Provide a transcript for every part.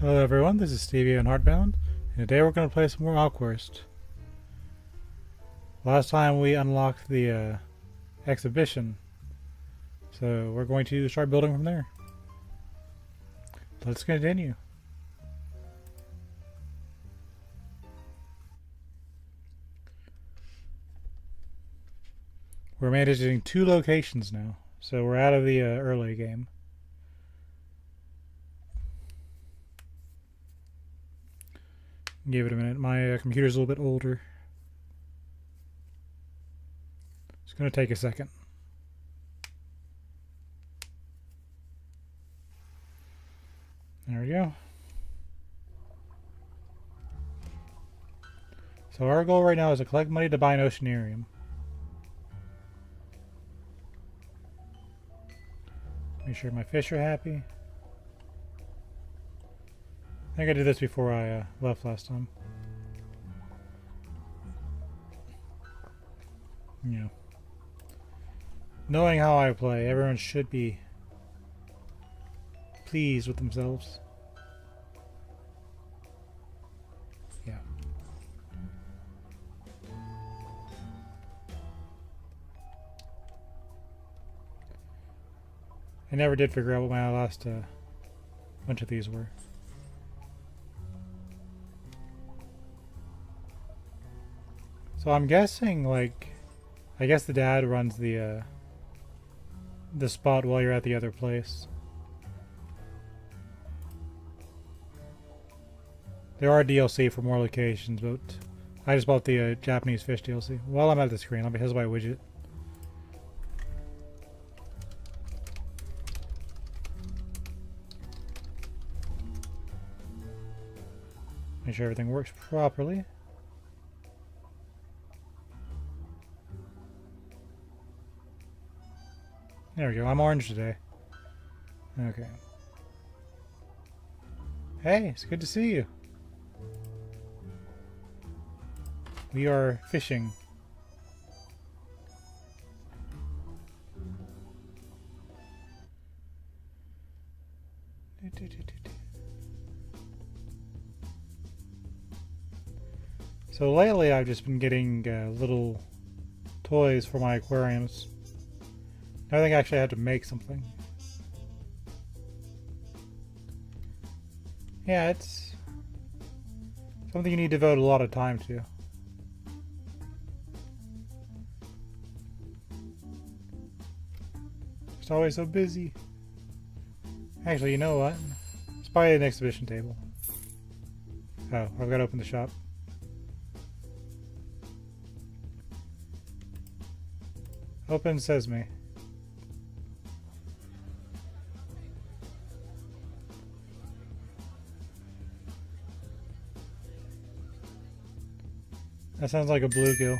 Hello everyone, this is Stevie on Heartbound, and today we're going to play some more Aquarist. Last time we unlocked the exhibition, so we're going to start building from there. Let's continue. We're managing 2 locations now, so we're out of the early game. Give it a minute. My computer's a little bit older. It's going to take a second. There we go. So our goal right now is to collect money to buy an oceanarium. Make sure my fish are happy. I think I did this before I left last time. You know, knowing how I play, everyone should be pleased with themselves. Yeah. I never did figure out what my last bunch of these were. So I'm guessing, like, I guess the dad runs the spot while you're at the other place. There are DLC for more locations, but I just bought the Japanese fish DLC. While I'm at the screen, let me here's my widget. Make sure everything works properly. There we go. I'm orange today. Okay. Hey, it's good to see you. We are fishing. So lately I've just been getting little toys for my aquariums. I think I actually had to make something. Yeah, it's something you need to devote a lot of time to. Just always so busy. Actually, you know what? Let's buy an exhibition table. Oh, I've got to open the shop. Open Sesame. That sounds like a bluegill.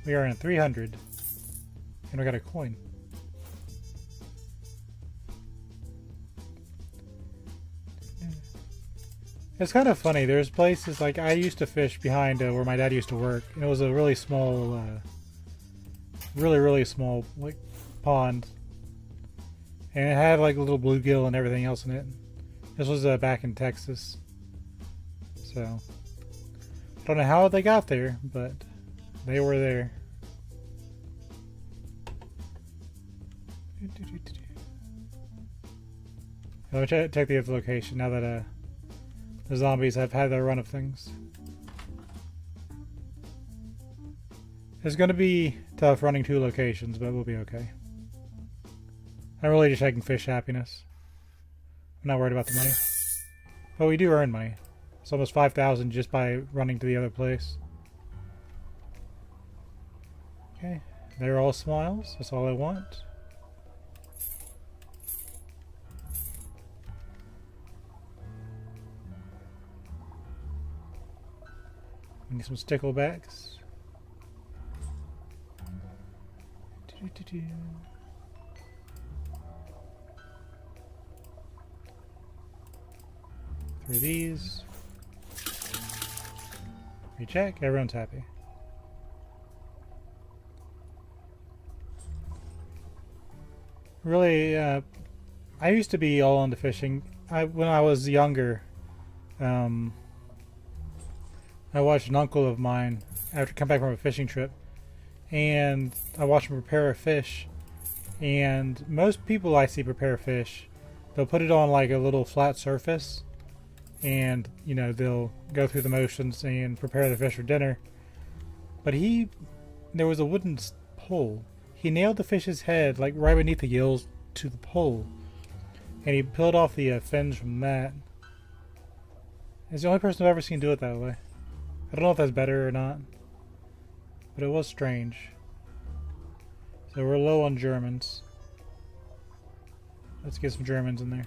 We are in 300. And we got a coin. It's kind of funny. There's places, like, I used to fish behind where my dad used to work. And it was a really small, really small, like, pond. And it had, like, a little bluegill and everything else in it. This was back in Texas. So don't know how they got there, but they were there. I'll check the other location now that the zombies have had their run of things. It's going to be tough running 2 locations, but we'll be okay. I'm really just checking fish happiness. I'm not worried about the money. But we do earn money. It's almost 5,000 just by running to the other place. Okay, they're all smiles. That's all I want. We need some sticklebacks. Three of these. Recheck, everyone's happy. Really, I used to be all into fishing. When I was younger, I watched an uncle of mine after come back from a fishing trip, and I watched him prepare a fish. And most people I see prepare fish, they'll put it on like a little flat surface, and you know they'll go through the motions and prepare the fish for dinner. But there was a wooden pole. He nailed the fish's head like right beneath the gills to the pole, and he peeled off the fins from that. He's the only person I've ever seen do it that way. I don't know if that's better or not, but it was strange. So we're low on Germans. Let's get some Germans in there.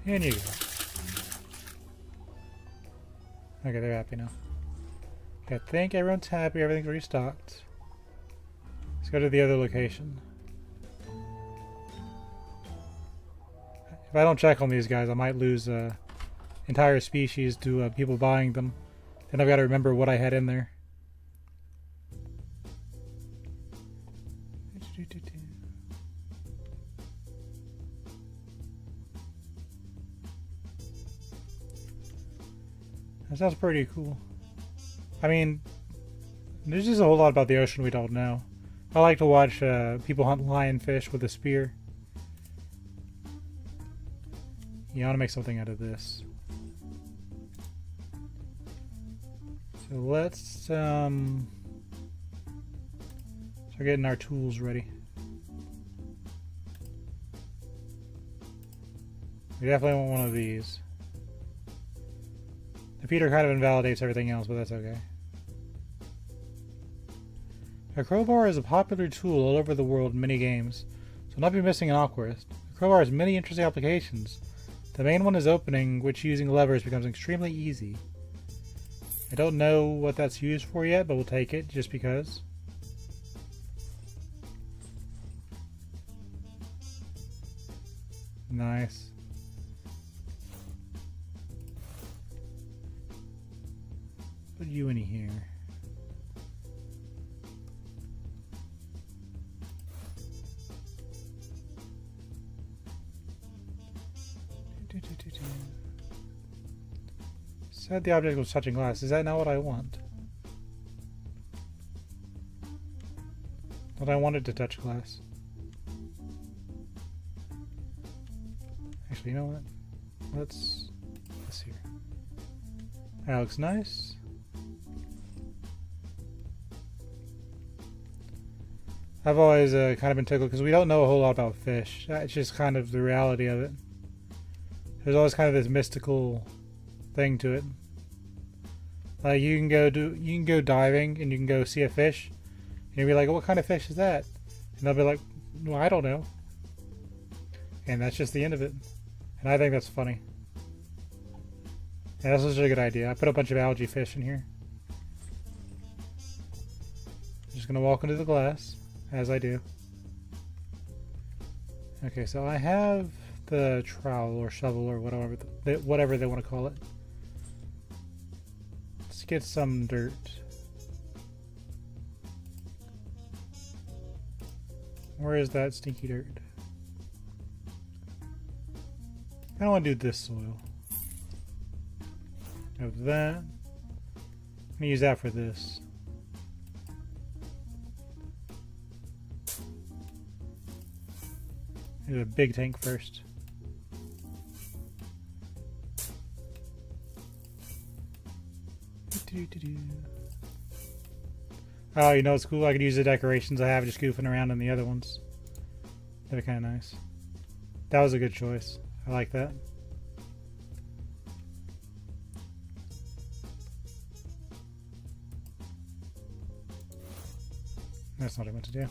And you go. Okay, they're happy now. Okay, I think everyone's happy, everything's restocked. Let's go to the other location. If I don't check on these guys, I might lose entire species to people buying them. Then I've got to remember what I had in there. That sounds pretty cool. I mean, there's just a whole lot about the ocean we don't know. I like to watch people hunt lionfish with a spear. You want to make something out of this. So let's start getting our tools ready. We definitely want one of these. The feeder kind of invalidates everything else, but that's okay. A crowbar is a popular tool all over the world in many games, so not be missing an Aquarist. The crowbar has many interesting applications. The main one is opening, which using levers becomes extremely easy. I don't know what that's used for yet, but we'll take it just because. Nice. Put you in here. Said the object was touching glass. Is that not what I want? But I wanted to touch glass. Actually, you know what? Let's see here. That looks nice. I've always kind of been tickled because we don't know a whole lot about fish. It's just kind of the reality of it. There's always kind of this mystical thing to it. Like you can go diving and you can go see a fish, and you'll be like, "What kind of fish is that?" And they'll be like, "Well, I don't know." And that's just the end of it. And I think that's funny. Yeah, that's such a good idea. I put a bunch of algae fish in here. Just gonna walk into the glass, as I do. Okay, so I have the trowel or shovel or whatever they want to call it. Let's get some dirt. Where is that stinky dirt? I don't want to do this soil. Have that. I'm gonna use that for this. Do a big tank first. Oh, you know what's cool? I could use the decorations I have just goofing around in the other ones. That'd be kind of nice. That was a good choice. I like that. That's not what I meant to do.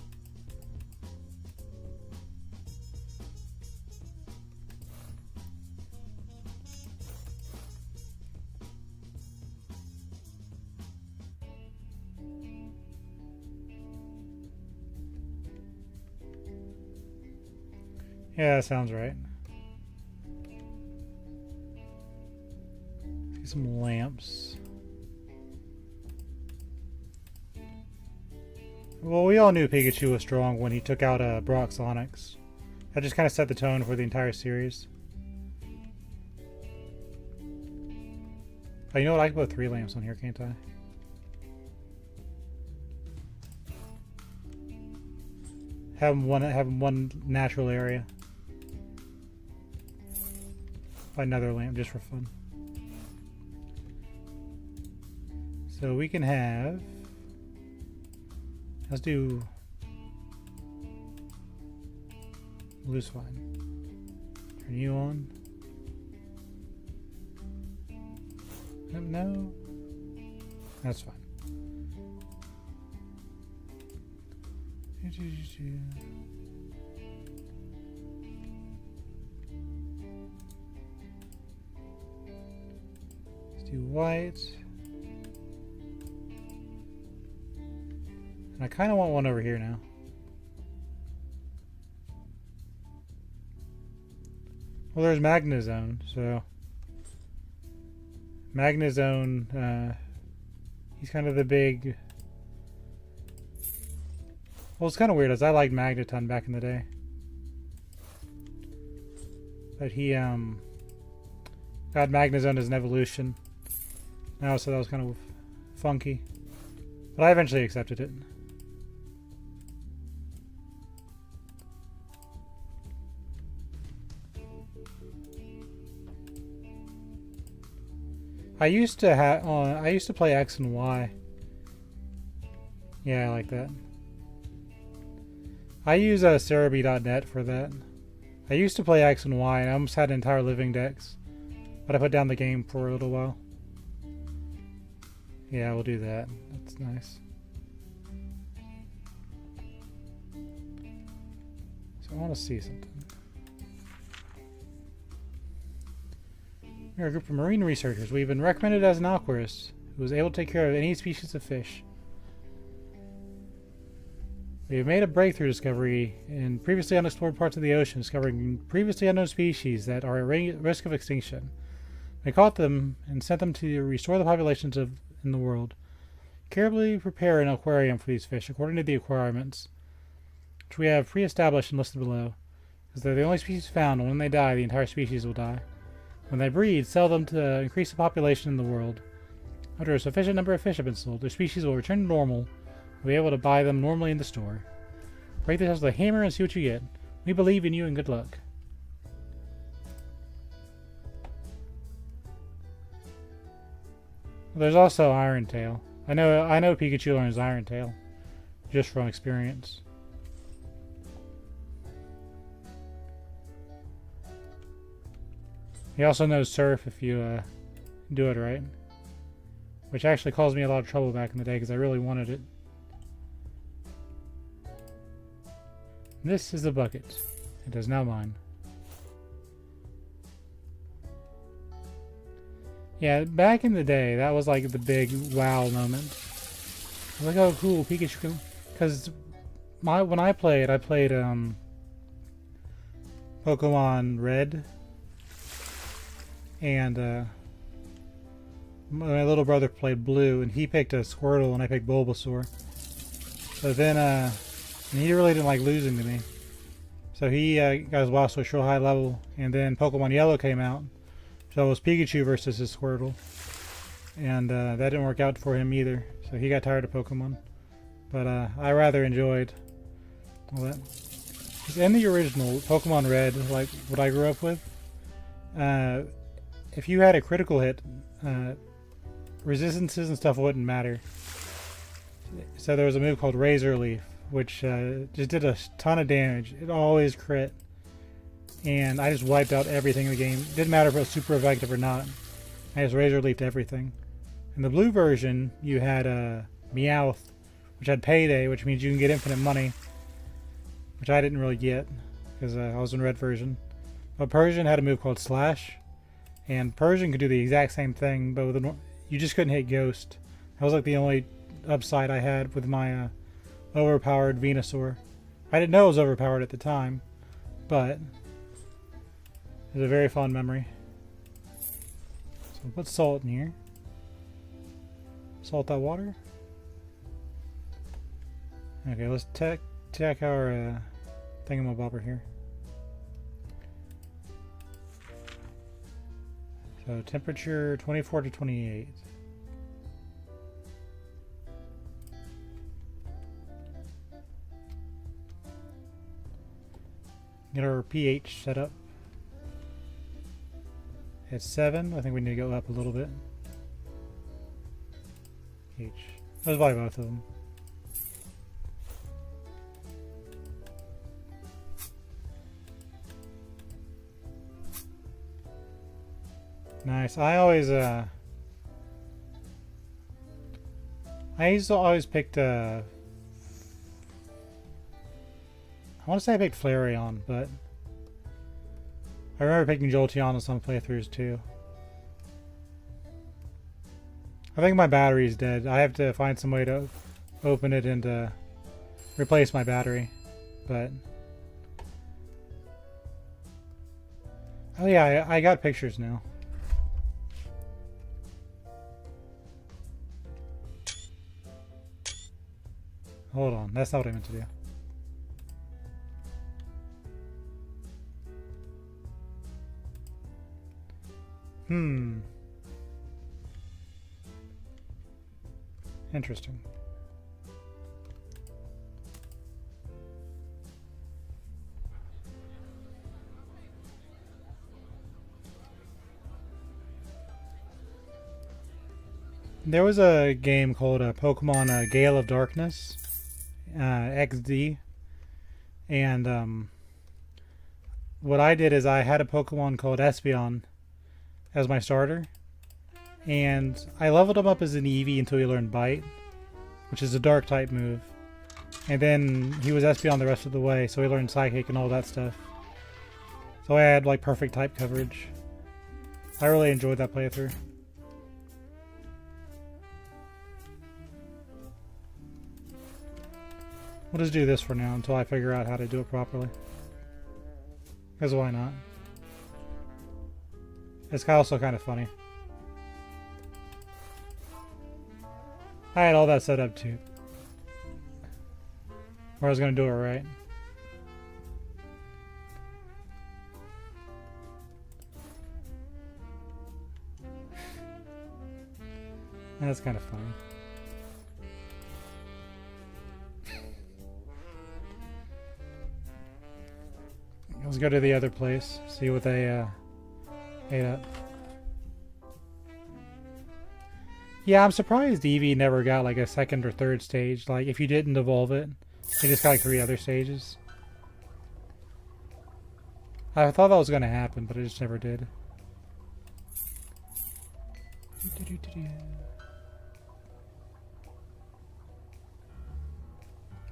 Yeah, that sounds right. Get some lamps. Well, we all knew Pikachu was strong when he took out Brock's Onix. That just kind of set the tone for the entire series. Oh, you know what? I can put 3 lamps on here, can't I? Have one natural area. Another lamp just for fun. So we can have. Let's do. Blue's fine. Turn you on. No. That's fine. Let's do white. And I kind of want one over here now. Well, there's Magnezone, so Magnezone, he's kind of the big. Well, it's kind of weird, as I liked Magneton back in the day, but he got Magnezone as an evolution. Now, so that was kind of funky, but I eventually accepted it. I used to play X and Y. Yeah, I like that. I use Cerebi.net for that. I used to play X and Y, and I almost had entire living decks, but I put down the game for a little while. Yeah, we'll do that. That's nice. So I want to see something. We are a group of marine researchers. We've been recommended as an aquarist who is able to take care of any species of fish. We have made a breakthrough discovery in previously unexplored parts of the ocean, discovering previously unknown species that are at risk of extinction. We caught them and sent them to restore the populations in the world. Carefully prepare an aquarium for these fish according to the requirements, which we have pre-established and listed below. Because they're the only species found, and when they die, the entire species will die. When they breed, sell them to increase the population in the world. After a sufficient number of fish have been sold, their species will return to normal. We'll be able to buy them normally in the store. Break this house with a hammer and see what you get. We believe in you and good luck. Well, there's also Iron Tail. I know Pikachu learns Iron Tail, just from experience. He also knows Surf if you do it right, which actually caused me a lot of trouble back in the day because I really wanted it. This is the bucket. It is now mine. Yeah, back in the day, that was like the big wow moment. Look how cool Pikachu can... Because when I played Pokemon Red. And my little brother played Blue, and he picked a Squirtle, and I picked Bulbasaur. So then, and he really didn't like losing to me. So he got his Blastoise real high level, and then Pokemon Yellow came out. So it was Pikachu versus his Squirtle. And that didn't work out for him either. So he got tired of Pokemon. But I rather enjoyed all that. In the original Pokemon Red, like what I grew up with, if you had a critical hit, resistances and stuff wouldn't matter. So there was a move called Razor Leaf, which just did a ton of damage. It always crit. And I just wiped out everything in the game. Didn't matter if it was super effective or not. I just Razor Leafed everything. In the blue version, you had Meowth, which had Payday, which means you can get infinite money. Which I didn't really get, because I was in red version. But Persian had a move called Slash. And Persian could do the exact same thing, but with you just couldn't hit Ghost. That was like the only upside I had with my overpowered Venusaur. I didn't know it was overpowered at the time, but it was a very fond memory. So we'll put salt in here. Salt that water. Okay, let's check our thingamabobber here. So temperature 24 to 28. Get our pH set up. It's 7. I think we need to go up a little bit. pH. Let's buy both of them. Nice. I used to always pick I want to say I picked Flareon, but I remember picking Jolteon on some playthroughs too. I think my battery's dead. I have to find some way to open it and replace my battery. But oh yeah, I got pictures now. Hold on, that's not what I meant to do. Interesting. There was a game called Pokemon Gale of Darkness XD, and what I did is I had a Pokemon called Espeon as my starter, and I leveled him up as an Eevee until he learned Bite, which is a dark type move, and then he was Espeon the rest of the way, so he learned Psychic and all that stuff. So I had like perfect type coverage. I really enjoyed that playthrough. We'll just do this for now until I figure out how to do it properly. Because why not? It's also kind of funny. I had all that set up too. Or I was going to do it right. That's kind of funny. Let's go to the other place, see what they ate up. Yeah, I'm surprised Eevee never got like a second or third stage. Like, if you didn't evolve it, it just got like 3 other stages. I thought that was going to happen, but it just never did.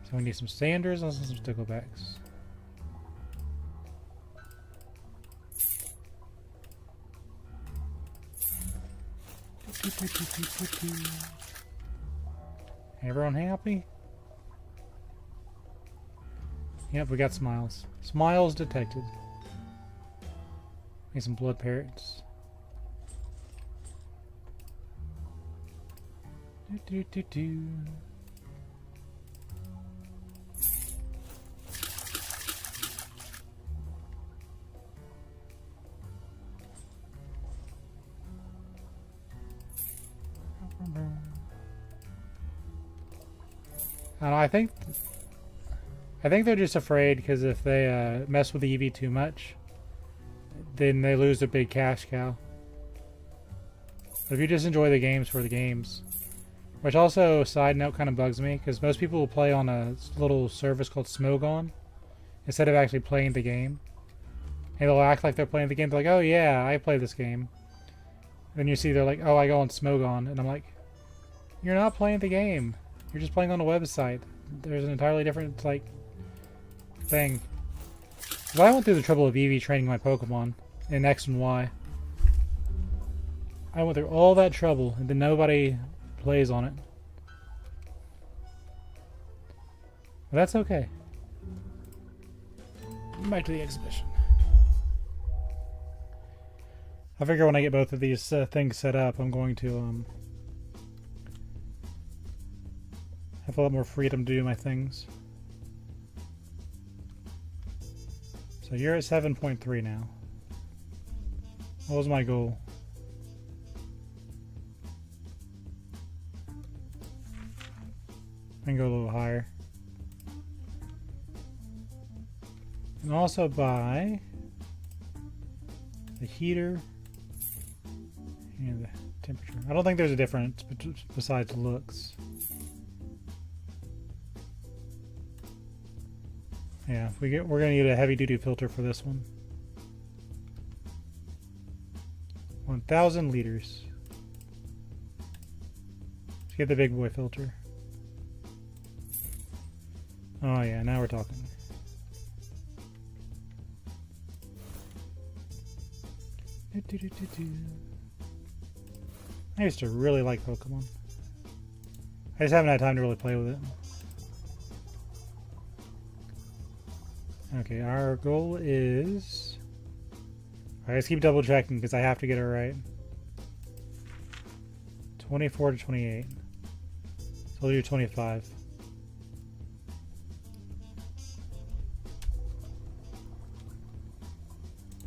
So we need some Sanders and some Sticklebacks. Everyone happy? Yep, we got smiles. Smiles detected. Need some blood parrots. I think they're just afraid because if they mess with the Eevee too much, then they lose a big cash cow. But if you just enjoy the games for the games, which also, side note, kind of bugs me because most people will play on a little service called Smogon instead of actually playing the game. And they'll act like they're playing the game. They're like, "Oh yeah, I play this game." Then you see they're like, "Oh, I go on Smogon," and I'm like, "You're not playing the game. You're just playing on a website. There's an entirely different, like, thing." But I went through the trouble of Eevee training my Pokemon in X and Y. I went through all that trouble, and then nobody plays on it. But that's okay. Back to the exhibition. I figure when I get both of these things set up, I'm going to have a lot more freedom to do my things. So you're at 7.3 now. What was my goal? I can go a little higher. And also buy the heater and the temperature. I don't think there's a difference besides looks. Yeah, we're gonna need a heavy duty filter for this one. 1,000 liters. Let's get the big boy filter. Oh yeah, now we're talking. I used to really like Pokemon. I just haven't had time to really play with it. Okay, our goal is... Alright, let's keep double checking because I have to get it right. 24 to 28. So we'll do 25.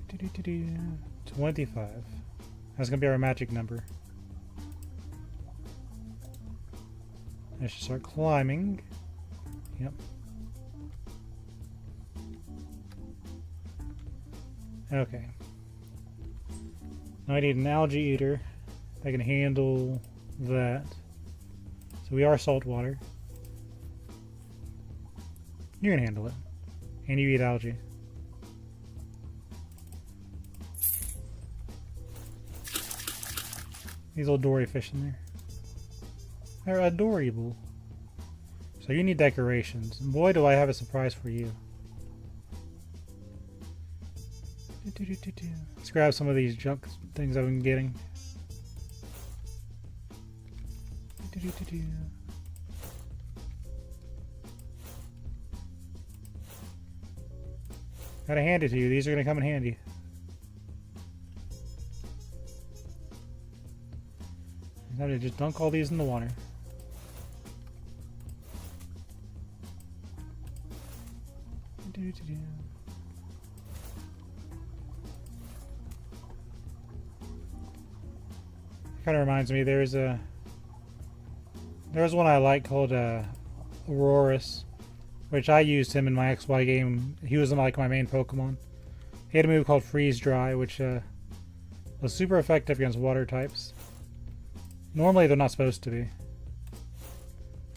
Do-do-do-do. 25. That's going to be our magic number. I should start climbing. Yep. Okay. Now I need an algae eater that can handle that. So we are saltwater. You can handle it. And you eat algae. These little dory fish in there. They're adorable. So you need decorations. And boy, do I have a surprise for you. Let's grab some of these junk things I've been getting. Gotta hand it to you. These are gonna come in handy. I'm gonna just dunk all these in the water. Kind of reminds me, there's one I like called Aquarist, which I used him in my XY game. He was like my main Pokemon. He had a move called Freeze Dry, which was super effective against water types. Normally they're not supposed to be.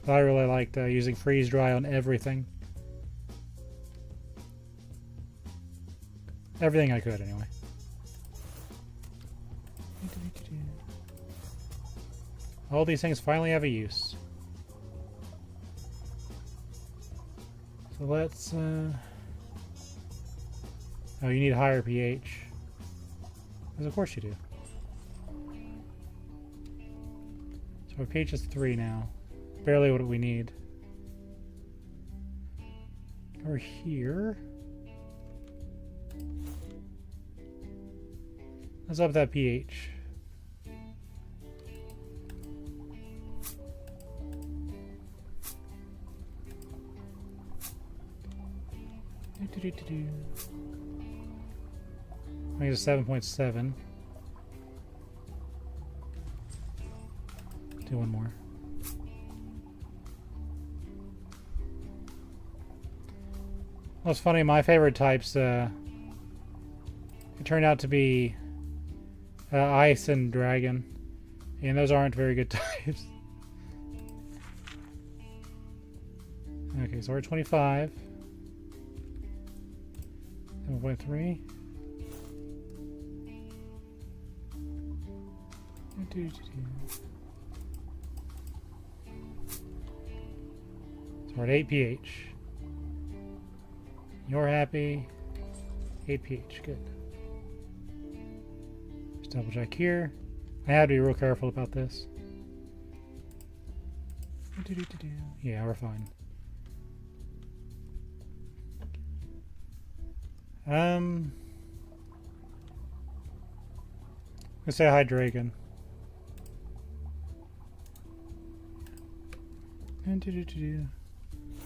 But I really liked using Freeze Dry on everything. Everything I could, anyway. All these things finally have a use. So let's... Oh, you need higher pH. Because of course you do. So our pH is 3 now. Barely what we need. Over here... Let's up that pH. I think it's 7.7. Do one more. Well, it's funny, my favorite types, it turned out to be Ice and Dragon, and those aren't very good types. Okay, so we're at 25. 7.3. So we're at 8 pH. You're happy. 8 pH, good. Just double check here. I have to be real careful about this. Yeah, we're fine. Let's say hi, Dragon.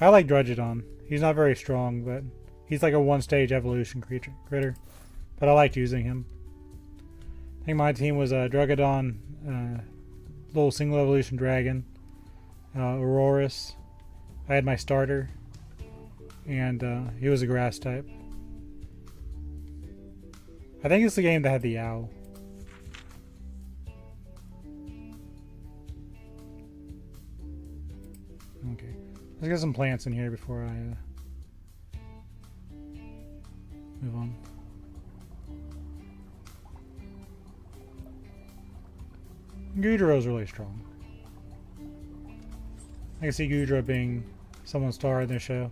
I like Drudgeodon. He's not very strong, but he's like a one-stage evolution critter. But I liked using him. I think my team was a Drudgeodon, little single evolution dragon, Auroris. I had my starter, and he was a grass type. I think it's the game that had the owl. Okay, let's get some plants in here before I move on. Goudreau's really strong. I can see Goudreau being someone's star in their show.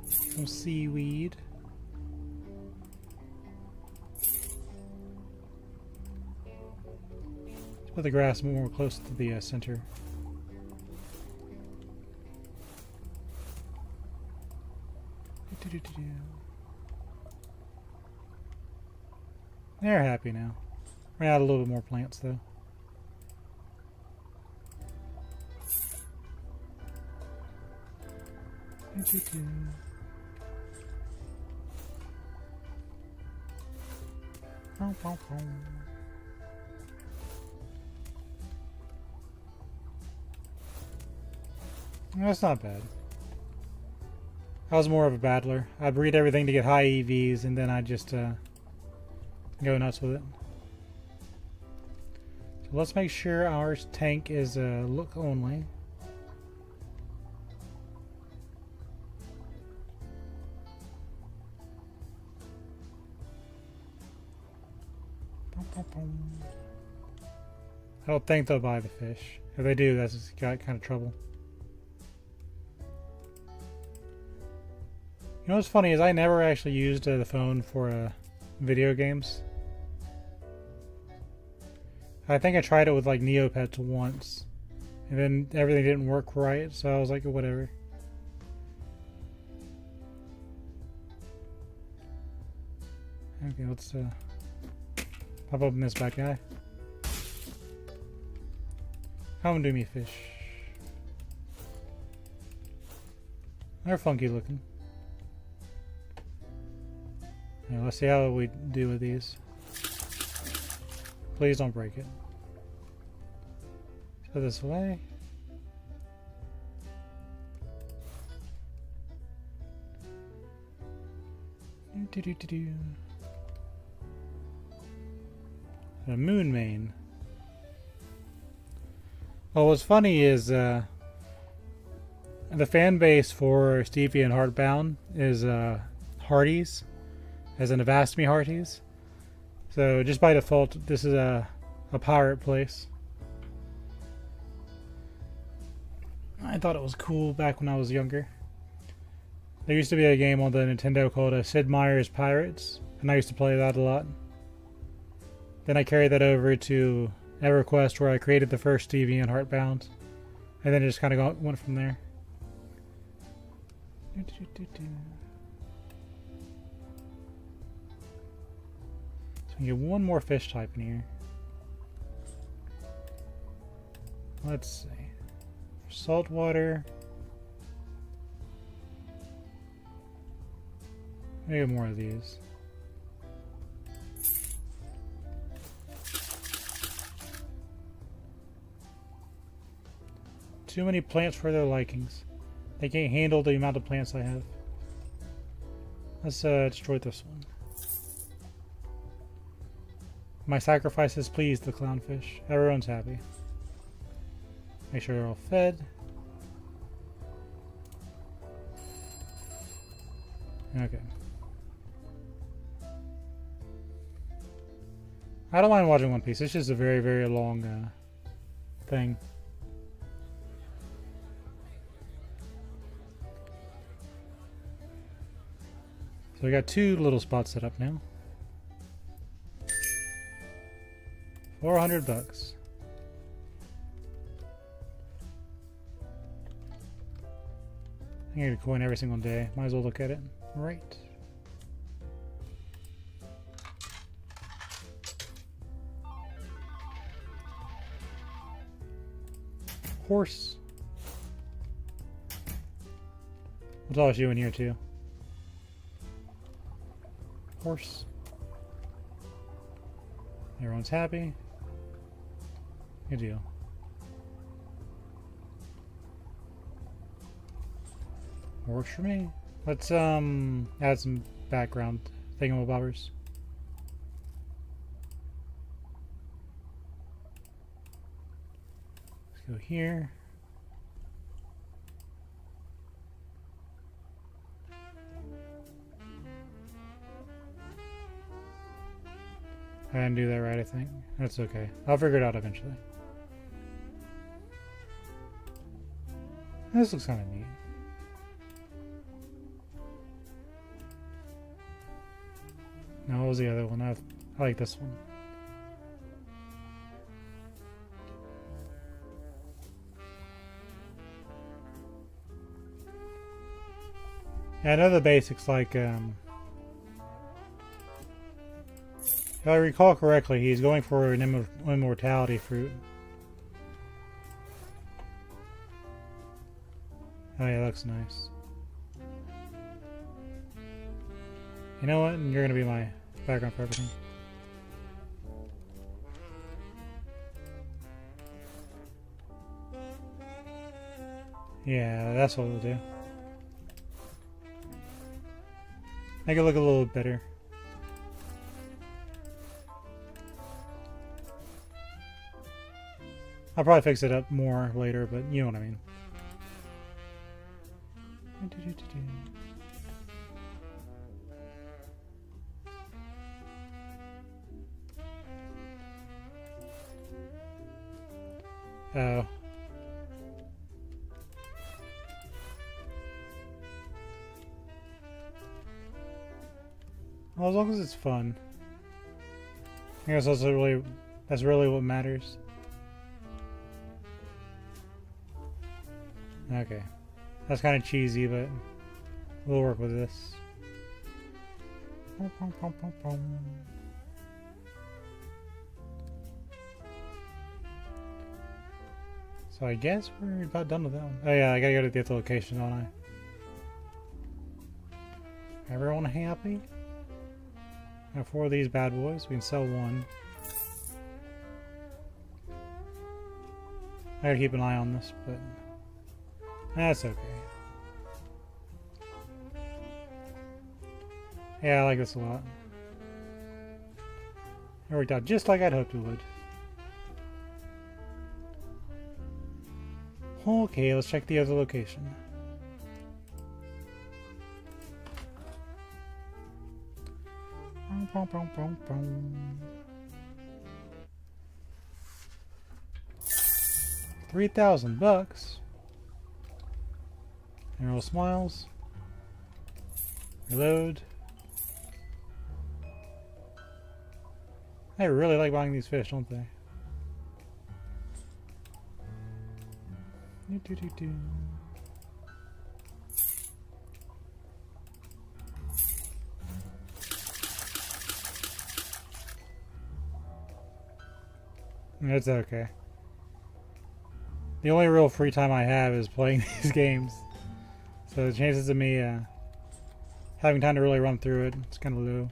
Some seaweed. Let's put the grass more close to the center. They're happy now. Ran out a little bit more plants though. That's not bad. I was more of a battler. I'd breed everything to get high EVs and then I'd just go nuts with it. So let's make sure our tank is look only. I don't think they'll buy the fish. If they do, that's got kind of trouble. You know what's funny is I never actually used the phone for video games. I think I tried it with like Neopets once, and then everything didn't work right, so I was like, whatever. Okay, let's pop open this bad guy. Come do me, fish. They're funky looking. Yeah, let's see how we do with these. Please don't break it. Go this way. A moon mane. Well, what's funny is the fan base for Stevie and Heartbound is Hearties, as in Avast-me Hearties. So just by default, this is a pirate place. I thought it was cool back when I was younger. There used to be a game on the Nintendo called Sid Meier's Pirates, and I used to play that a lot. Then I carried that over to EverQuest, where I created the first Stevie and Heartbound, and then it just kind of went from there. So we get one more fish type in here. Let's see. Saltwater. Maybe more of these. Too many plants for their likings. They can't handle the amount of plants I have. Let's destroy this one. My sacrifices pleased the clownfish. Everyone's happy. Make sure they're all fed. Okay. I don't mind watching One Piece. It's just a very, very long thing. So we got two little spots set up now. 400 bucks. I get a coin every single day. Might as well look at it. Right. Horse. We'll toss you in here too. Horse. Everyone's happy. Good deal. Works for me. Let's add some background thingamabobbers. Let's go here. I didn't do that right, I think. That's okay. I'll figure it out eventually. This looks kind of neat. No, what was the other one? I like this one. Yeah, I know the basics, like, if I recall correctly, he's going for an immortality fruit. Oh yeah, that looks nice. You know what? You're gonna be my background for everything. Yeah, that's what we'll do. Make it look a little better. I'll probably fix it up more later, but you know what I mean. Oh. Well, as long as it's fun. I guess that's really what matters. Okay. That's kind of cheesy, but we'll work with this. So I guess we're about done with that one. Oh yeah, I gotta go to the other location, don't I? Everyone happy? Got 4 of these bad boys. We can sell 1. I gotta keep an eye on this, but that's okay. Yeah, I like this a lot. It worked out just like I'd hoped it would. Okay, let's check the other location. $3,000. Emerald smiles. Reload. They really like buying these fish, don't they? It's okay. The only real free time I have is playing these games. So the chances of me having time to really run through it, it's kind of low.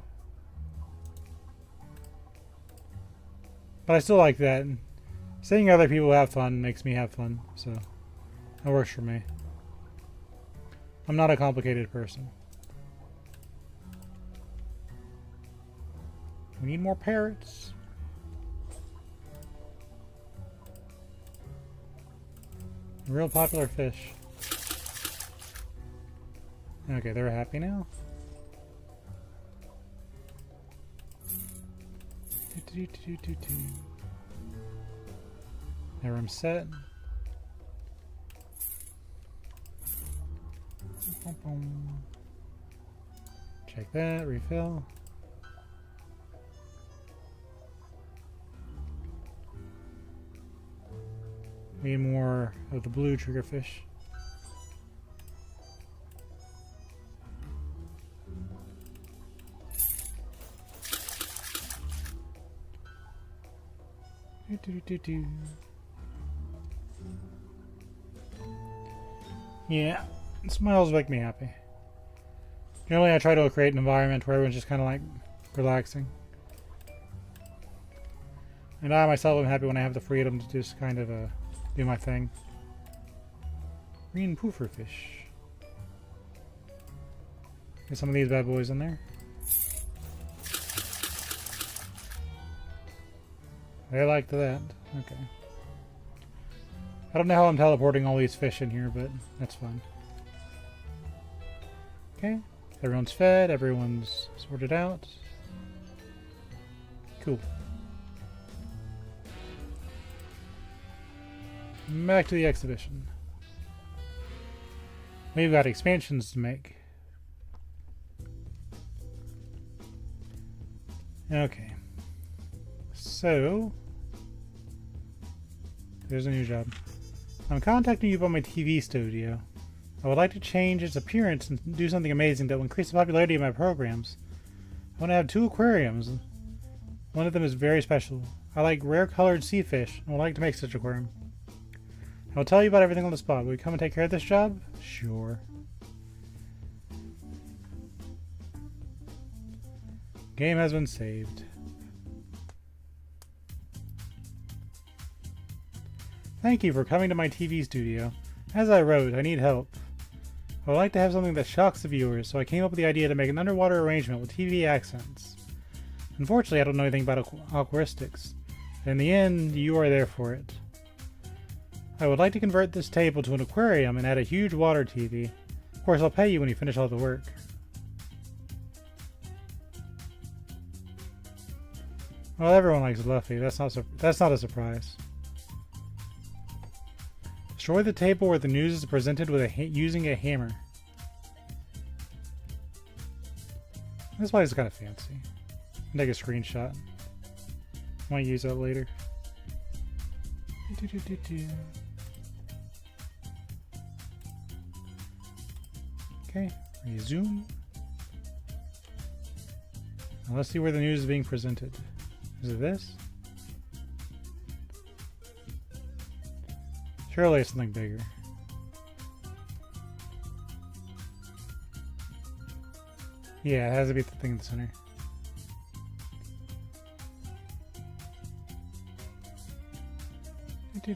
But I still like that. Seeing other people have fun makes me have fun, so that works for me. I'm not a complicated person. We need more parrots. Real popular fish. Okay, they're happy now. There, I'm set. Check that, refill. Need more of the blue triggerfish. Yeah, smiles make me happy. Generally, I try to create an environment where everyone's just kind of like relaxing. And I myself am happy when I have the freedom to just kind of do my thing. Green poofer fish. Get some of these bad boys in there. They liked that. Okay. I don't know how I'm teleporting all these fish in here, but that's fine. Okay. Everyone's fed. Everyone's sorted out. Cool. Back to the exhibition. We've got expansions to make. Okay. So, there's a new job. I'm contacting you about my TV studio. I would like to change its appearance and do something amazing that will increase the popularity of my programs. I want to have 2 aquariums. One of them is very special. I like rare colored sea fish and would like to make such an aquarium. I will tell you about everything on the spot. Will you come and take care of this job? Sure. Game has been saved. Thank you for coming to my TV studio. As I wrote, I need help. I would like to have something that shocks the viewers, so I came up with the idea to make an underwater arrangement with TV accents. Unfortunately, I don't know anything about aquaristics. In the end, you are there for it. I would like to convert this table to an aquarium and add a huge water TV. Of course, I'll pay you when you finish all the work. Well, everyone likes Luffy. That's not a surprise. Destroy the table where the news is presented with using a hammer. This place is kind of fancy. I'll take a screenshot. Might use that later. Okay, resume. Now let's see where the news is being presented. Is it this? Surely it's something bigger. Yeah, it has to be the thing in the center. Let's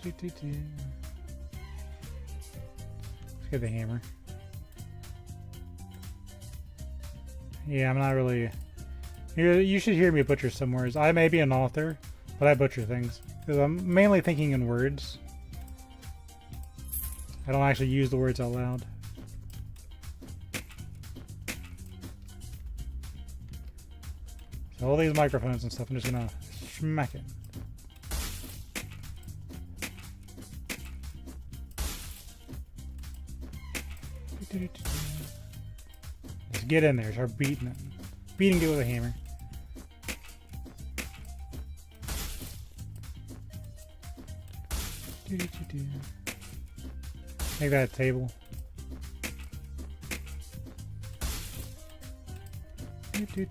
get the hammer. Yeah, I'm not really... You should hear me butcher some words. I may be an author, but I butcher things. Because I'm mainly thinking in words. I don't actually use the words out loud. So all these microphones and stuff, I'm just gonna smack it. Just get in there, start beating it. Beating it with a hammer. Make that a table. This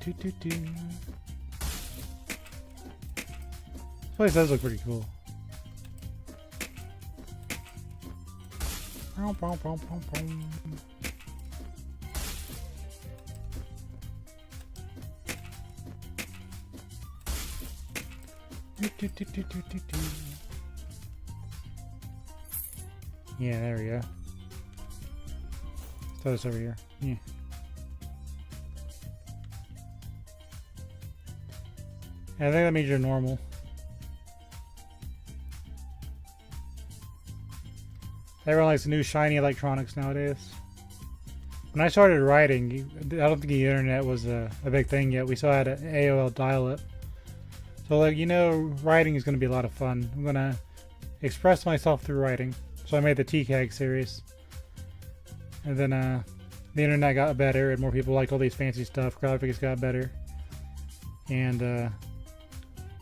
place does look pretty cool. Yeah, there we go. Let's throw this over here. Yeah. I think that means you're normal. Everyone likes the new shiny electronics nowadays. When I started writing, I don't think the internet was a big thing yet. We still had an AOL dial-up. So, like, you know, writing is going to be a lot of fun. I'm going to express myself through writing. So I made the TCAG series. And then the internet got better and more people liked all these fancy stuff. Graphics got better. And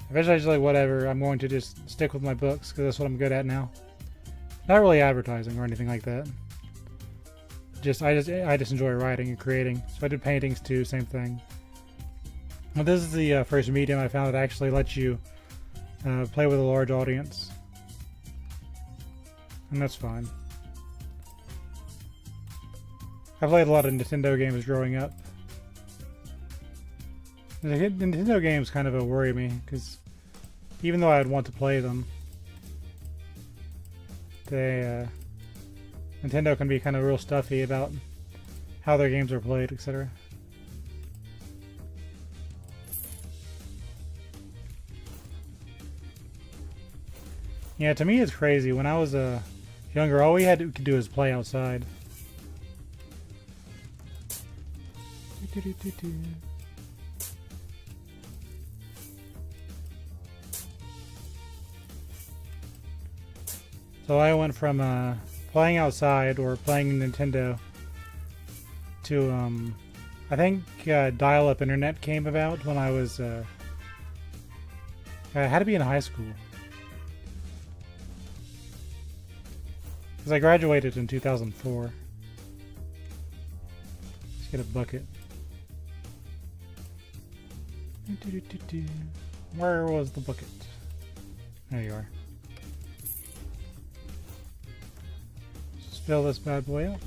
eventually I was like, whatever, I'm going to just stick with my books because that's what I'm good at now. Not really advertising or anything like that. I just enjoy writing and creating. So I did paintings too, same thing. Well, this is the first medium I found that actually lets you play with a large audience. And that's fine. I played a lot of Nintendo games growing up. The Nintendo games kind of worry me, because even though I'd want to play them, Nintendo can be kind of real stuffy about how their games are played, etc. Yeah, to me it's crazy. When I was younger, all we had to do is play outside. So I went from playing outside or playing Nintendo to I think dial-up internet came about when I was I had to be in high school. Because I graduated in 2004. Let's get a bucket. Where was the bucket? There you are. Just fill this bad boy up.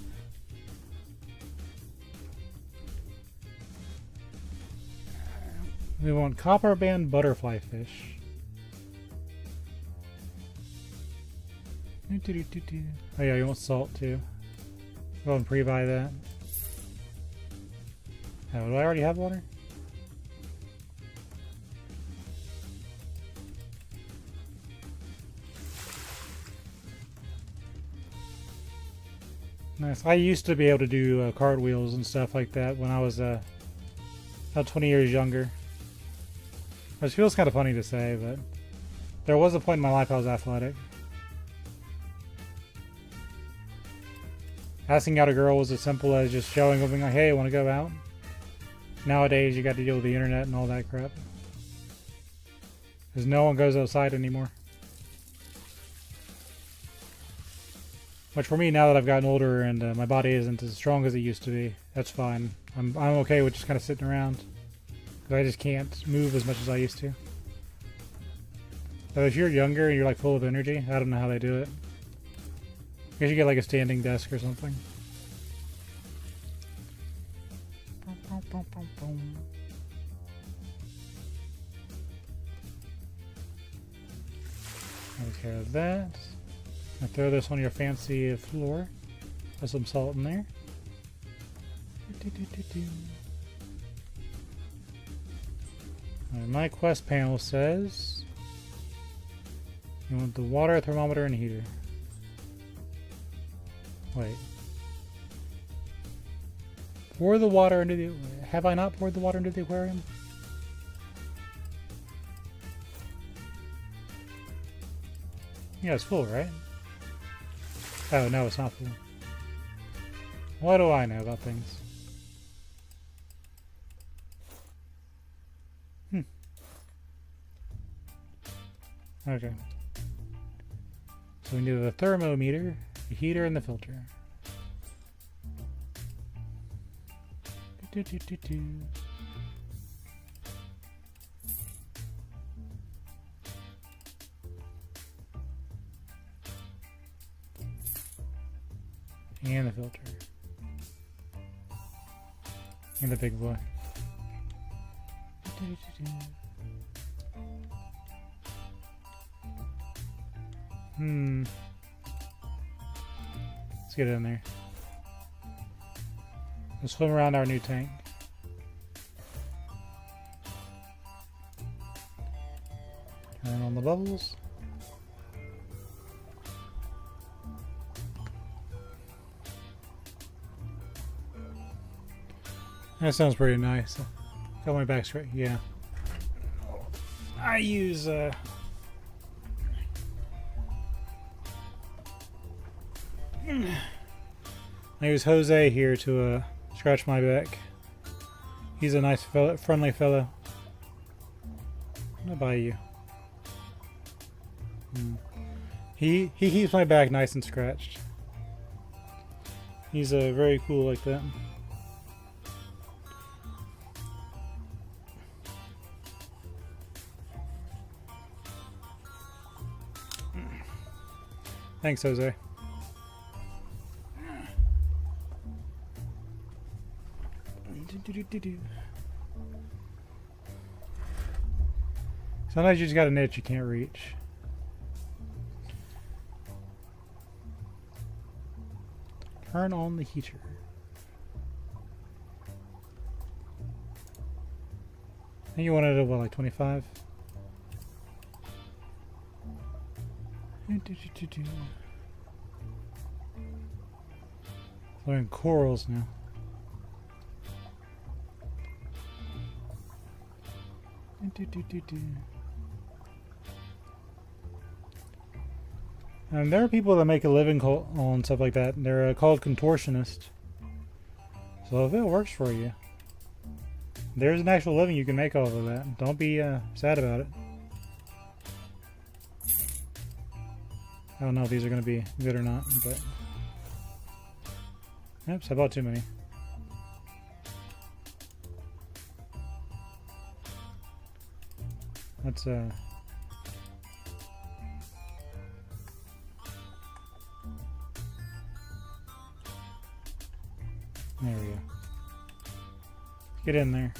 We want copper band butterfly fish. Oh yeah, you want salt too. Go and pre-buy that. Oh, do I already have water? Nice. I used to be able to do cartwheels and stuff like that when I was about 20 years younger. Which feels kind of funny to say, but there was a point in my life I was athletic. Asking out a girl was as simple as just showing up and like, hey, want to go out? Nowadays, you got to deal with the internet and all that crap. Because no one goes outside anymore. Which for me, now that I've gotten older and my body isn't as strong as it used to be, that's fine. I'm okay with just kind of sitting around. Because I just can't move as much as I used to. So if you're younger and you're like full of energy, I don't know how they do it. I guess you get like a standing desk or something. Take care of that. Now throw this on your fancy floor. Put some salt in there. My quest panel says you want the water, thermometer, and heater. Wait. Pour the water into the... Have I not poured the water into the aquarium? Yeah, it's full, right? Oh, no, it's not full. What do I know about things? Okay. So we need the thermometer, the heater, and the filter. And the filter. And the big boy. Let's get it in there. Let's swim around our new tank. Turn on the bubbles. That sounds pretty nice. Got my back straight. Yeah. I use Jose here to scratch my back. He's a nice fellow, friendly fellow. I'm gonna buy you. He keeps my back nice and scratched. He's very cool like that. Thanks, Jose. Sometimes you just got a niche you can't reach. Turn on the heater. I think you wanted it, what, like 25? We're in corals now. And there are people that make a living on stuff like that. They're called contortionists. So if it works for you, there's an actual living you can make off of that. Don't be sad about it. I don't know if these are going to be good or not, but... Oops, I bought too many. Let's, There we go. Get in there.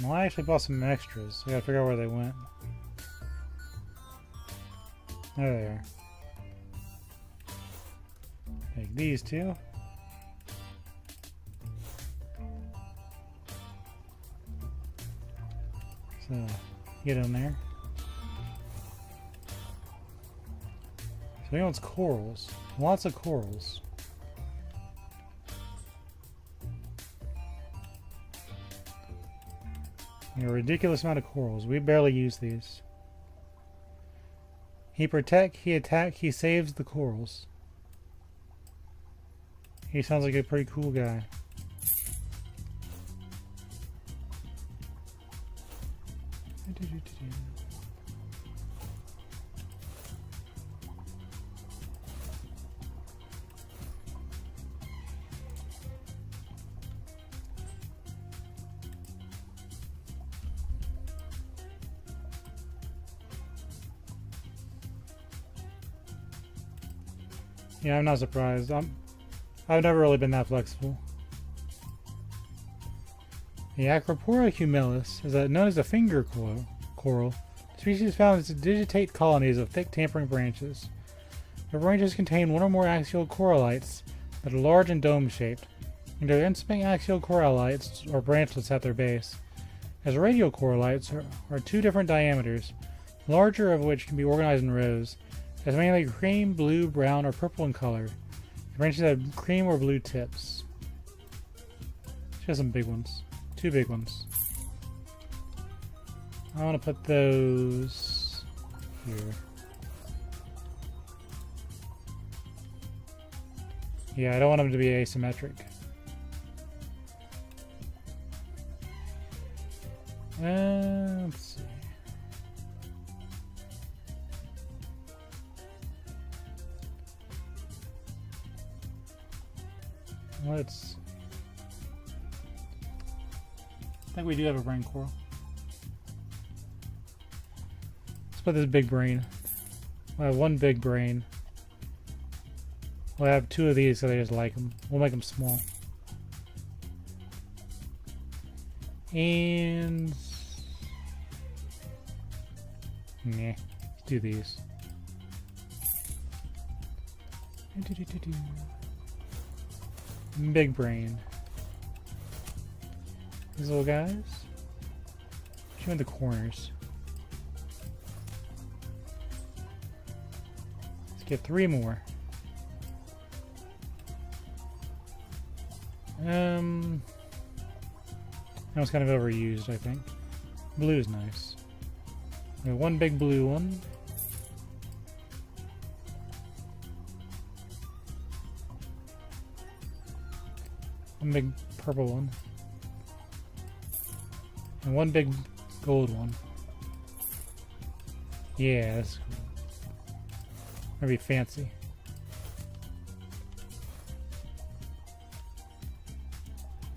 Well, I actually bought some extras. I gotta figure out where they went. There they are. Take these two. So, get in there. So he wants corals. Lots of corals. A ridiculous amount of corals. We barely use these. He protect, he attack, he saves the corals. He sounds like a pretty cool guy. Yeah, I'm not surprised. I've never really been that flexible. The Acropora humilis is known as a finger coral. The species found in digitate colonies of thick tapering branches. The branches contain one or more axial corallites that are large and dome-shaped. Either intimate axial corallites or branchlets at their base. As radial corallites are two different diameters, larger of which can be organized in rows. It's mainly cream, blue, brown, or purple in color. The branches have cream or blue tips. She has some big ones. Two big ones. I want to put those here. Yeah, I don't want them to be asymmetric. Let's see. I think we do have a brain coral. Let's put this big brain. We'll have one big brain. We'll have two of these so they just like them. We'll make them small. And... nah, let's do these. Big brain. These little guys. Show in the corners. Let's get 3 more. That was kind of overused, I think. Blue is nice. We have one big blue one. One big purple one. And one big gold one. Yeah, that's cool. That'd be fancy.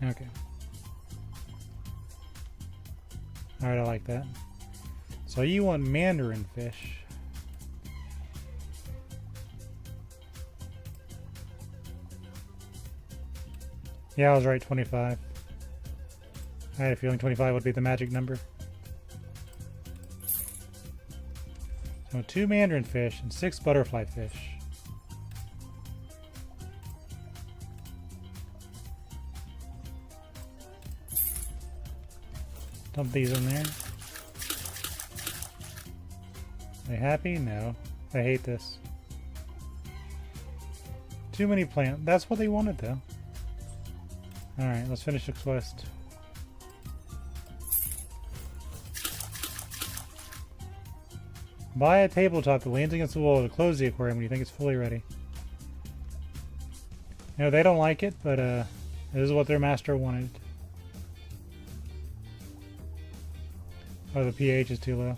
Okay. Alright, I like that. So you want mandarin fish. Yeah, I was right, 25. I had a feeling 25 would be the magic number. So 2 mandarin fish and 6 butterfly fish. Dump these in there. Are they happy? No. I hate this. Too many plants. That's what they wanted, though. Alright, let's finish the quest. Buy a tabletop that leans against the wall to close the aquarium when you think it's fully ready. You know, they don't like it, but this is what their master wanted. Oh, the pH is too low.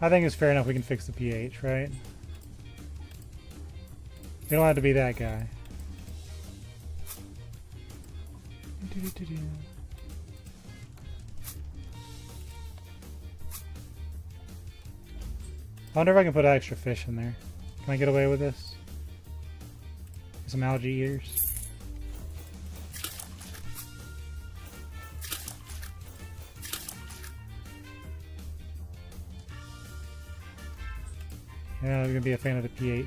I think it's fair enough we can fix the pH, right? You don't have to be that guy. I wonder if I can put extra fish in there. Can I get away with this? Some algae eaters. Yeah, I'm gonna be a fan of the pH.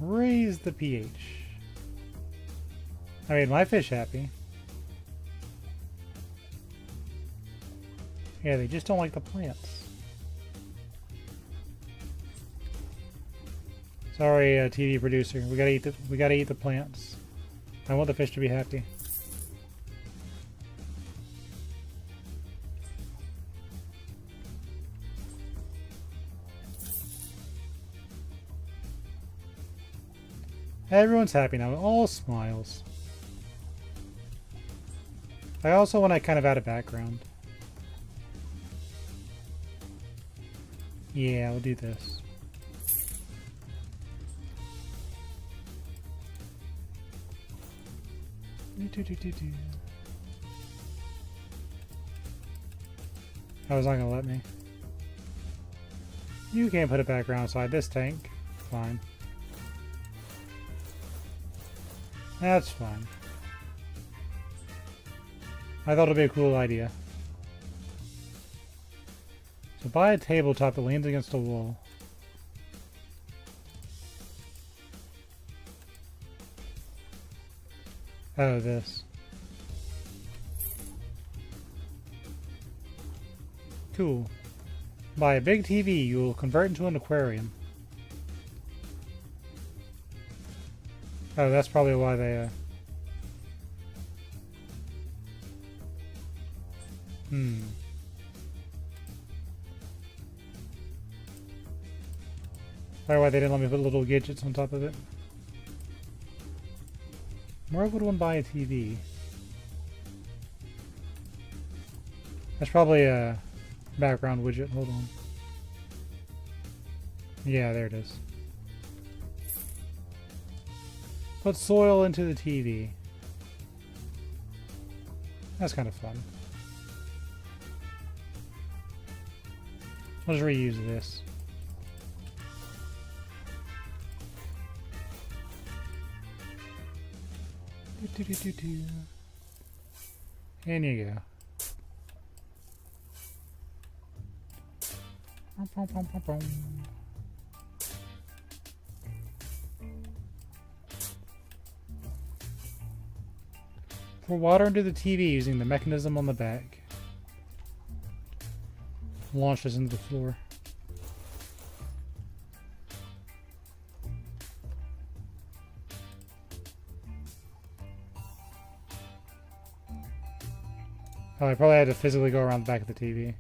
Raise the pH. I made my fish happy. Yeah, they just don't like the plants. Sorry, TV producer. We gotta eat the plants. I want the fish to be happy. Everyone's happy now. All smiles. I also want to kind of add a background. Yeah, we'll do this. Oh, it's not gonna let me. You can't put a background inside this tank. Fine. That's fine. I thought it'd be a cool idea. So buy a tabletop that leans against a wall. Oh, this. Cool. Buy a big TV, you will convert into an aquarium. Oh, that's probably why they, Probably why they didn't let me put little gadgets on top of it. Where would one buy a TV? That's probably a background widget. Hold on. Yeah, there it is. Put soil into the TV. That's kind of fun. I'll just reuse this. And you go. Pour water into the TV using the mechanism on the back. Launch this into the floor. Oh, I probably had to physically go around the back of the TV.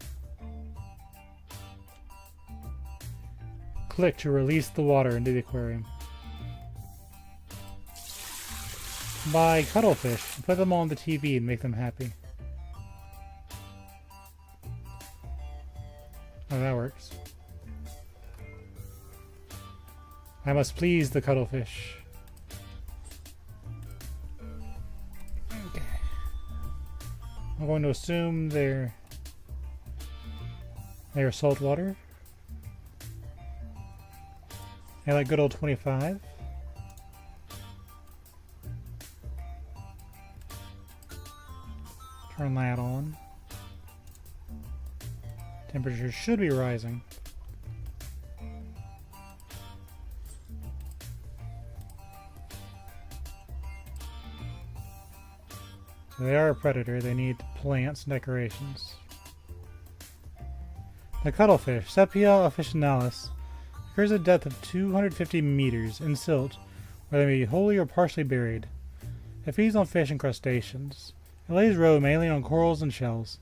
Click to release the water into the aquarium. Buy cuttlefish and put them on the TV and make them happy. Oh, that works. I must please the cuttlefish. Okay. I'm going to assume they're salt water. Yeah, like good old 25. Turn that on. Temperature should be rising. So they are a predator. They need plants and decorations. The cuttlefish, Sepia officinalis, occurs at a depth of 250 meters in silt, where they may be wholly or partially buried. It feeds on fish and crustaceans. It lays roe mainly on corals and shells,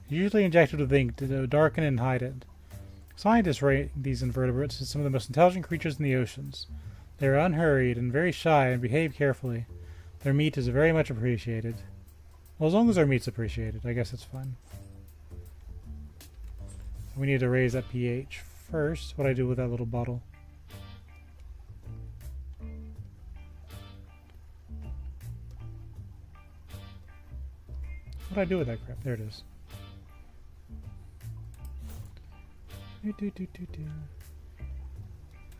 usually injected with ink to darken and hide it. Scientists rate these invertebrates as some of the most intelligent creatures in the oceans. They are unhurried and very shy and behave carefully. Their meat is very much appreciated. Well, as long as our meat's appreciated, I guess it's fine. We need to raise that pH first. What do I do with that little bottle? What do I do with that crap? There it is.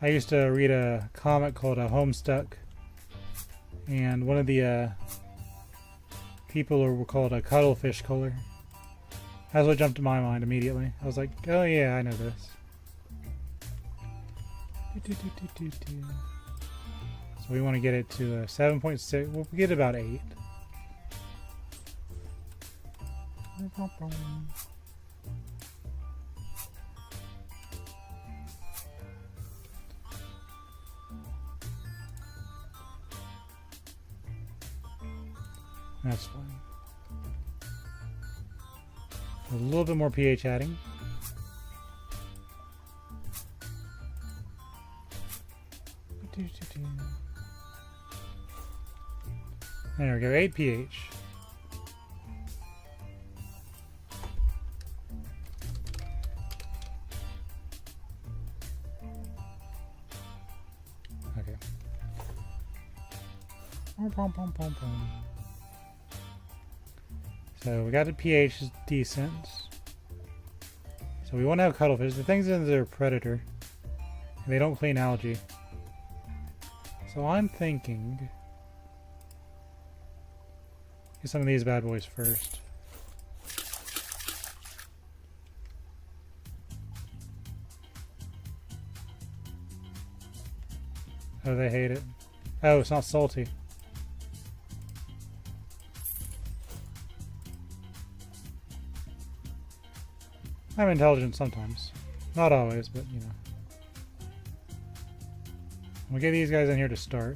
I used to read a comic called Homestuck, and one of the people were called a cuttlefish color. That's what jumped to my mind immediately. I was like, oh yeah, I know this. So we want to get it to 7.6. We'll get about 8. That's fine. A little bit more pH adding. There we go, 8 pH. Okay. So we got the pH is decent. So we want to have cuttlefish. The things in there are predator. And they don't clean algae. So I'm thinking get some of these bad boys first. Oh, they hate it. Oh, it's not salty. I'm intelligent sometimes. Not always, but you know. We'll get these guys in here to start.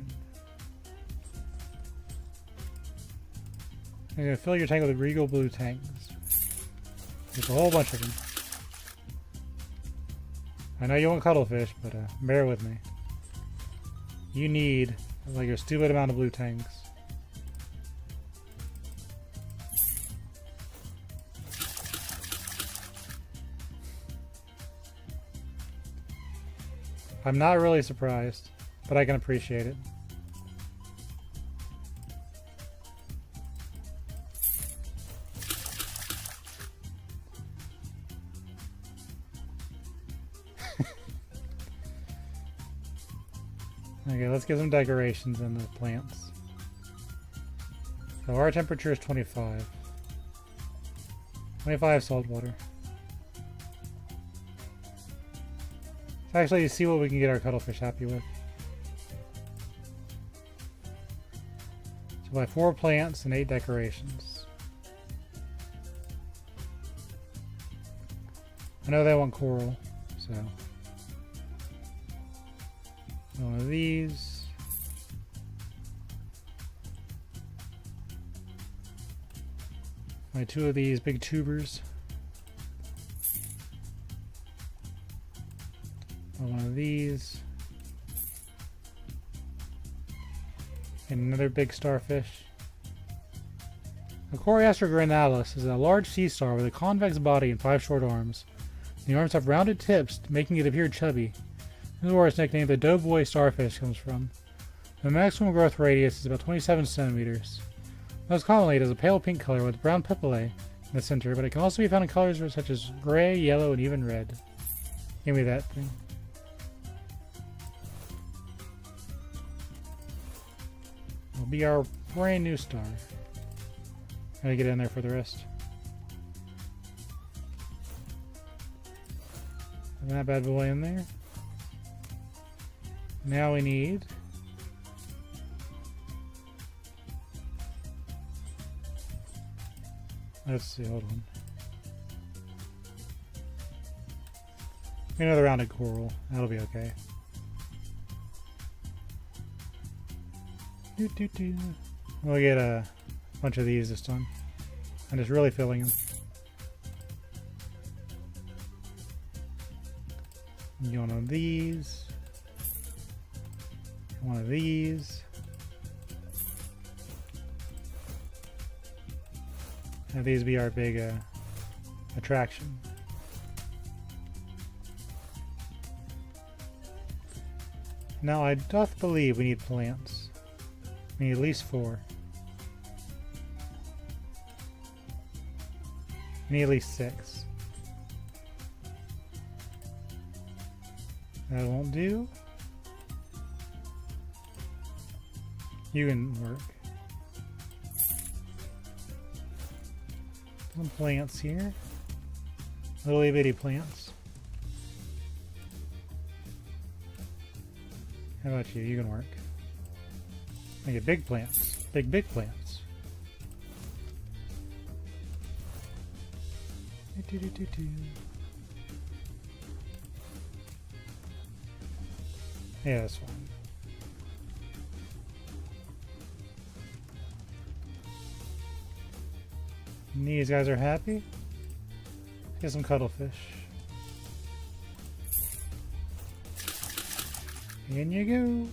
You're going to fill your tank with regal blue tanks. There's a whole bunch of them. I know you want cuttlefish, but bear with me. You need like a stupid amount of blue tanks. I'm not really surprised, but I can appreciate it. Okay, let's get some decorations in the plants. So our temperature is 25. 25 salt water. Let's actually see what we can get our cuttlefish happy with. So by 4 plants and 8 decorations. I know they want coral, so one of these. My 2 of these big tubers. One of these. And another big starfish. Aquariast granalis is a large sea star with a convex body and 5 short arms. The arms have rounded tips, making it appear chubby. This is where its nickname the Doughboy starfish comes from. The maximum growth radius is about 27 centimeters. Most commonly it has a pale pink color with brown papillae in the center, but it can also be found in colors such as gray, yellow, and even red. Give me that thing. be our brand new star. Gotta get in there for the rest. Put that bad boy in there. Now we need... Let's see, hold on. Another rounded coral. That'll be okay. We'll get a bunch of these this time. I'm just really filling them. Get one of these. One of these. Have these be our big attraction. Now I doth believe we need plants. We need at least 4. We need at least 6. That won't do. You can work. Some plants here. Little bitty plants. How about you? You can work. I get big plants. Big plants. Yeah, that's fine. These guys are happy. Get some cuttlefish. In you go.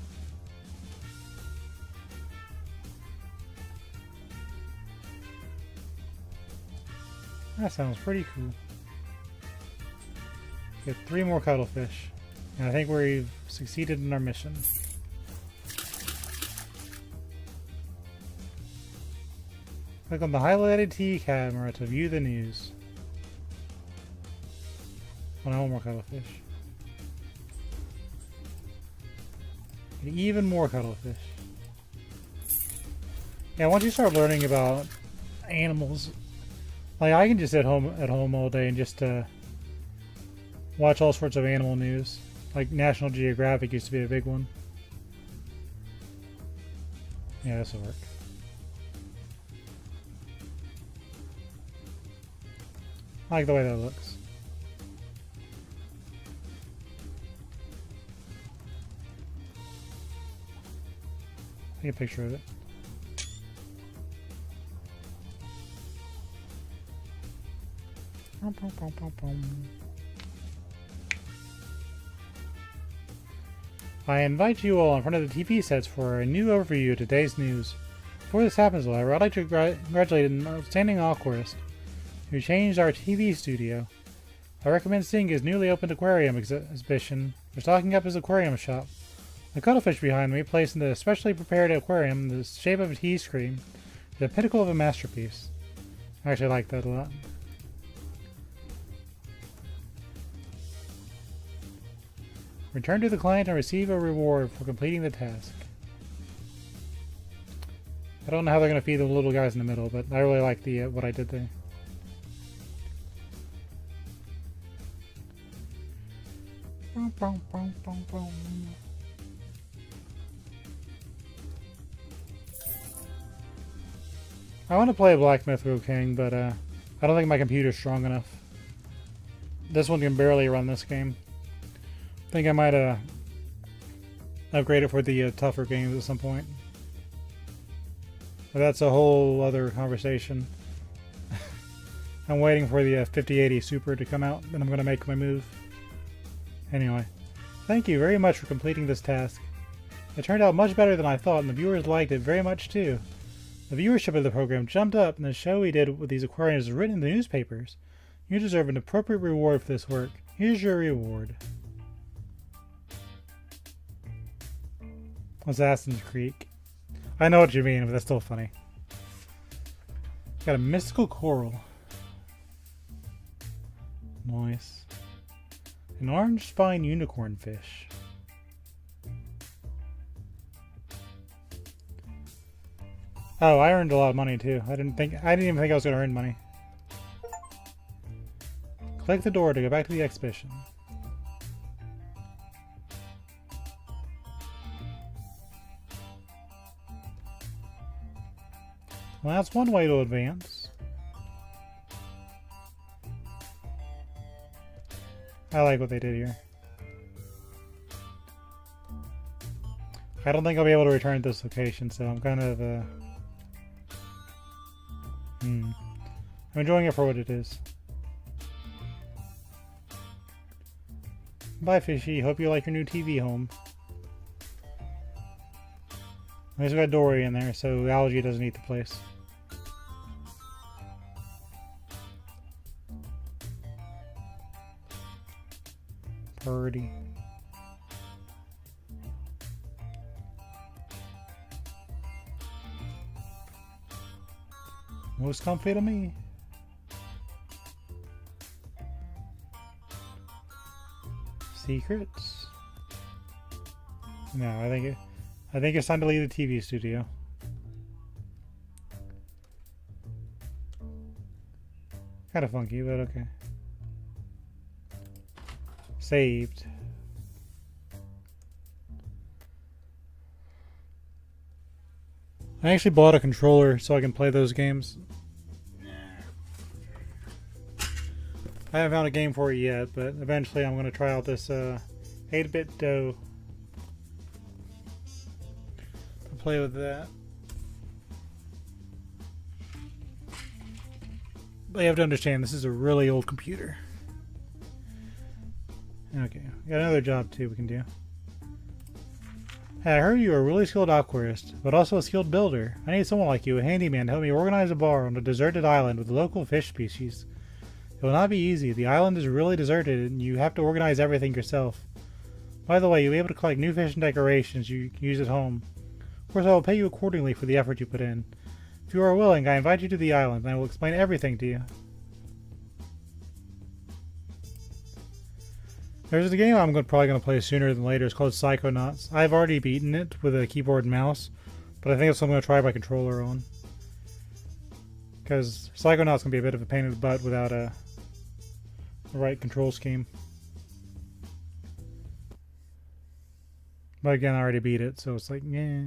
That sounds pretty cool. Get 3 more cuttlefish. And I think we've succeeded in our mission. Click on the highlighted T camera to view the news. Oh, no more cuttlefish. Get even more cuttlefish. Yeah, once you start learning about animals, like I can just sit at home all day and just watch all sorts of animal news. Like National Geographic used to be a big one. Yeah, this will work. I like the way that looks. Take a picture of it. I invite you all in front of the TV sets for a new overview of today's news. Before this happens, however, I'd like to congratulate an outstanding aquarist who changed our TV studio. I recommend seeing his newly opened aquarium exhibition for stocking up his aquarium shop. The cuttlefish behind me, placed in the specially prepared aquarium in the shape of a T-screen, is the pinnacle of a masterpiece. I actually like that a lot. Return to the client and receive a reward for completing the task. I don't know how they're going to feed the little guys in the middle, but I really like the what I did there. I want to play Black Mythical King, but I don't think my computer's strong enough. This one can barely run this game. I think I might upgrade it for the tougher games at some point. But that's a whole other conversation. I'm waiting for the 5080 Super to come out, and I'm going to make my move. Anyway, thank you very much for completing this task. It turned out much better than I thought, and the viewers liked it very much too. The viewership of the program jumped up, and the show we did with these aquariums is written in the newspapers. You deserve an appropriate reward for this work. Here's your reward. Assassin's Creek. I know what you mean, but that's still funny. Got a mystical coral. Nice. An orange spine unicorn fish. Oh, I earned a lot of money too. I didn't even think I was gonna earn money. Click the door to go back to the exhibition. Well, that's one way to advance. I like what they did here. I don't think I'll be able to return to this location, so I'm kind of, I'm enjoying it for what it is. Bye, Fishy. Hope you like your new TV home. At least we got Dory in there, so algae doesn't eat the place. Purdy. Most comfy to me. Secrets? No, I think it's time to leave the TV studio. Kind of funky, but okay. Saved. I actually bought a controller so I can play those games. I haven't found a game for it yet, but eventually I'm going to try out this 8-bit dough. Play with that. But you have to understand, this is a really old computer. Okay, we got another job too we can do. Hey, I heard you are a really skilled aquarist, but also a skilled builder. I need someone like you, a handyman, to help me organize a bar on a deserted island with local fish species. It will not be easy. The island is really deserted and you have to organize everything yourself. By the way, you'll be able to collect new fish and decorations you can use at home. Of course, I will pay you accordingly for the effort you put in. If you are willing, I invite you to the island and I will explain everything to you. There's a game I'm probably going to play sooner than later. It's called Psychonauts. I've already beaten it with a keyboard and mouse, but I think it's something I'm going to try my controller on. Because Psychonauts can be a bit of a pain in the butt without the right control scheme. But again, I already beat it, so it's like, yeah.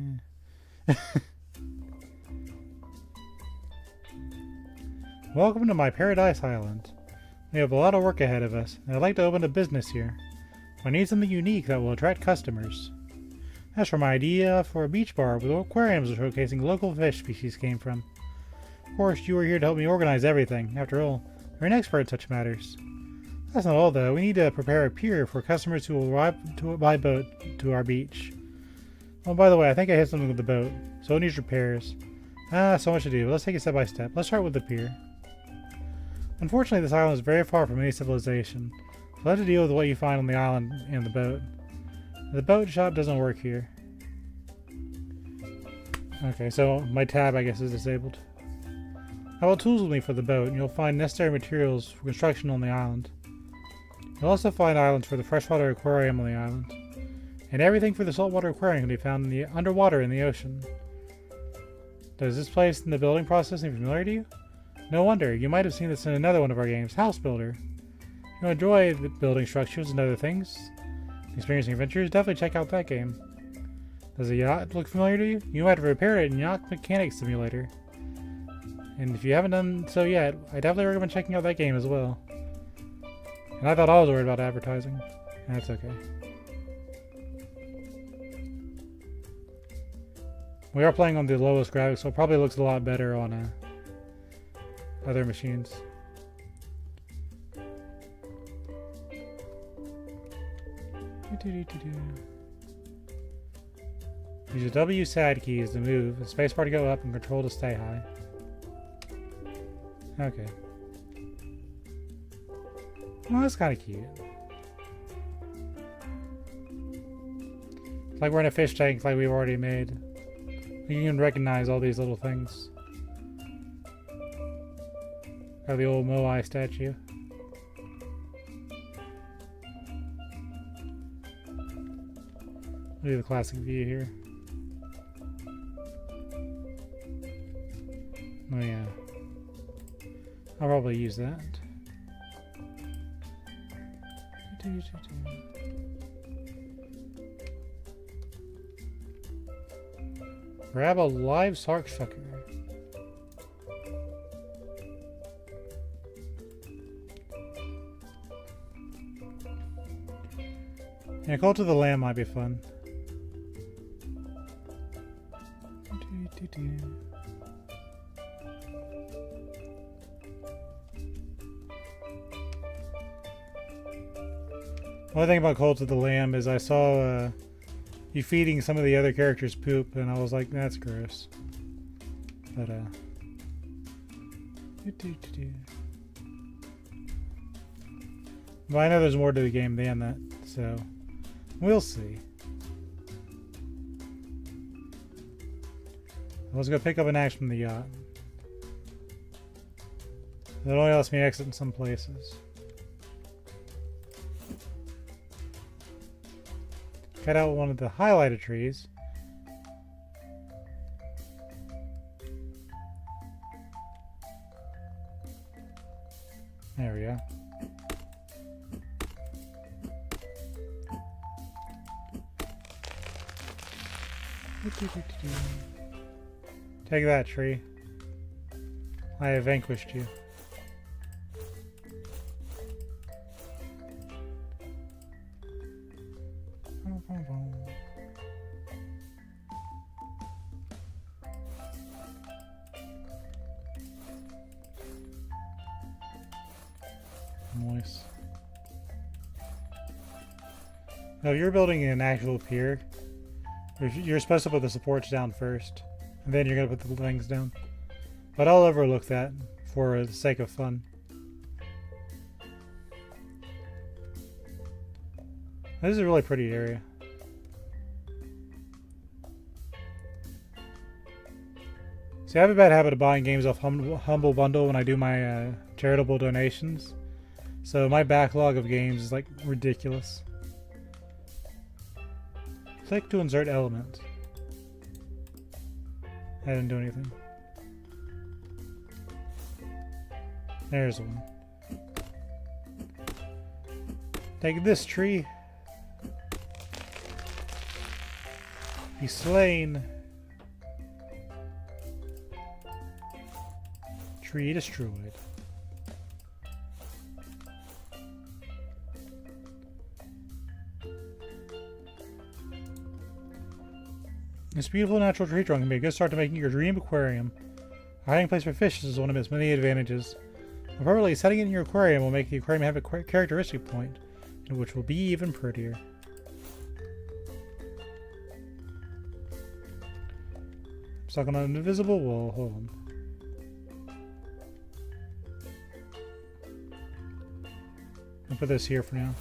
Welcome to my paradise island. We have a lot of work ahead of us, and I'd like to open a business here. I need something unique that will attract customers. That's where my idea for a beach bar with aquariums showcasing local fish species came from. Of course, you are here to help me organize everything. After all, you're an expert in such matters. That's not all, though. We need to prepare a pier for customers who will arrive by boat to our beach. Oh, by the way, I think I hit something with the boat, so it needs repairs. So much to do. Let's take it step by step. Let's start with the pier. Unfortunately, this island is very far from any civilization, so you'll have to deal with what you find on the island and the boat. The boat shop doesn't work here. Okay, so my tab, I guess, is disabled. How about tools with me for the boat, and you'll find necessary materials for construction on the island. You'll also find islands for the freshwater aquarium on the island. And everything for the saltwater aquarium can be found in the underwater in the ocean. Does this place in the building process seem familiar to you? No wonder, you might have seen this in another one of our games, House Builder. If you enjoy the building structures and other things, experiencing adventures, definitely check out that game. Does a yacht look familiar to you? You might have repaired it in Yacht Mechanics Simulator. And if you haven't done so yet, I definitely recommend checking out that game as well. And I thought I was worried about advertising. That's okay. We are playing on the lowest graphics, so it probably looks a lot better on other machines. Use the W SAD keys to move, and spacebar to go up, and control to stay high. Okay. Well, that's kind of cute. It's like we're in a fish tank like we've already made. You can recognize all these little things. Got the old Moai statue. Look at the classic view here. Oh yeah. I'll probably use that. Grab a live shark sucker. Yeah, Call to the Lamb might be fun. One thing about Cult of the Lamb is I saw you feeding some of the other characters poop, and I was like, that's gross. But well, I know there's more to the game than that, so we'll see. Let's go pick up an axe from the yacht. That only lets me exit in some places. Cut out one of the highlighted trees. There we go. Take that, tree. I have vanquished you. Nice. Now, if you're building an actual pier, you're supposed to put the supports down first, and then you're going to put the things down. But I'll overlook that for the sake of fun. This is a really pretty area. See, I have a bad habit of buying games off Humble Bundle when I do my charitable donations. So my backlog of games is like ridiculous. Click to insert element. I didn't do anything. There's one. Take this tree. Be slain. Tree destroyed. This beautiful natural tree trunk can be a good start to making your dream aquarium. A hiding place for fish is one of its many advantages. Appropriately setting it in your aquarium will make the aquarium have a characteristic point, which will be even prettier. I'm stuck on an invisible wall. Hold on. I'll put this here for now.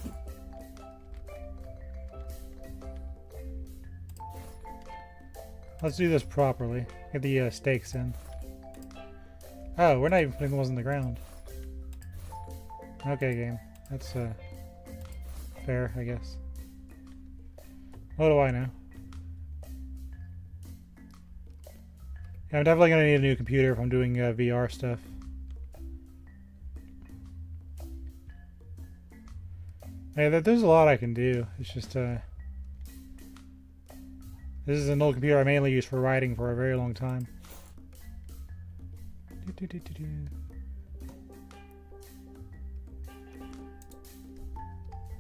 Let's do this properly. Get the stakes in. Oh, we're not even putting the ones in the ground. Okay, game. That's fair, I guess. What do I know? Yeah, I'm definitely going to need a new computer if I'm doing VR stuff. Yeah, there's a lot I can do. It's just this is an old computer I mainly used for writing for a very long time.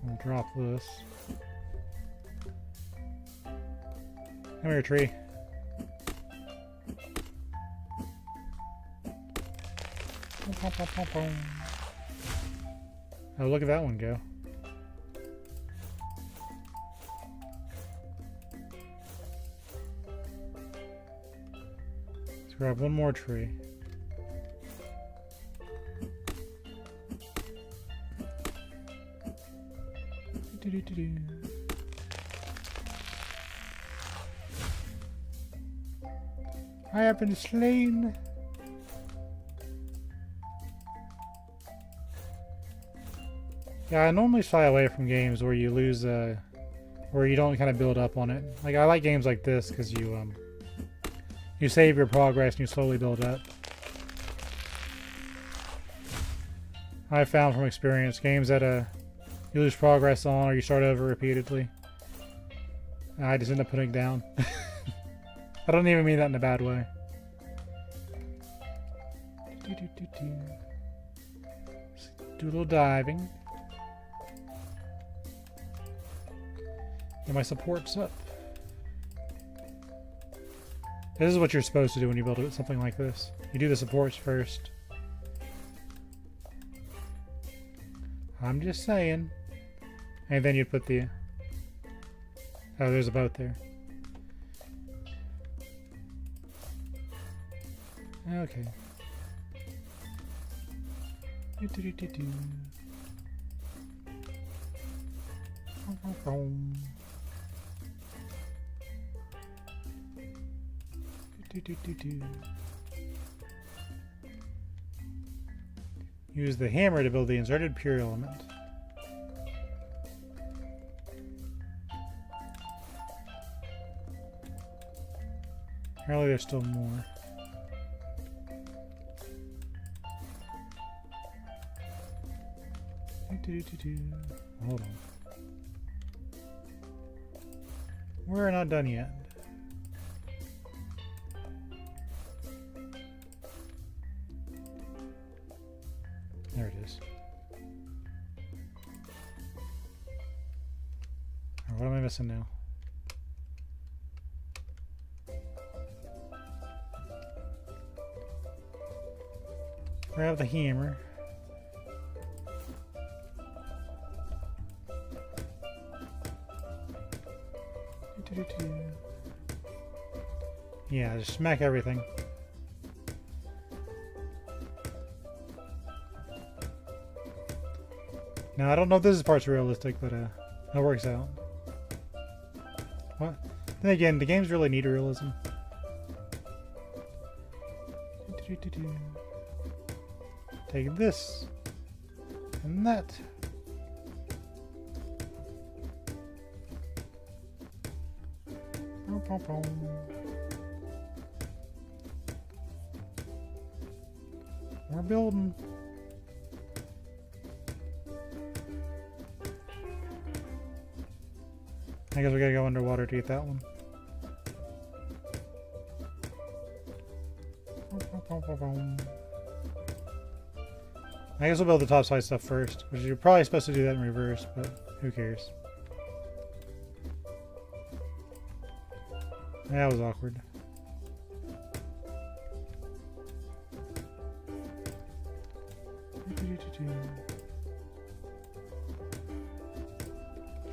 I'll drop this. Come here, tree. Oh, look at that one go. Let's grab one more tree. I have been slain. Yeah, I normally shy away from games where you lose, where you don't kind of build up on it. Like, I like games like this because you save your progress and you slowly build up. I found from experience, games that you lose progress on or you start over repeatedly, I just end up putting down. I don't even mean that in a bad way. Do a little diving. Get my supports up. This is what you're supposed to do when you build something like this. You do the supports first. I'm just saying. And then you put the... Oh, there's a boat there. Okay. Use the hammer to build the inserted pure element. Apparently there's still more. Hold on. We're not done yet. There it is. What am I missing now? Grab the hammer. Yeah, just smack everything. Now, I don't know if this part's realistic, but it works out. What? Then again, the games really need realism. Take this and that. We're building. I guess we gotta go underwater to get that one. I guess we'll build the topside stuff first, which you're probably supposed to do that in reverse, but who cares? That was awkward.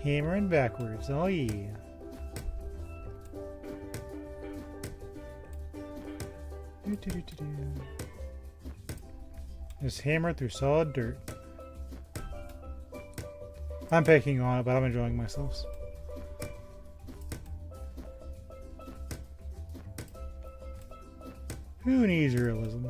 Hammering backwards, oh yeah. Just hammer through solid dirt. I'm picking on it, but I'm enjoying myself. Who needs realism?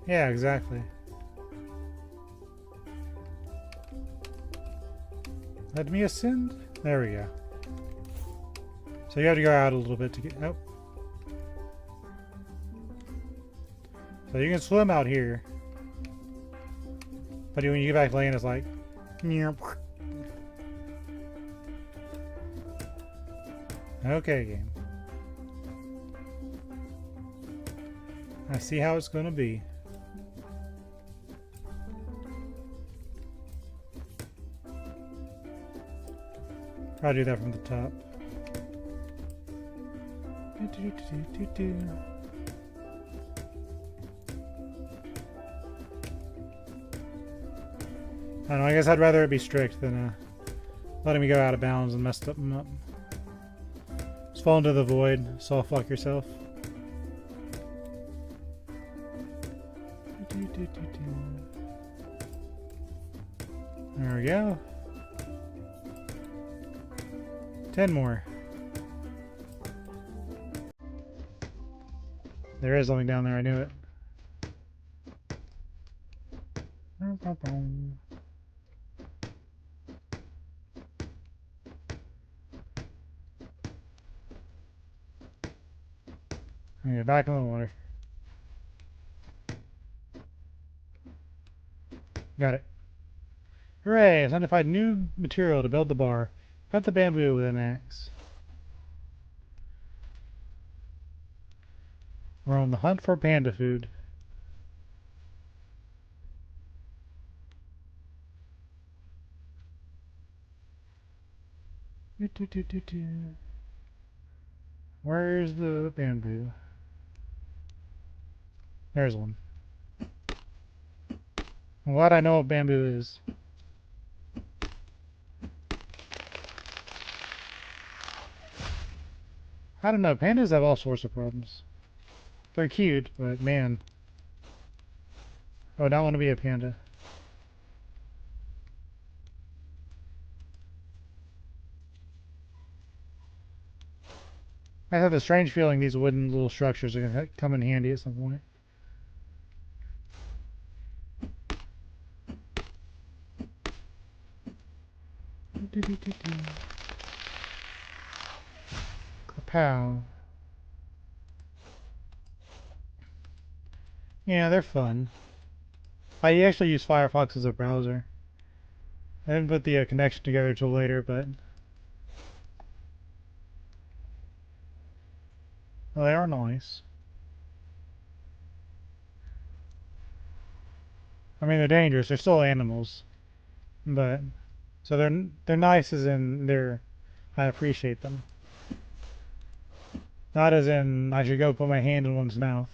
Yeah, exactly. Let me ascend. There we go. So you have to go out a little bit to get... Oh. So you can swim out here. But when you get back land, it's like... Okay, game. I see how it's going to be. I'll do that from the top. I don't know, I guess I'd rather it be strict than letting me go out of bounds and messed them up. Just fall into the void, soft lock yourself. There we go. 10 more. There is something down there, I knew it. Okay, back in the water. Got it. Hooray! It's time to find new material to build the bar. Cut the bamboo with an axe. We're on the hunt for panda food. Where's the bamboo? There's one. I'm glad I know what bamboo is. I don't know, pandas have all sorts of problems. They're cute, but man. I would not want to be a panda. I have a strange feeling these wooden little structures are going to come in handy at some point. Kapow. Yeah, they're fun. I actually use Firefox as a browser. I didn't put the connection together till later, but... well, they are nice. I mean, they're dangerous. They're still animals. But... so they're nice as in I appreciate them. Not as in I should go put my hand in one's mouth.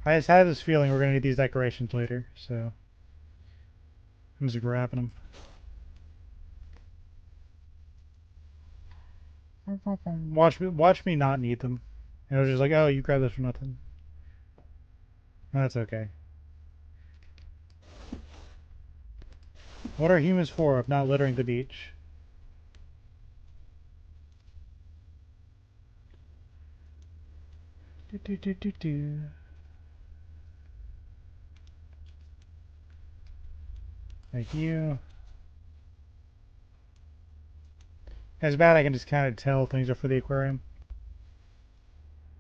I just had this feeling we're going to need these decorations later, so I'm just grabbing them. Watch me not need them. And it was just like, oh, you grab this for nothing. No, that's okay. What are humans for if not littering the beach? Thank you. As bad I can just kind of tell things are for the aquarium.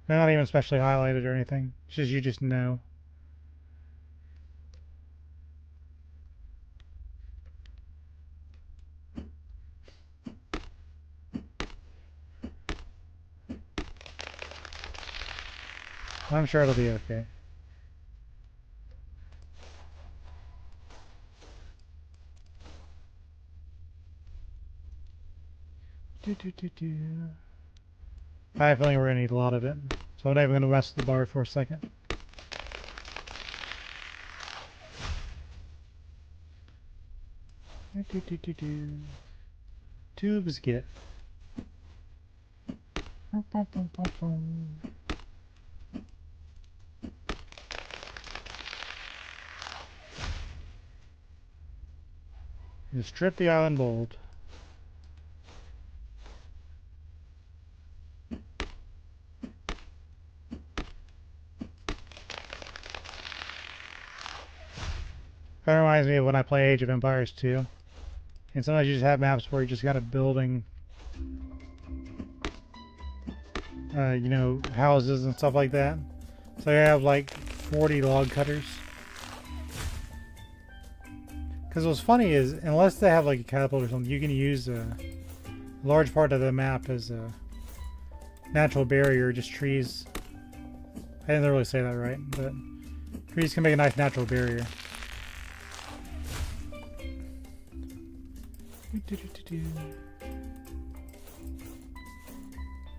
They're not even specially highlighted or anything. It's just you just know. I'm sure it'll be okay. I have a feeling we're gonna need a lot of it, so I'm not even gonna mess with the bar for a second. Tubes get. You strip the island bold. That reminds me of when I play Age of Empires 2. And sometimes you just have maps where you just got a building, you know, houses and stuff like that. So you have like 40 log cutters. Because what's funny is, unless they have like a catapult or something, you can use a large part of the map as a natural barrier, just trees. I didn't really say that right, but trees can make a nice natural barrier.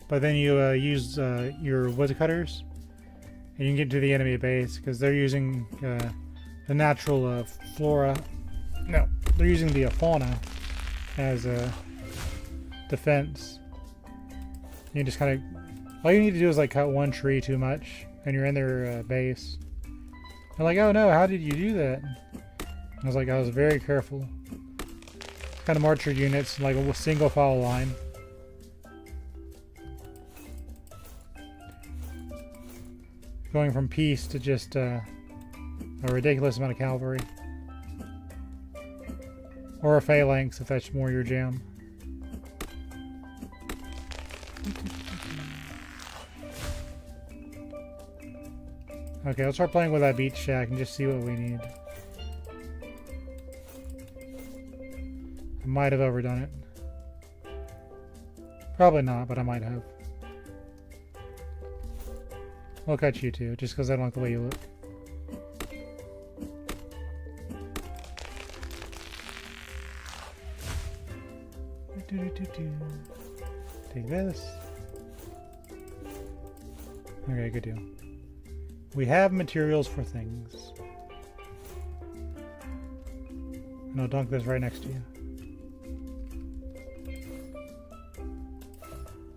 But then you use your wood cutters and you can get to the enemy base because they're using the natural flora. No, they're using the fauna as a defense. You just kind of, all you need to do is like cut one tree too much, and you're in their base. They're like, oh no, how did you do that? I was like, I was very careful. Kind of march your units like a single file line. Going from peace to just a ridiculous amount of cavalry. Or a phalanx if that's more your jam. Okay, let's start playing with that beach shack and just see what we need. I might have overdone it. Probably not, but I might have. We'll cut you too, just because I don't like the way you look. Take this. Okay, good deal. We have materials for things. And I'll dunk this right next to you.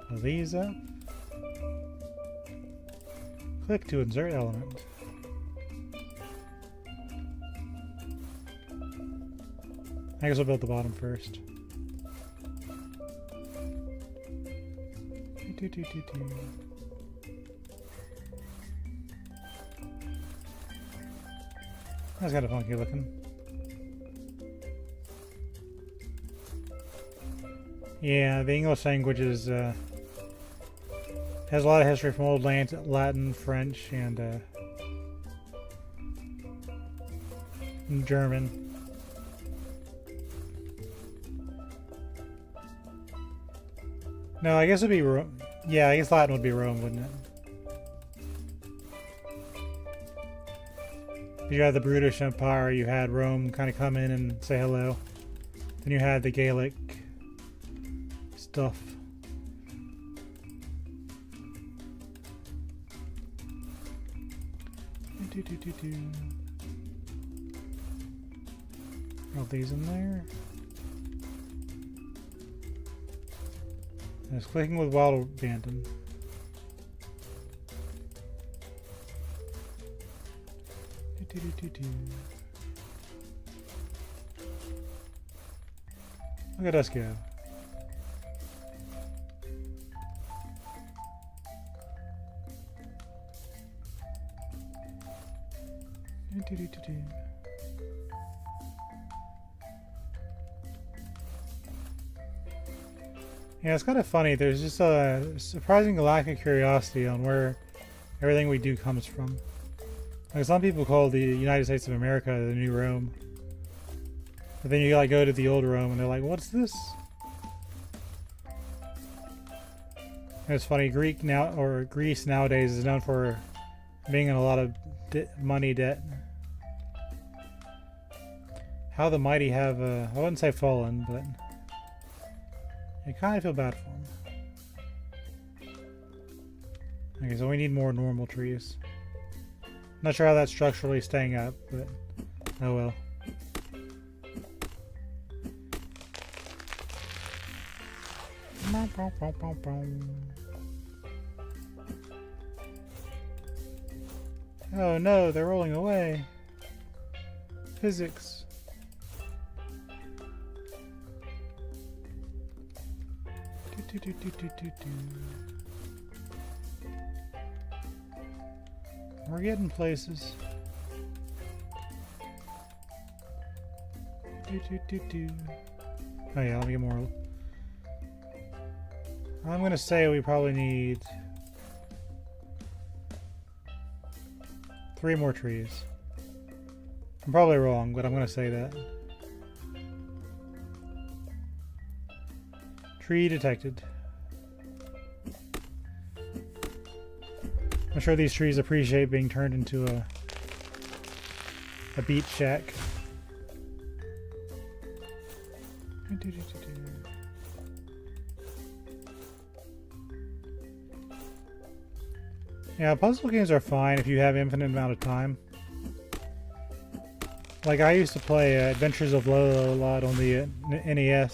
Pull these up. Click to insert element. I guess we'll build the bottom first. That's kind of funky looking. Yeah, the English language is has a lot of history from Old Latin, French, and German. No, I guess it'd be Rome. Yeah, I guess Latin would be Rome, wouldn't it? You had the British Empire, you had Rome kind of come in and say hello. Then you had the Gaelic stuff. All these in there. And it's clicking with wild abandon. Look at us go. Yeah, it's kind of funny. There's just a surprising lack of curiosity on where everything we do comes from. Like some people call the United States of America the new Rome. But then you like go to the old Rome and they're like, what's this? And it's funny, Greece nowadays is known for being in a lot of money debt. How the mighty have, I wouldn't say fallen, but I kind of feel bad for them. Okay, so we need more normal trees. Not sure how that's structurally staying up, but oh well. Oh no, they're rolling away. Physics. We're getting places. Oh yeah, let me get more. I'm gonna say we probably need 3 more trees. I'm probably wrong, but I'm gonna say that. Tree detected. I'm sure these trees appreciate being turned into a beach shack. Yeah, puzzle games are fine if you have infinite amount of time. Like I used to play Adventures of Lolo a lot on the NES.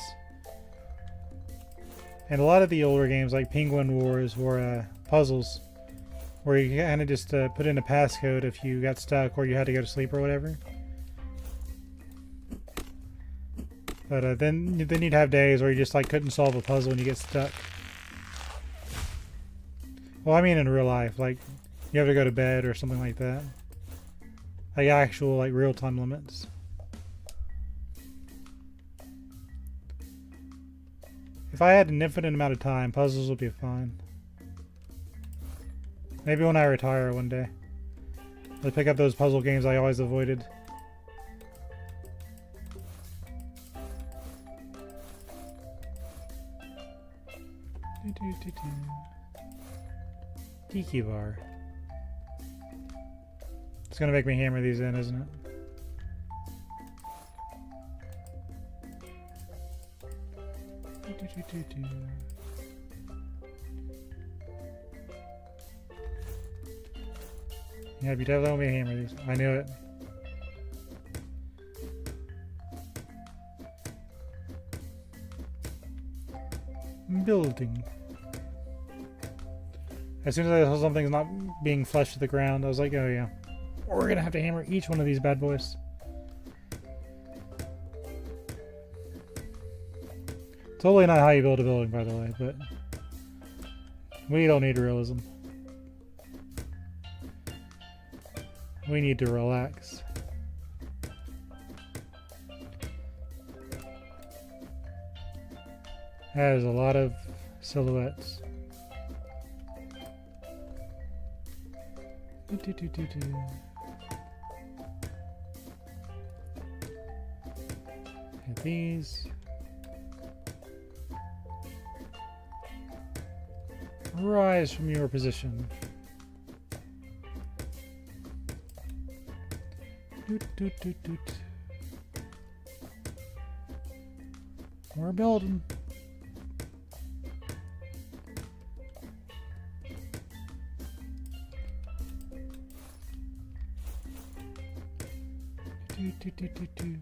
And a lot of the older games, like Penguin Wars, were puzzles where you kind of just put in a passcode if you got stuck or you had to go to sleep or whatever. But then you'd have days where you just like couldn't solve a puzzle and you get stuck. Well, I mean in real life, like you have to go to bed or something like that. Like actual like real-time limits. If I had an infinite amount of time, puzzles would be fine. Maybe when I retire one day, I'll pick up those puzzle games I always avoided. Tiki bar. It's gonna make me hammer these in, isn't it? Yeah, you definitely want me to hammer these. I knew it. Building. As soon as I saw something's not being flushed to the ground, I was like, oh yeah. We're gonna have to hammer each one of these bad boys. Totally not how you build a building, by the way, but we don't need realism. We need to relax. That is a lot of silhouettes. And these. Rise from your position. Doot, doot, doot, doot. We're building. Doot, doot, doot, doot, doot.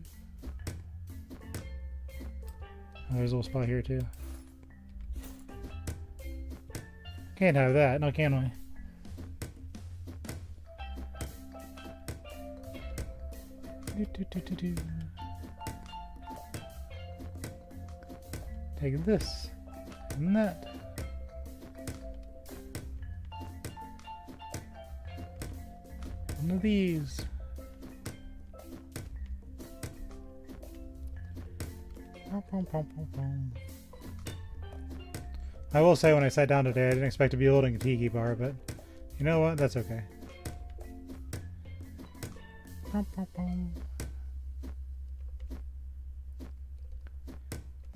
Oh, there's a little spot here too. Can't have that, no, can we? Take this and that. One of these. I will say when I sat down today, I didn't expect to be building a tiki bar, but you know what? That's okay. But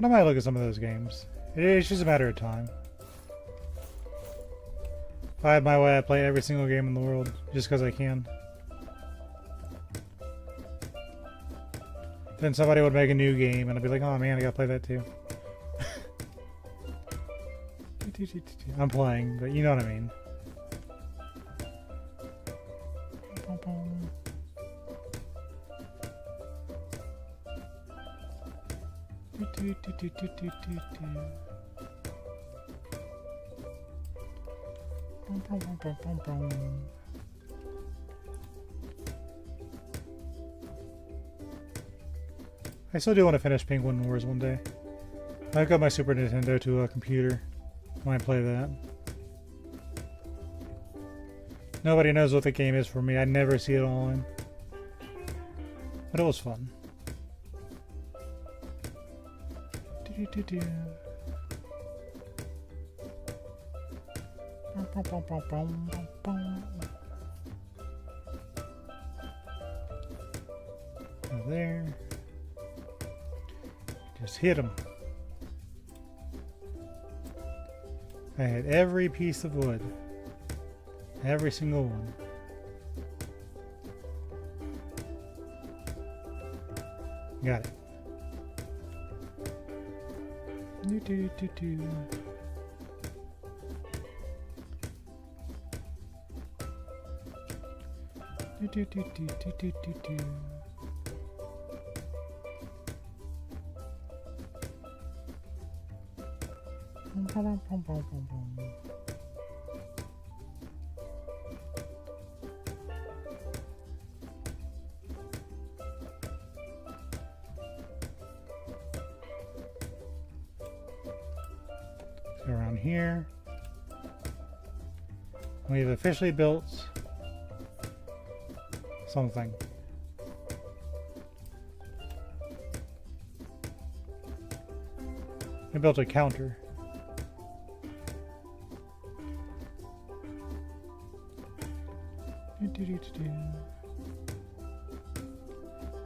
I might look at some of those games. It's just a matter of time. If I had my way, I'd play every single game in the world, just because I can. Then somebody would make a new game, and I'd be like, oh man, I gotta play that too. I'm playing, but you know what I mean. I still do want to finish Penguin Wars one day. I hook up my Super Nintendo to a computer when I play that. Nobody knows what the game is for me. I never see it on. But it was fun. There. Just hit him. I had every piece of wood. Every single one. Got it. Do, do, do, do. Do, do, do, do, do, do, do, do. So around here, we've officially built something. I built a counter.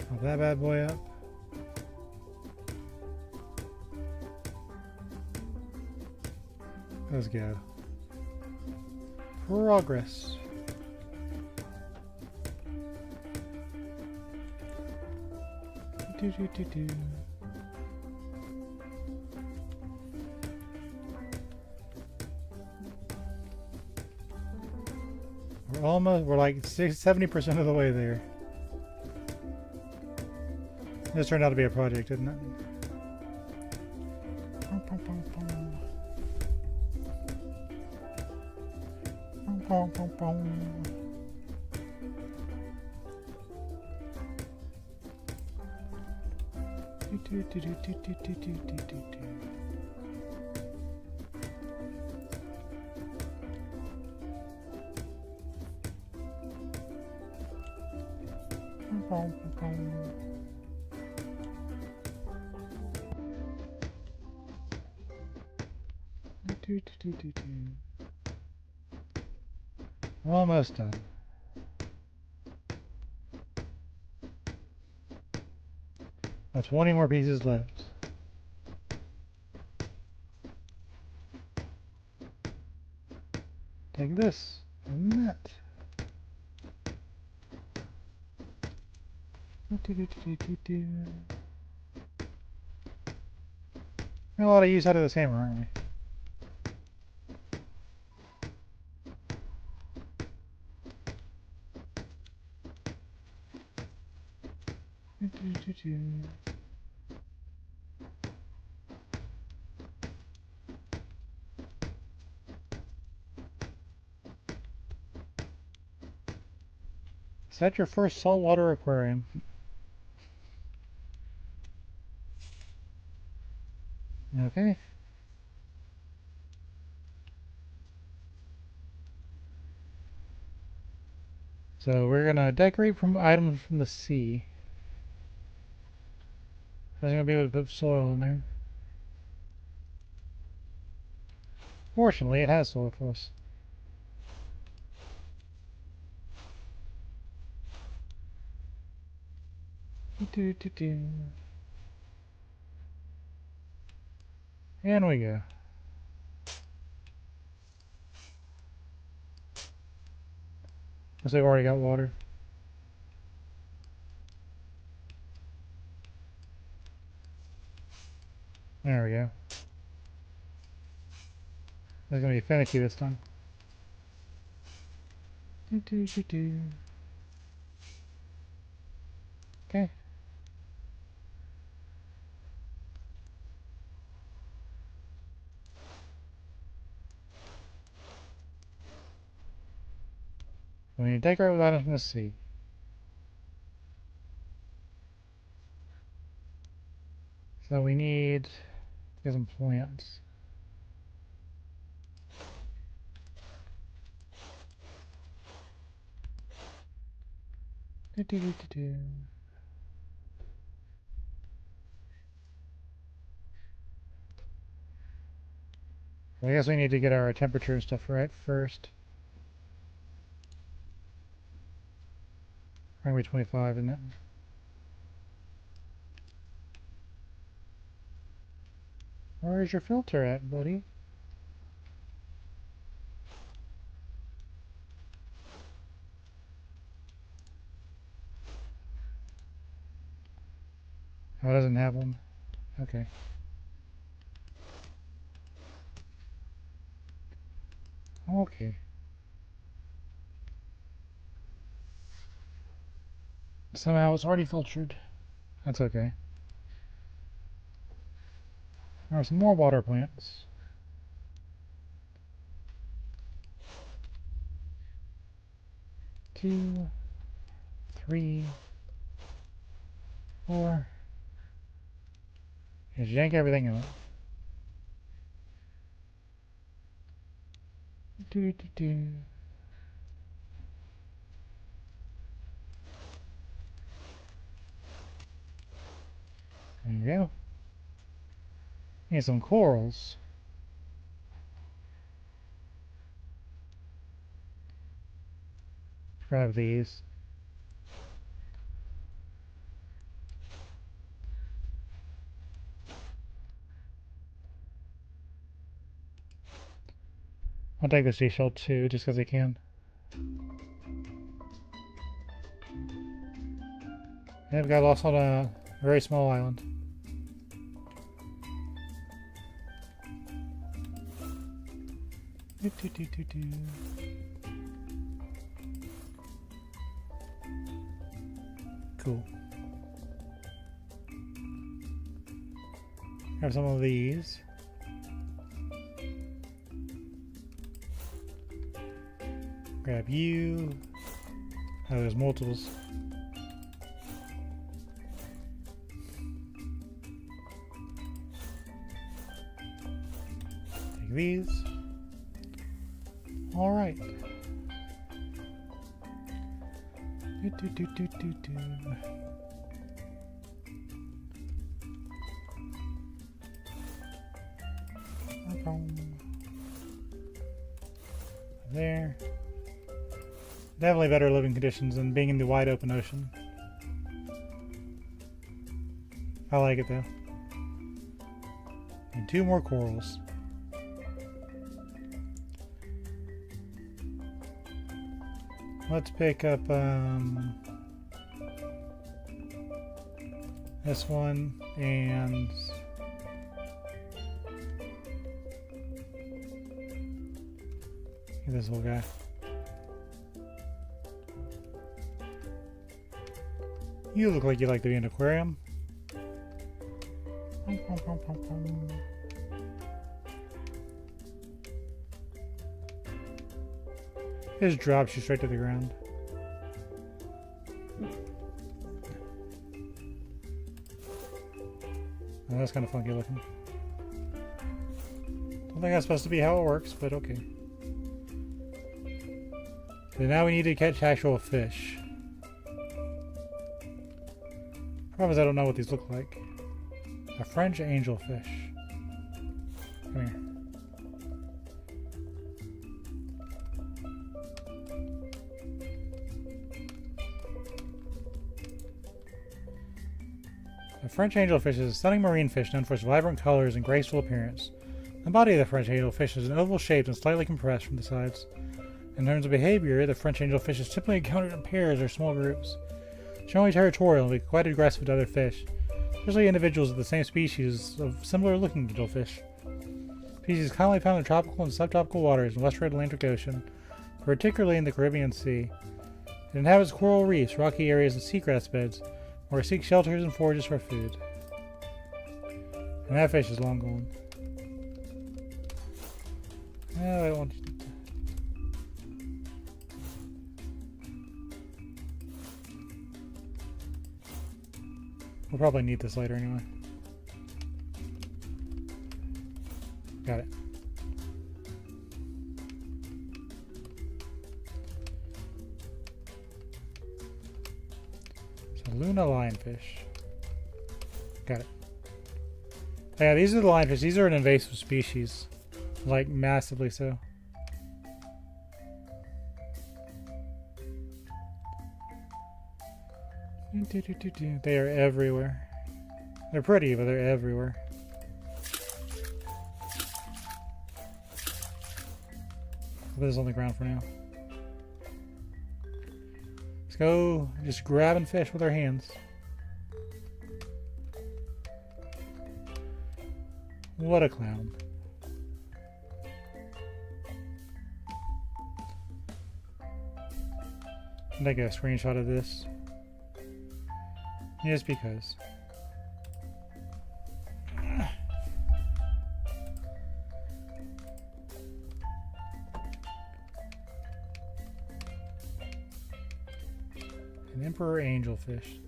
Pop that bad boy up. Let's go. Progress. We're like 70% of the way there. This turned out to be a project, didn't it? Almost done. That's 20 more pieces left. Take this and that. Got a lot of use out of this hammer, aren't we? Is that your first saltwater aquarium? Okay. So we're gonna decorate from items from the sea. I'm gonna be able to put soil in there. Fortunately, it has soil for us. And we go. Looks like we've already got water. There we go. That's gonna be finicky this time. Okay. We need to decorate with items from the sea. So we need to get some plants. I guess we need to get our temperature and stuff right first. Probably 25, isn't it? Where's your filter at, buddy? Oh, it doesn't have one. Okay. Okay. Somehow it's already filtered. That's okay. There are some more water plants. 2, 3, 4. Just yank everything out. Do. There you go. Need some corals. Grab these. I'll take the seashell too, just because I can. I've got lost on a very small island. Cool. Grab some of these. Grab you. Oh, there's multiples. Take these. All right. There. Definitely better living conditions than being in the wide open ocean. I like it though. And 2 more corals. Let's pick up this one and this little guy. You look like you like to be in an aquarium. It just drops you straight to the ground. Oh, that's kind of funky looking. Don't think that's supposed to be how it works, but okay. So now we need to catch actual fish. Problem is I don't know what these look like. A French angelfish. Come here. A French angelfish is a stunning marine fish known for its vibrant colors and graceful appearance. The body of the French angelfish is an oval shaped and slightly compressed from the sides. In terms of behavior, the French angelfish is typically encountered in pairs or small groups. Generally territorial and quite aggressive to other fish, especially individuals of the same species of similar looking angelfish. Species commonly found in tropical and subtropical waters in the western Atlantic Ocean, particularly in the Caribbean Sea. It inhabits coral reefs, rocky areas, and seagrass beds, where it seeks shelters and forages for food. And that fish is long gone. I want you. We'll probably need this later anyway. Got it. So Luna lionfish. Got it. Yeah, these are the lionfish. These are an invasive species. Like, massively so. They are everywhere. They're pretty, but they're everywhere. I'll put this on the ground for now. Let's go just grabbing fish with our hands. What a clown. I'll take a screenshot of this. Just because. Emperor angelfish.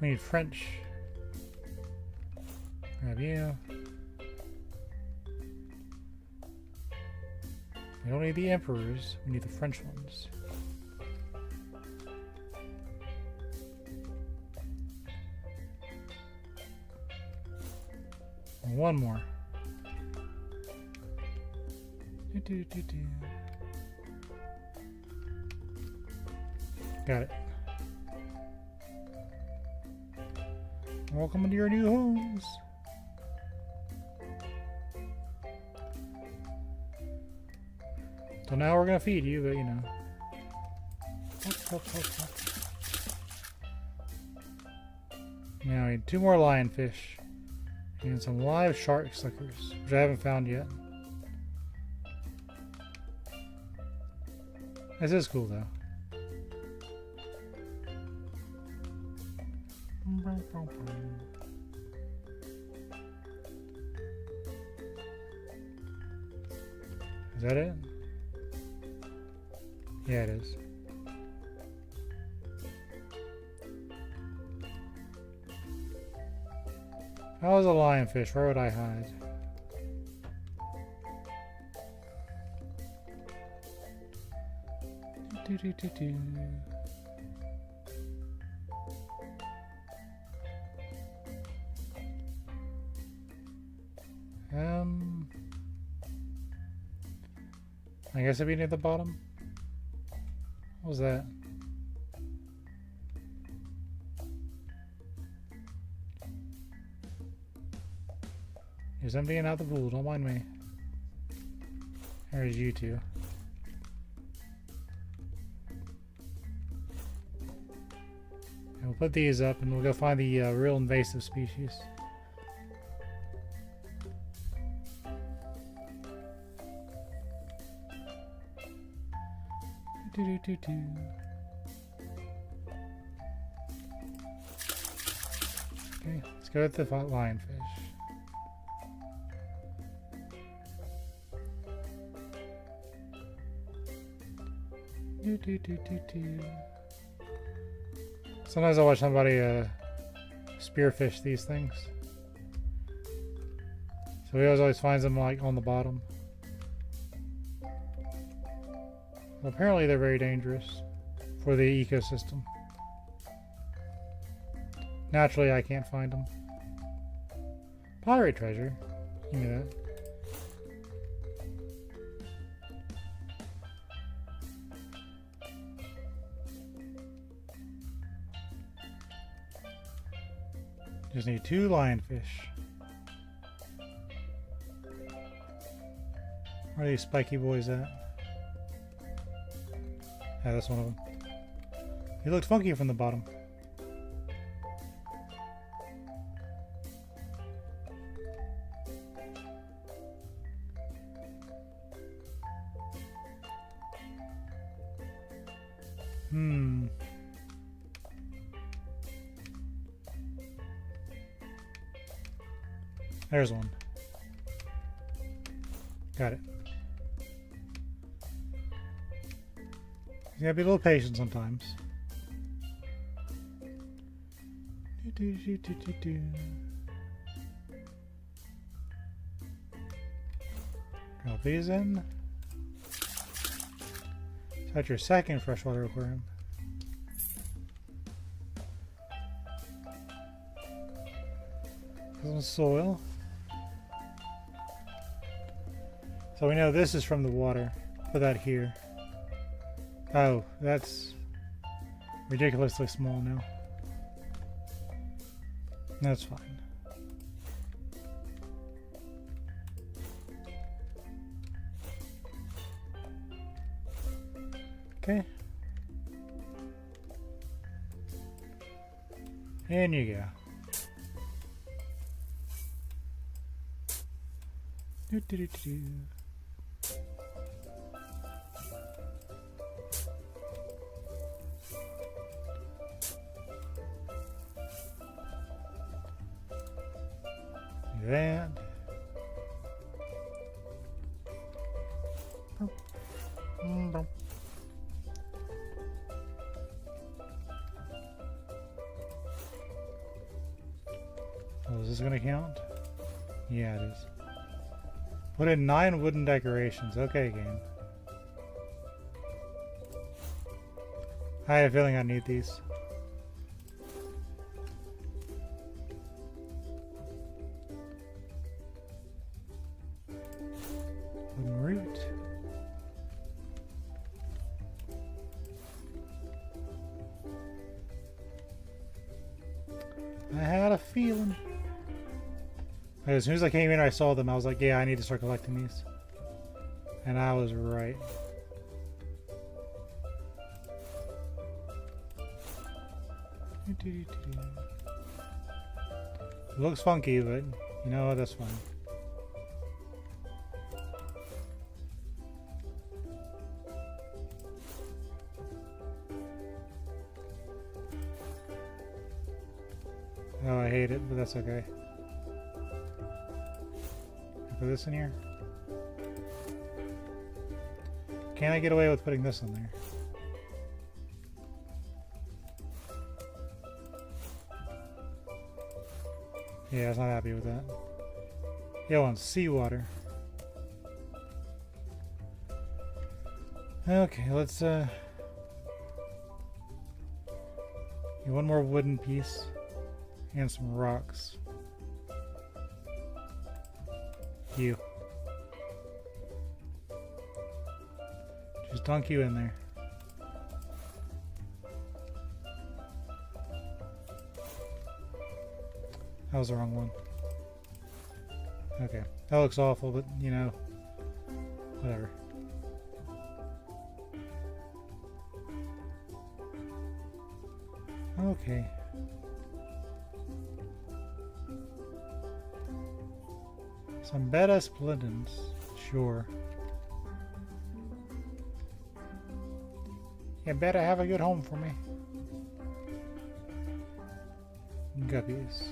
We need French. Grab you. We don't need the emperors, we need the French ones. And one more. Got it. Welcome to your new homes. So now we're gonna feed you, but you know. Now we need 2 more lionfish and some live shark suckers, which I haven't found yet. This is cool though. Is that it? Yeah, it is. If I was a lionfish, where would I hide? I guess it'd be near the bottom. What was that? He's emptying out the pool, don't mind me. There's you two. And we'll put these up and we'll go find the real invasive species. Okay, let's go with the lionfish. Sometimes I watch somebody spearfish these things. So he always finds them like on the bottom. Well, apparently they're very dangerous for the ecosystem. Naturally, I can't find them. Pirate treasure. Give me that. Just need 2 lionfish. Where are these spiky boys at? Yeah, that's one of them. He looked funky from the bottom. There's one. Got it. You gotta be a little patient sometimes. Drop these in. That's your second freshwater aquarium. Some soil. So we know this is from the water. Put that here. Oh, that's ridiculously small now. That's fine. Okay. And you go. Do. That. Oh, is this gonna count? Yeah, it is. Put in 9 wooden decorations. Okay, game. I had a feeling I'd need these. Wooden root. I had a feeling. As soon as I came in, I saw them. I was like, yeah, I need to start collecting these. And I was right. It looks funky, but you know what? That's fine. Oh, I hate it, but that's okay. Put this in here. Can I get away with putting this in there? Yeah, I was not happy with that. It wants seawater. Okay, let's get one more wooden piece and some rocks. You. Just dunk you in there. That was the wrong one. Okay. That looks awful, but you know, whatever. Okay. Some beta splendens. Sure. You better have a good home for me. Guppies.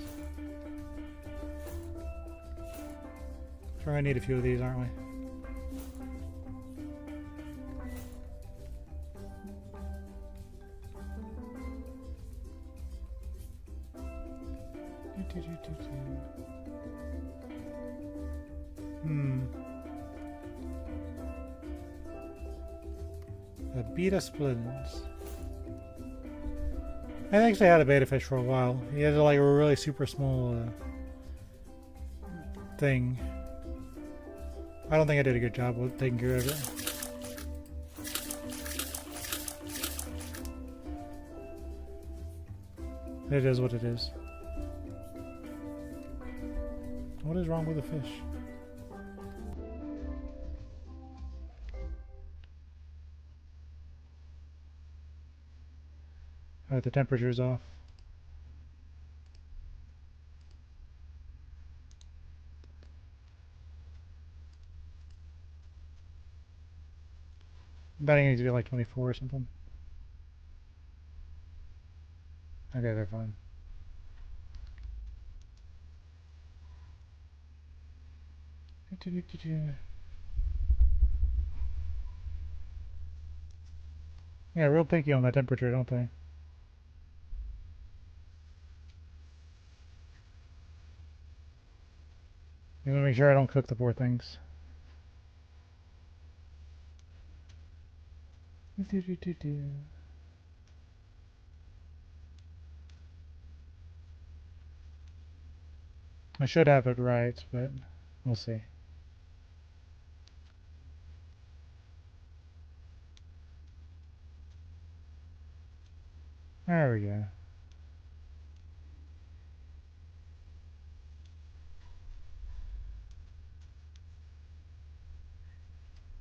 We're gonna need a few of these, aren't we? The beta splendens. I actually had a beta fish for a while. He had like a really super small thing. I don't think I did a good job with taking care of it. It is what it is. What is wrong with the fish? Alright, the temperature's off. I'm betting it needs to be like 24 or something. Okay, they're fine. Yeah, real picky on that temperature, don't they? You want to make sure I don't cook the poor things. I should have it right, but we'll see. There we go.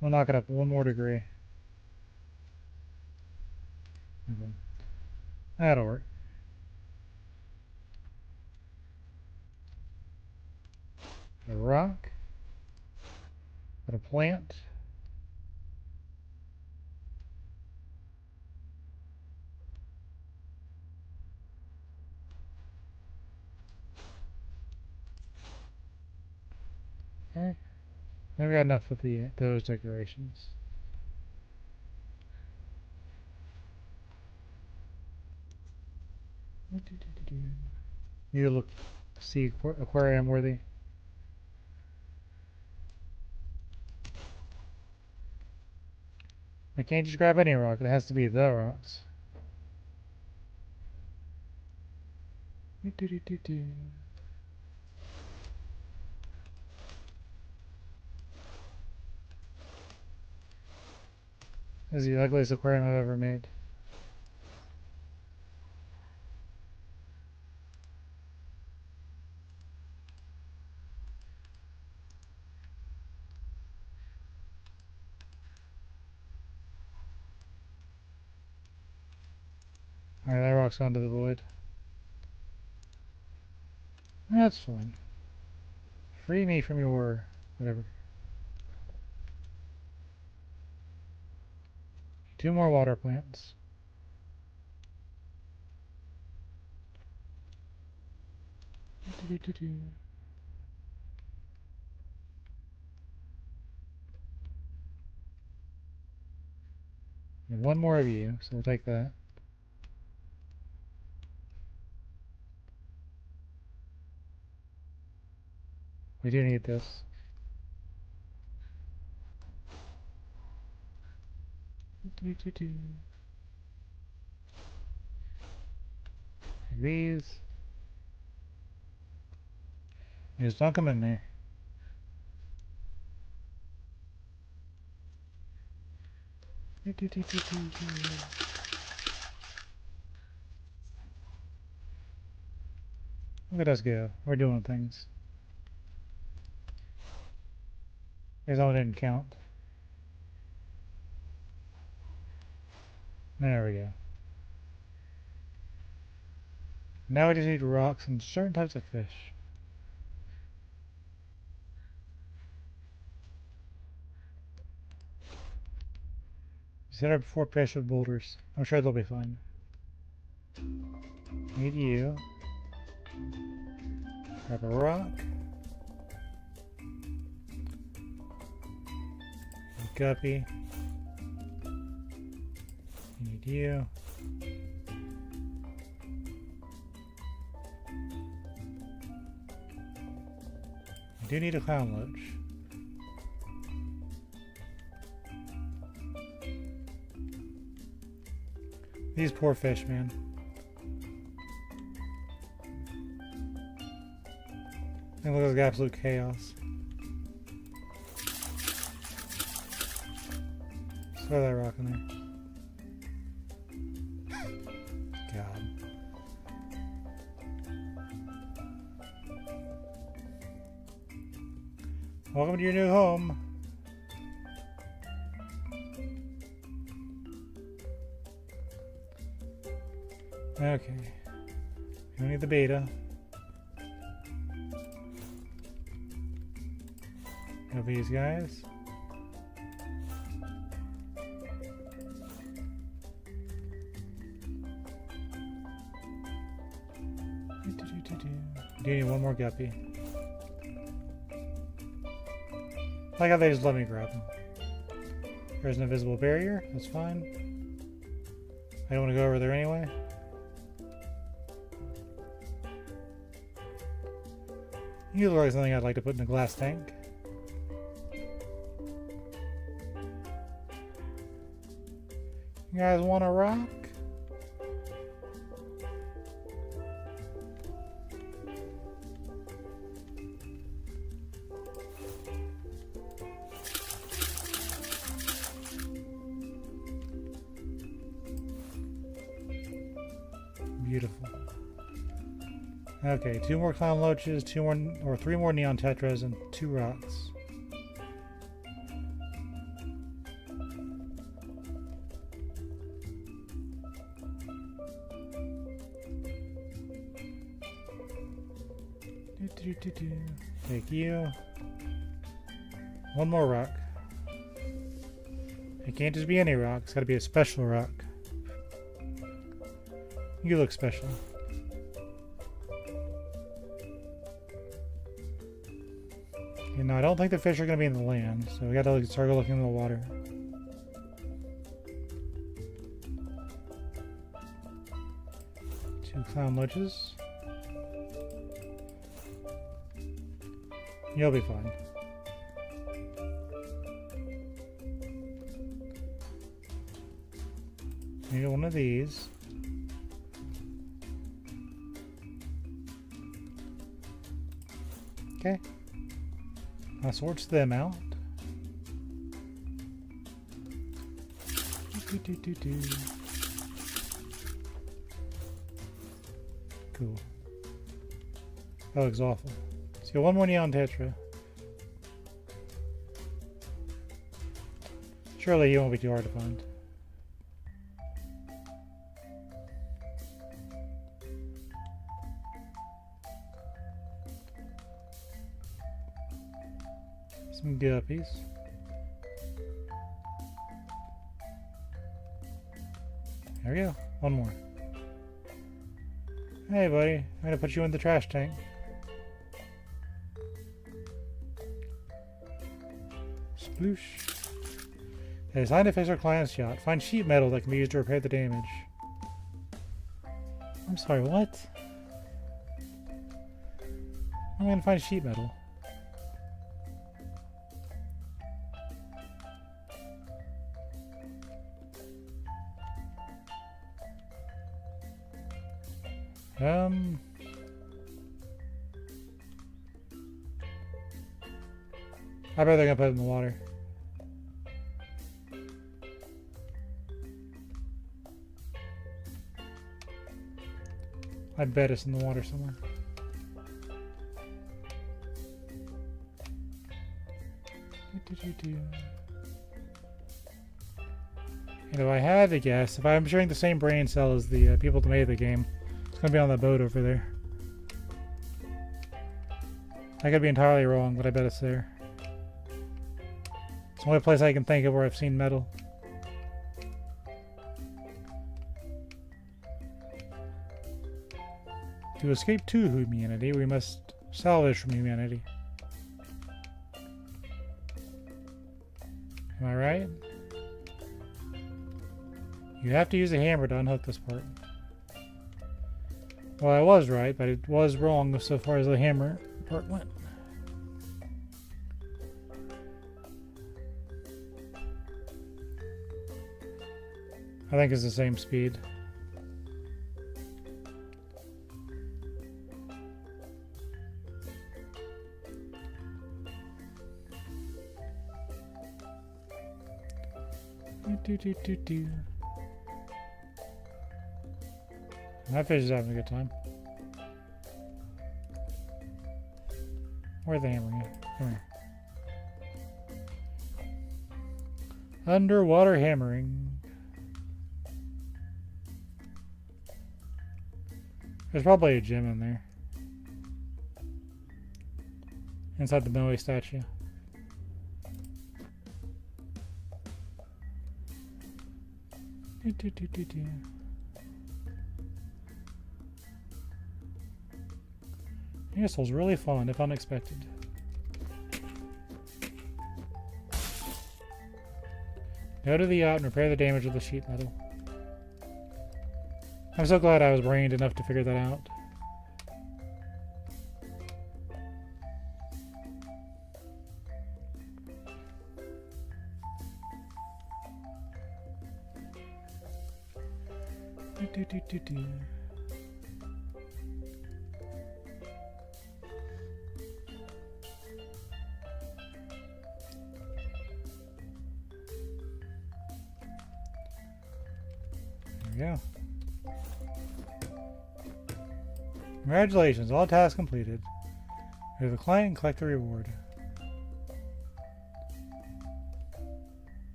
We'll knock it up 1 more degree. Okay. That'll work. A rock. Put a plant. Okay. Now we got enough of those decorations. Need to look sea aquarium worthy. I can't just grab any rock, it has to be the rocks. This is the ugliest aquarium I've ever made. Alright, that rock's gone to the void. That's fine. Free me from your... whatever. 2 more water plants. And 1 more of you, so we'll take that. We do need this. These. Just dunk them in there. Look at us go. We're doing things. These all didn't count. There we go. Now we just need rocks and certain types of fish. Set up 4 fish with boulders. I'm sure they'll be fine. Need you. Grab a rock. A guppy. Need you. I do need a clown loach. These poor fish, man. They look like absolute chaos. Throw that rock in there. God. Welcome to your new home. Okay. We need the beta. Of these guys. Do need 1 more guppy. I like how they just let me grab them. There's an invisible barrier. That's fine. I don't want to go over there anyway. You look like something I'd like to put in a glass tank. You guys want a rock? Beautiful. Okay, 2 more clown loaches, 2 more or 3 more neon tetras, and 2 rocks. Take you. 1 more rock. It can't just be any rock. It's got to be a special rock. You look special. You know, I don't think the fish are going to be in the land, so we got to start looking in the water. Two clown loaches. You'll be fine. You get one of these. Okay. That sorts them out. Cool. That looks awful. So one more neon tetra. Surely he won't be too hard to find. Some guppies. There we go. One more. Hey buddy, I'm gonna put you in the trash tank. Sploosh. Hey, sign to fix our client's yacht. Find sheet metal that can be used to repair the damage. I'm sorry, what? I'm gonna find sheet metal. I bet they're gonna put it in the water. I bet it's in the water somewhere. And if I had to guess, if I'm sharing the same brain cell as the people that made the game, it's gonna be on that boat over there. I could be entirely wrong, but I bet it's there. It's the only place I can think of where I've seen metal. To escape to humanity, we must salvage from humanity. Am I right? You have to use a hammer to unhook this part. Well, I was right, but it was wrong so far as the hammer part went. I think it's the same speed. That fish is having a good time. Where's the hammer? Come here. Underwater hammering. There's probably a gem in there. Inside the Moe statue. This was really fun, if unexpected. Go to the yacht and repair the damage of the sheet metal. I'm so glad I was brained enough to figure that out. There we go. Congratulations, all tasks completed. Go to the client and collect the reward.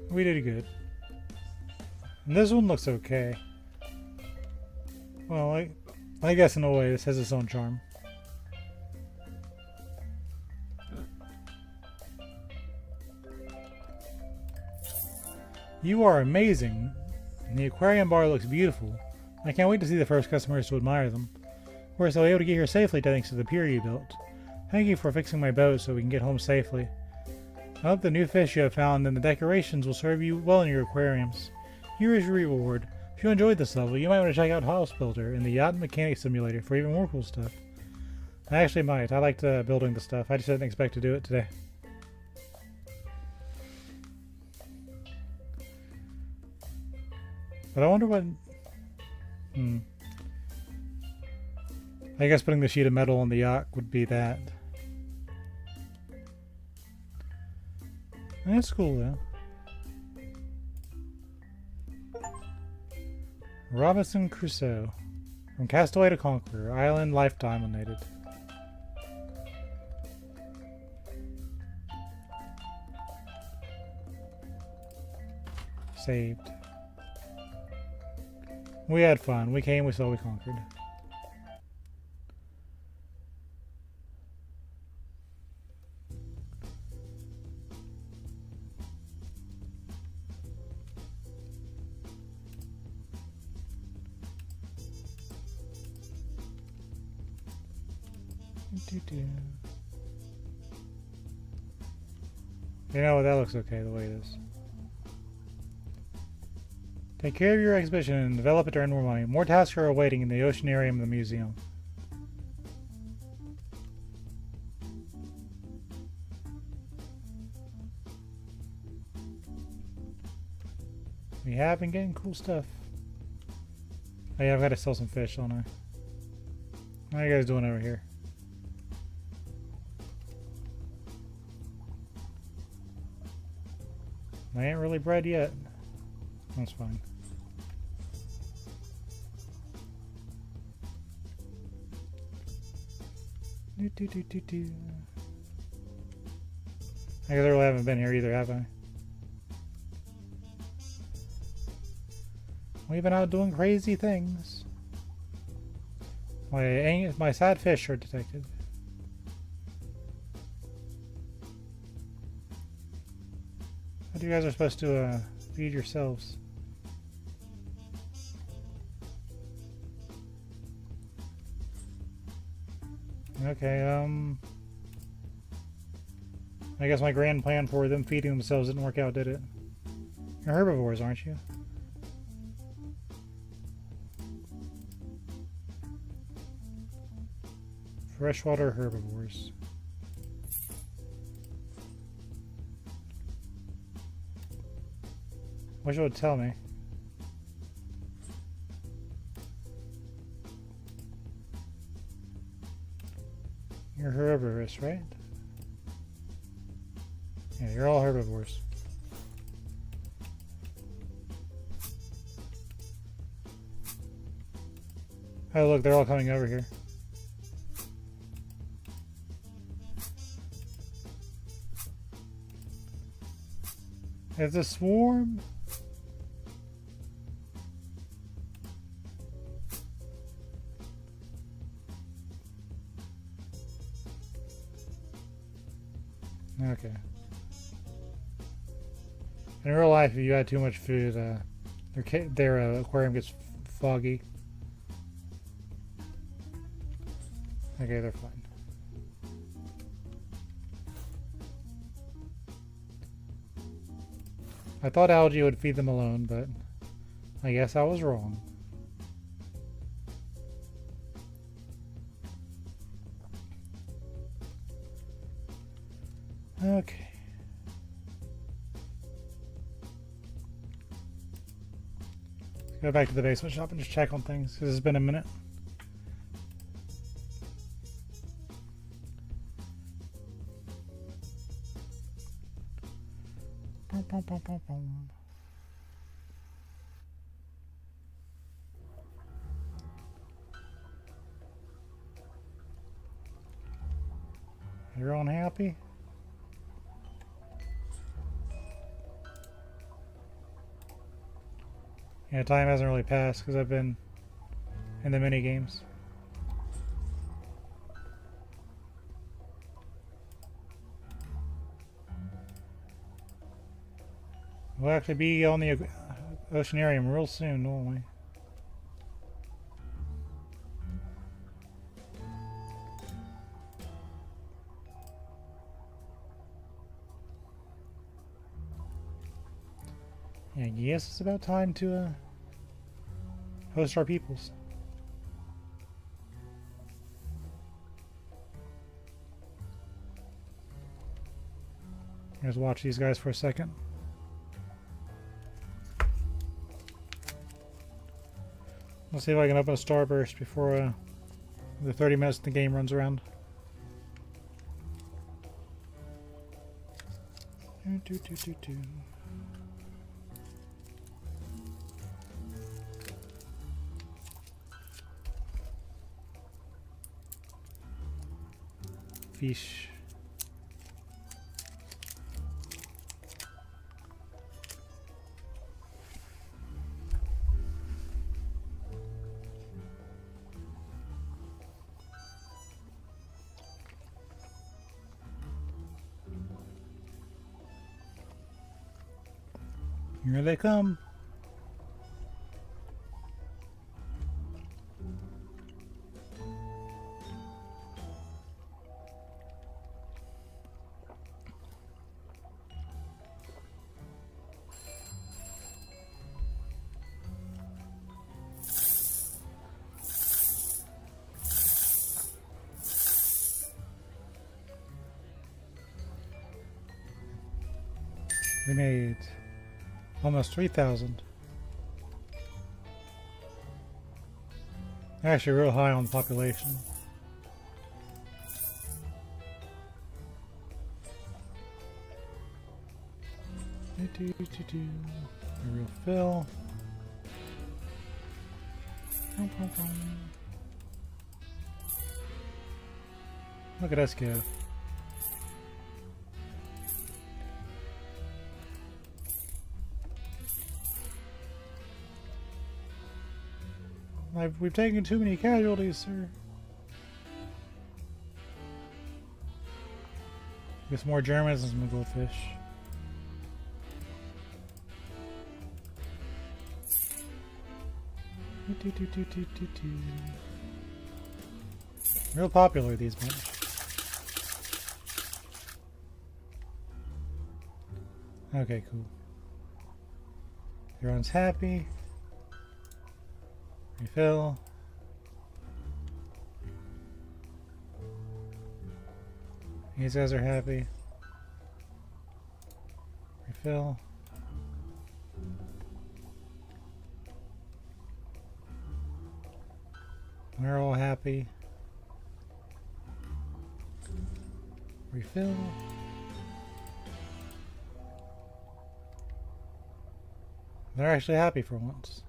We did good. And this one looks okay. Well, I guess in a way this has its own charm. You are amazing. And the aquarium bar looks beautiful. I can't wait to see the first customers to admire them. Of course, I'll be able to get here safely thanks to the pier you built. Thank you for fixing my boat so we can get home safely. I hope the new fish you have found and the decorations will serve you well in your aquariums. Here is your reward. If you enjoyed this level, you might want to check out House Builder in the Yacht Mechanic Simulator for even more cool stuff. I actually might. I liked building the stuff. I just didn't expect to do it today. But I wonder what... I guess putting the sheet of metal on the yacht would be that. That's cool though. Robinson Crusoe. From Castaway to Conqueror. Island Life Dominated. Saved. We had fun. We came, we saw, we conquered. You know what, that looks okay the way it is. Take care of your exhibition and develop it to earn more money. More tasks are awaiting in the oceanarium of the museum. We have been getting cool stuff. Oh yeah, I've got to sell some fish, don't I? How are you guys doing over here? I ain't really bred yet. That's fine. I guess I really haven't been here either, have I? We've been out doing crazy things. My sad fish are detected. But you guys are supposed to feed yourselves. Okay, I guess my grand plan for them feeding themselves didn't work out, did it? You're herbivores, aren't you? Freshwater herbivores. Wish it would tell me. You're herbivorous, right? Yeah, you're all herbivores. Oh look, they're all coming over here. It's a swarm? Okay. In real life, if you add too much food, their aquarium gets foggy. Okay, they're fine. I thought algae would feed them alone, but I guess I was wrong. Okay. Let's go back to the basement shop and just check on things, because it's been a minute. You're unhappy? Yeah, time hasn't really passed because I've been in the mini games. We'll actually be on the oceanarium real soon, won't we? Yeah, I guess it's about time to Host our peoples. Let's watch these guys for a second. Let's see if I can open a starburst before the 30 minutes the game runs around. Fish. Here they come. We made almost 3,000. Actually, real high on population. A real fill. Look at us go. We've taken too many casualties, sir. Get some more Germans and some goldfish. Real popular, these bunch. Okay, cool. Everyone's happy. Refill. These guys are happy. Refill. We're all happy. Refill. They're actually happy for once.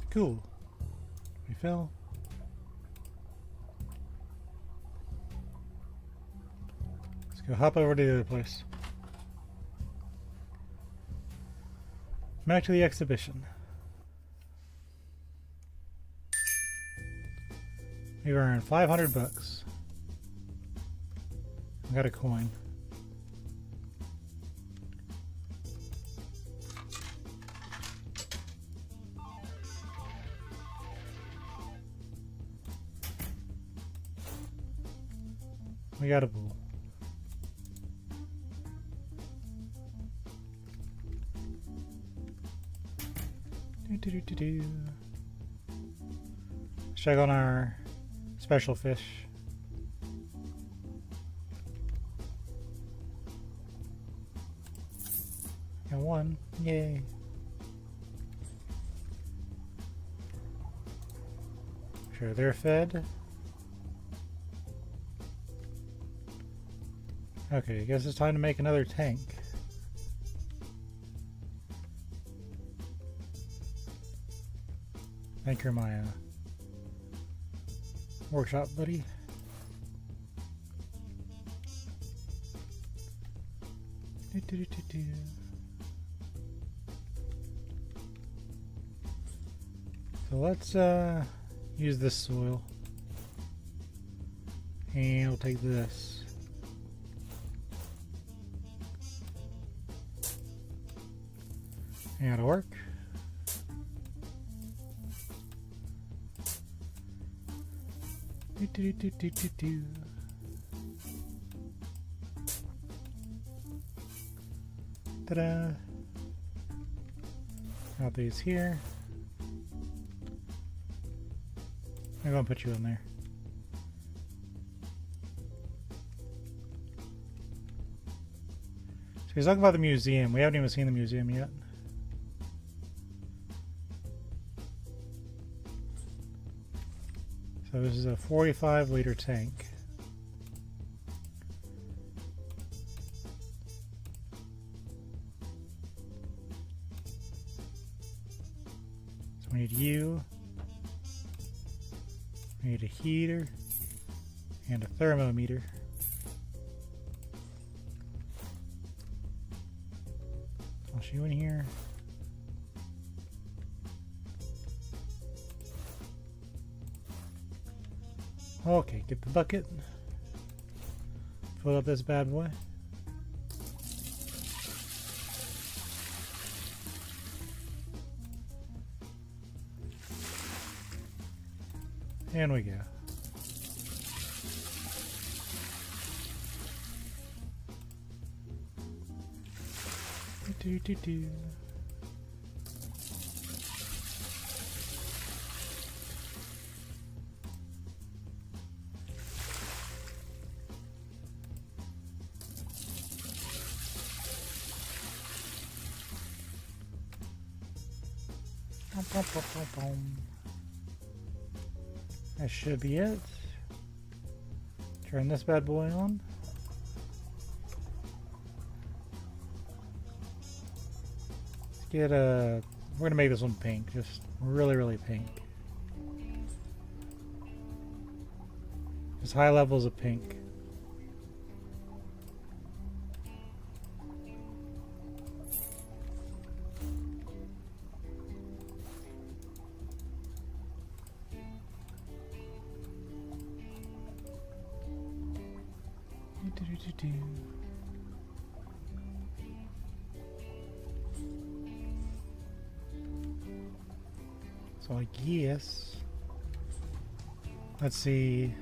Cool. Refill. Let's go hop over to the other place. Back to the exhibition. We earned 500 bucks. I got a coin. We got a bull. Check on our special fish. Got one. Yay. Sure, they're fed. Okay, I guess it's time to make another tank. Thank you, my workshop buddy. So let's use this soil, and we'll take this. And it'll work. Ta-da! Got these here. I'm gonna put you in there. So he's talking about the museum. We haven't even seen the museum yet. So this is a 45-liter tank. So we need you. We need a heater and a thermometer. I'll show you in here. Okay, get the bucket. Fill up this bad boy. And we go. Do, do, do. That should be it. Turn this bad boy on. Let's get a... We're gonna make this one pink, just really, really pink. Just high levels of pink. So I guess, let's see.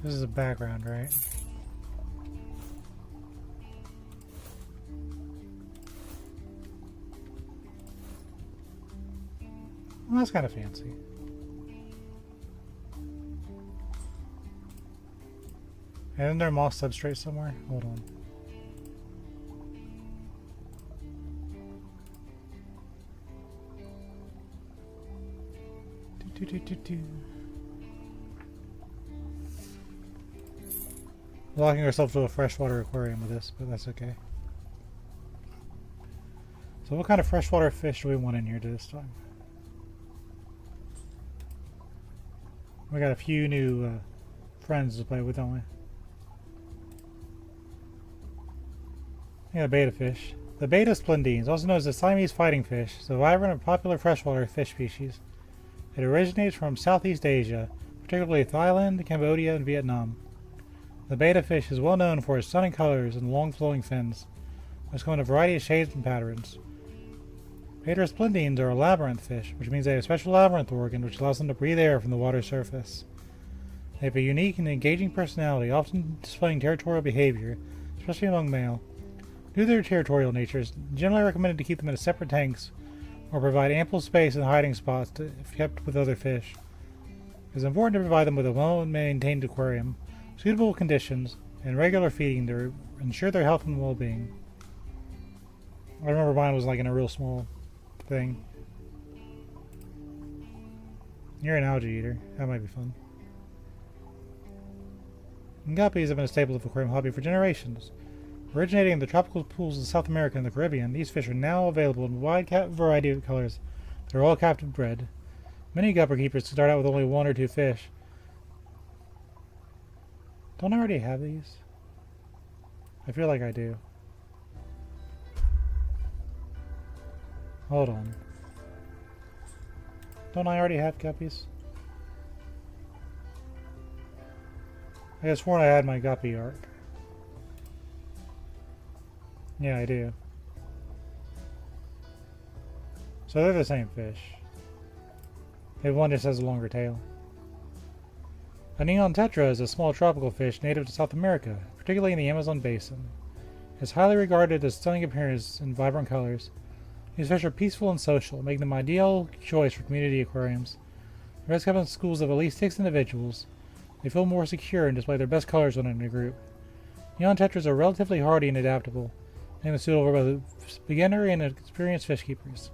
This is a background, right? Well, that's kind of fancy. Isn't there a moss substrate somewhere? Hold on. Locking ourselves to a freshwater aquarium with this, but that's okay. So what kind of freshwater fish do we want in here this time? We got a few new friends to play with, don't we? Yeah, betta fish. The betta splendens, also known as the Siamese fighting fish, is a vibrant and popular freshwater fish species. It originates from Southeast Asia, particularly Thailand, Cambodia, and Vietnam. The betta fish is well known for its stunning colors and long flowing fins, which come in a variety of shades and patterns. Betta splendens are a labyrinth fish, which means they have a special labyrinth organ which allows them to breathe air from the water's surface. They have a unique and engaging personality, often displaying territorial behavior, especially among male. Due to their territorial nature, it's generally recommended to keep them in separate tanks or provide ample space and hiding spots if kept with other fish. It is important to provide them with a well-maintained aquarium, suitable conditions, and regular feeding to ensure their health and well-being. I remember mine was like in a real small thing. You're an algae eater. That might be fun. Guppies have been a staple of the aquarium hobby for generations. Originating in the tropical pools of South America and the Caribbean, these fish are now available in a wide variety of colors that are all captive bred. Many gupper keepers start out with only one or two fish. Don't I already have these? I feel like I do. Hold on. Don't I already have guppies? I guess sworn I had my guppy arc. Yeah, I do. So they're the same fish. Maybe one just has a longer tail. A neon tetra is a small tropical fish native to South America, particularly in the Amazon basin. It is highly regarded as stunning appearance and vibrant colors. These fish are peaceful and social, making them ideal choice for community aquariums. They rest in schools of at least 6 individuals. They feel more secure and display their best colors when in a group. Neon tetras are relatively hardy and adaptable, making them suitable for both beginner and experienced fish keepers.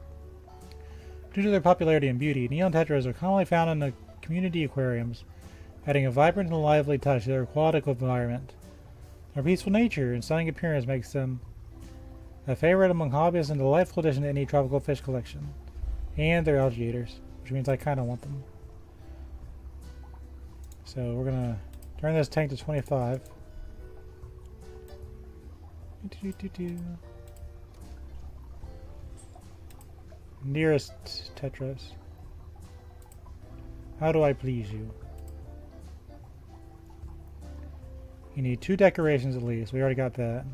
Due to their popularity and beauty, neon tetras are commonly found in the community aquariums, adding a vibrant and lively touch to their aquatic environment. Their peaceful nature and stunning appearance makes them a favorite among hobbyists and a delightful addition to any tropical fish collection. And they're alligators, which means I kind of want them. So we're going to turn this tank to 25. Nearest tetras. How do I please you? You need 2 decorations at least. We already got that.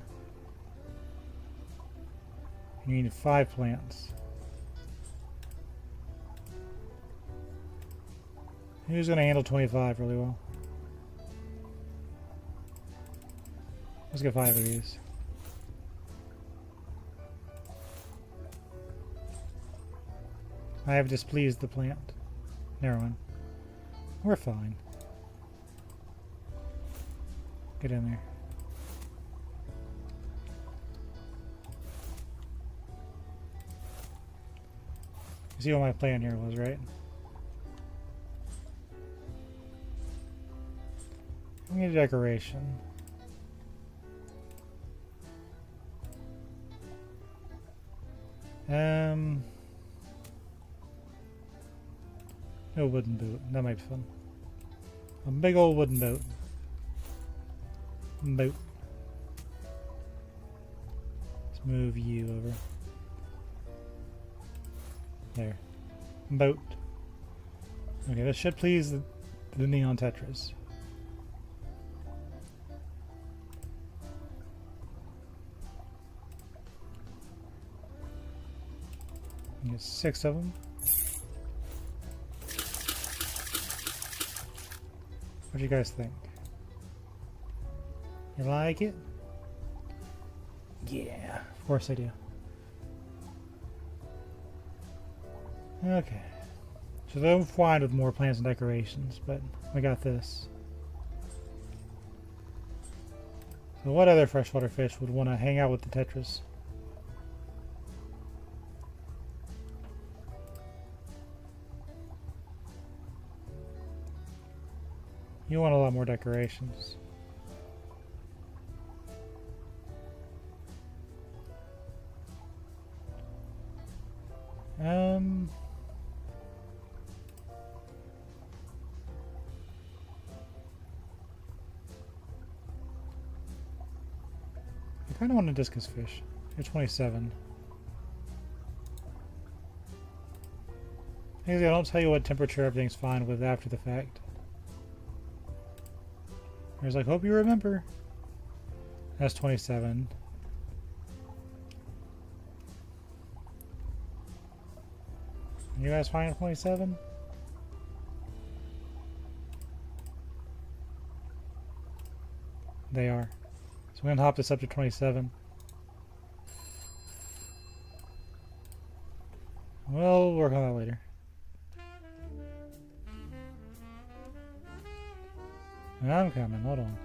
You need 5 plants. Who's going to handle 25 really well? Let's get 5 of these. I have displeased the plant. Never mind. We're fine. Get in there. You see what my plan here was, right? We need a decoration. No wooden boat. That might be fun. A big old wooden boat. Let's move you over. There. Boat. Okay, this should please the neon tetras. Get 6 of them. What do you guys think? You like it? Yeah, of course I do. Okay. So they'll find with more plants and decorations, but we got this. So what other freshwater fish would want to hang out with the tetras? You want a lot more decorations. I kind of want a discus fish. They're 27. I don't tell you what temperature everything's fine with after the fact. There's like, hope you remember. That's 27. You guys fine with 27? They are. So we're gonna hop this up to 27. We'll work on that later. I'm coming, hold on.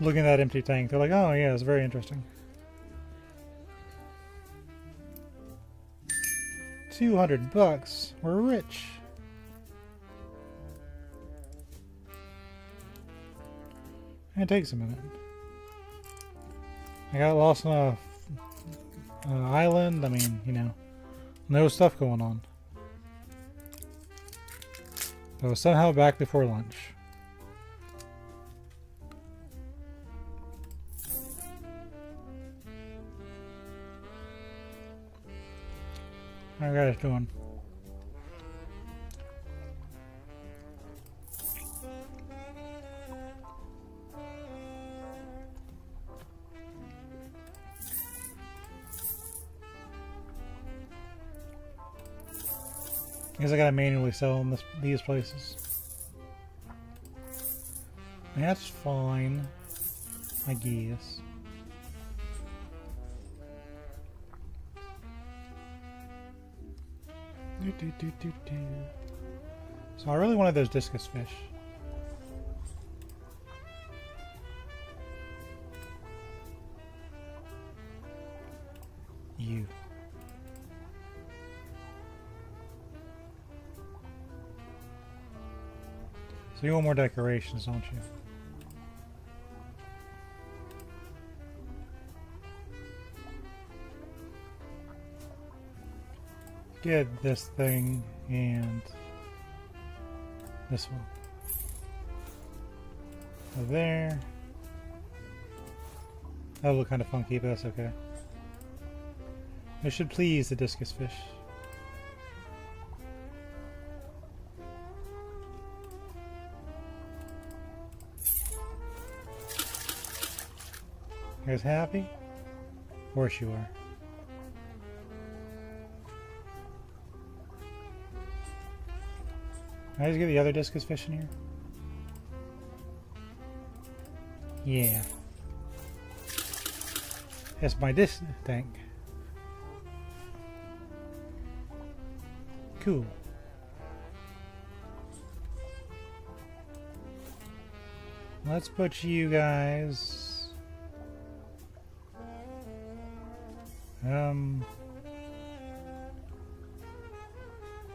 Looking at that empty tank, they're like, oh yeah, it's very interesting. 200 bucks. We're rich. It takes a minute. I got lost on a island. I mean, you know, no stuff going on. I was somehow back before lunch. How are you guys doing? I guess I gotta manually sell them these places. That's fine, I guess. So I really wanted those discus fish. You. So you want more decorations, don't you? Get this thing and this one. Over there. That'll look kind of funky, but that's okay. It should please the discus fish. You guys happy? Of course you are. Can I just get the other discus fish in here? Yeah. That's my disc tank. Cool. Let's put you guys...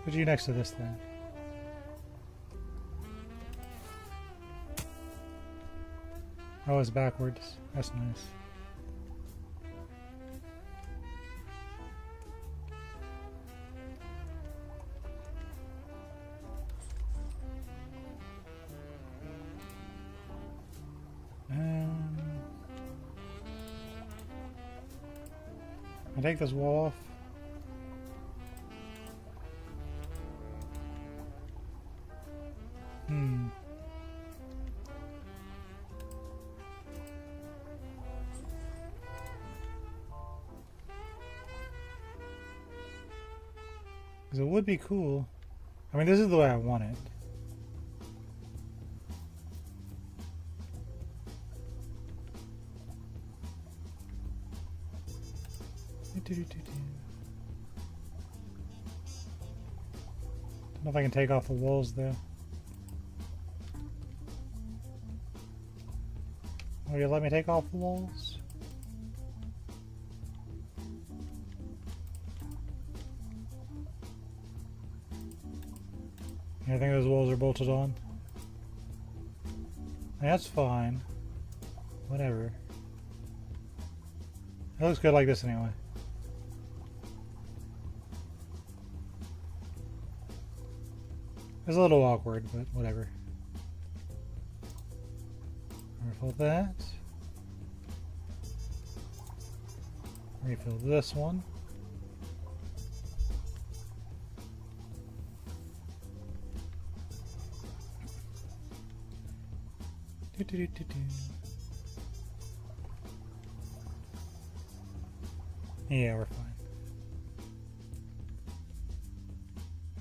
put you next to this thing. Oh, it's backwards. That's nice. I take this wall off. Because it would be cool. I mean, this is the way I want it. Don't know if I can take off the walls though. Will you let me take off the walls? I think those walls are bolted on. That's fine. Whatever. It looks good like this anyway. It's a little awkward, but whatever. Refill that. Refill this one. Yeah, we're fine.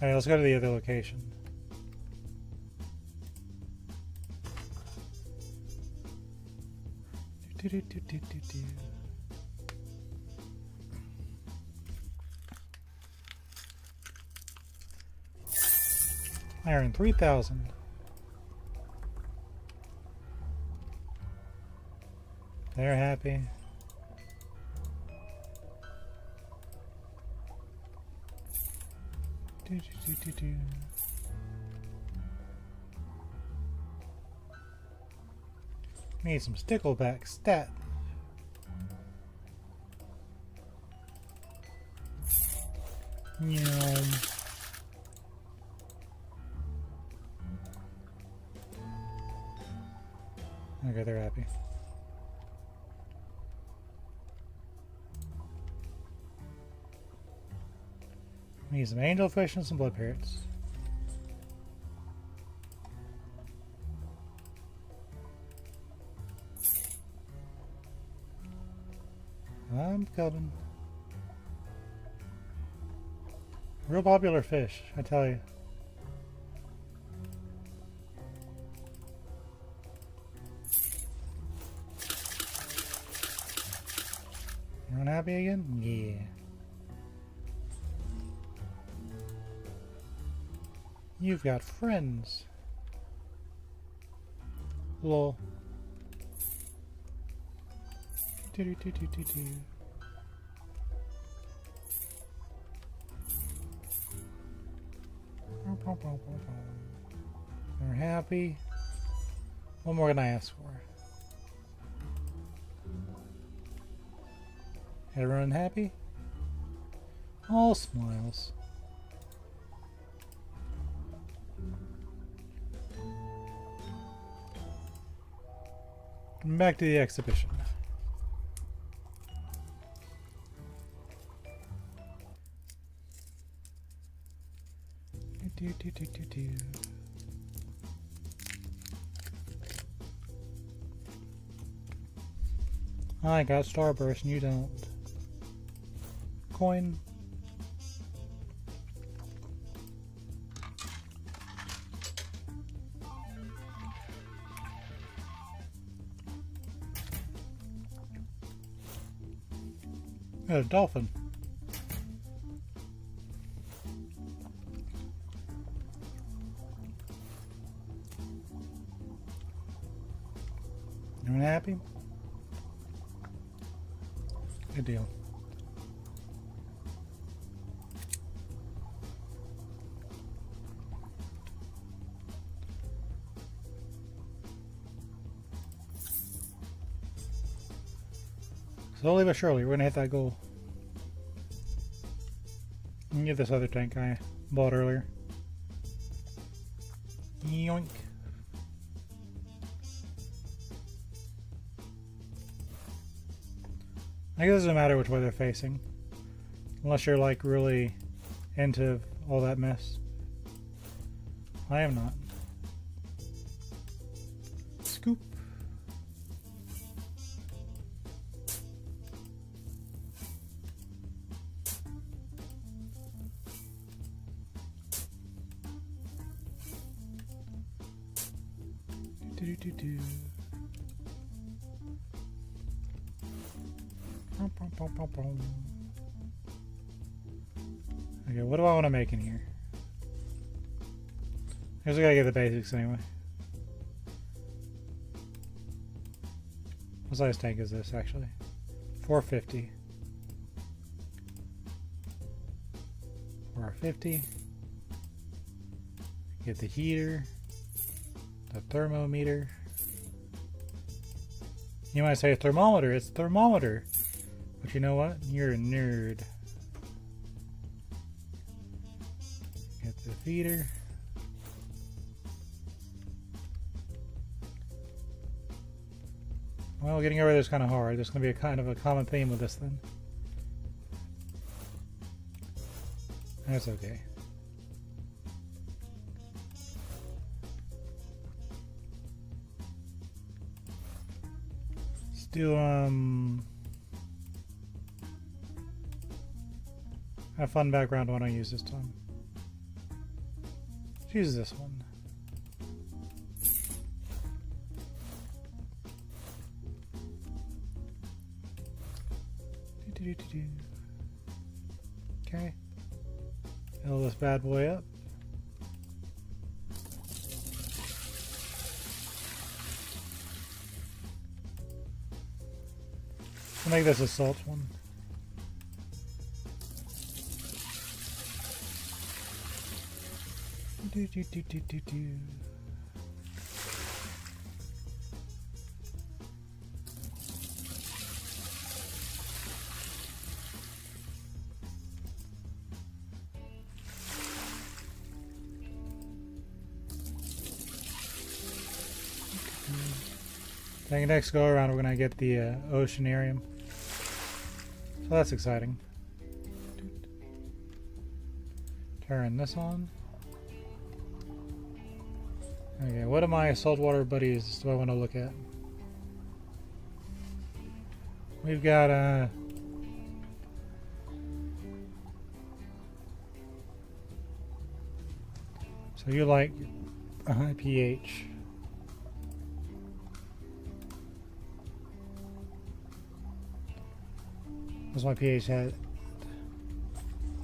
Alright, let's go to the other location. Iron 3,000. They're happy. Need some stickleback stat. Yum. Okay, they're happy. Need some angelfish and some blood parrots. I'm coming. Real popular fish, I tell you. You unhappy again? Yeah. You've got friends. Lol. Do. They're happy. What more can I ask for? Everyone happy? All smiles. Back to the exhibition. Do. I got Starburst and you don't. Coin. Oh, dolphin. Everyone happy? Good deal. Slowly but surely, we're gonna hit that goal. And get this other tank I bought earlier. Yoink. I guess it doesn't matter which way they're facing. Unless you're like really into all that mess. I am not. Scoop. Do. Okay, what do I want to make in here? I guess I gotta get the basics anyway. What size tank is this actually? 450. 450. Get the heater. The thermometer. You might say thermometer, it's thermometer. But you know what? You're a nerd. Get the feeder. Well, getting over this is kind of hard. There's going to be a kind of a common theme with this then. That's okay. Still, have a fun background one I use this time. Let's use this one. Okay. Fill this bad boy up. I'll make this a salt one. Do. I think next go around we're gonna get the oceanarium. So that's exciting. Turn this on. Okay, what of my saltwater buddies do I want to look at? We've got So you like a high pH. What's my pH at?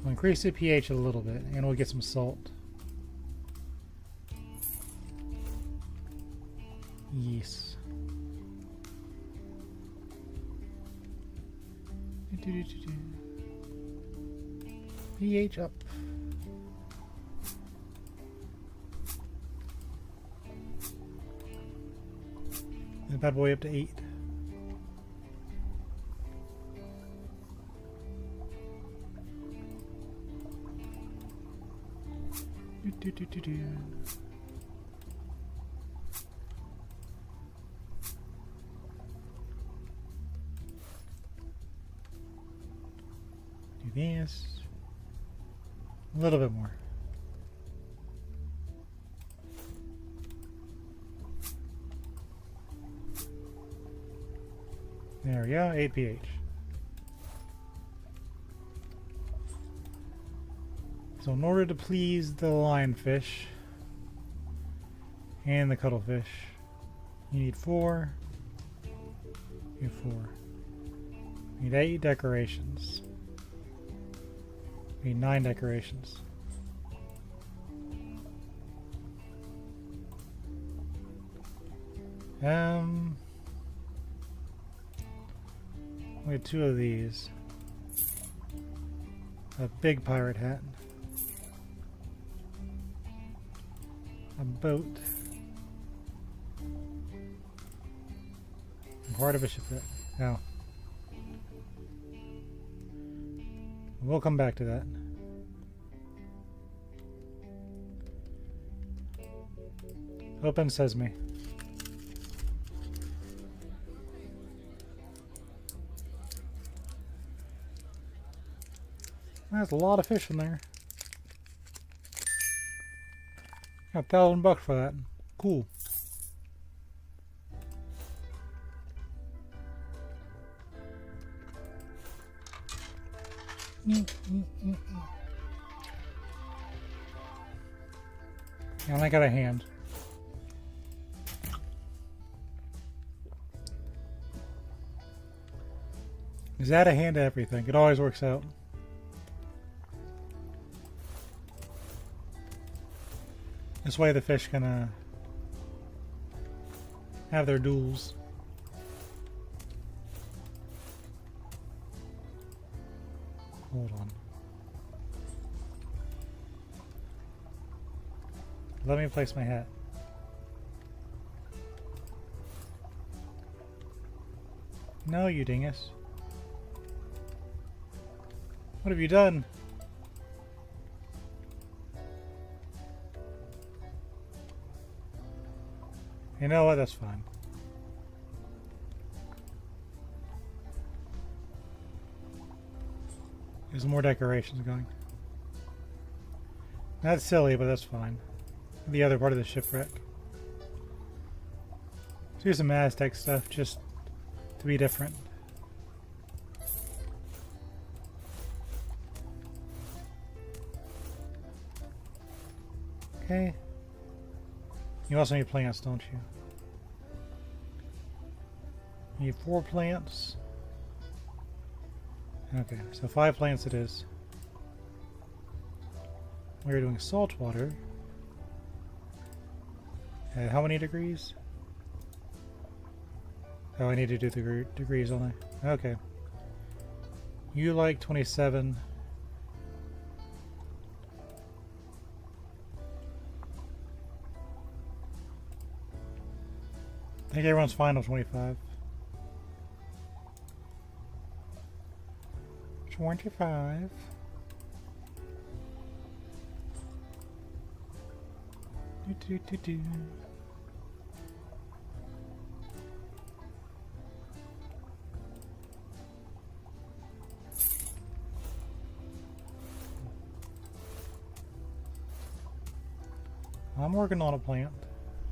We'll increase the pH a little bit and we'll get some salt. Yes. pH up. And bad boy up to 8. Do. Do this. A little bit more. There we go, 8 pH. So in order to please the lionfish and the cuttlefish, you need 4. You need 4. You need 8 decorations. You need 9 decorations. We have 2 of these. A big pirate hat. A boat. And part of a shipwreck. Now, we'll come back to that. Open sesame. That's a lot of fish in there. Got $1,000 for that. Cool. I only got a hand. Is that a hand to everything? It always works out. This way the fish can have their duels. Hold on. Let me place my hat. No, you dingus. What have you done? You know what? That's fine. There's more decorations going. That's silly, but that's fine. The other part of the shipwreck. Let's do some Aztec stuff just to be different. Okay. You also need plants, don't you? You need 4 plants. Okay, so 5 plants it is. We're doing salt water. At how many degrees? Oh, I need to do the degrees only. Okay. You like 27. I think everyone's fine with 25. 25. Do. I'm working on a plant.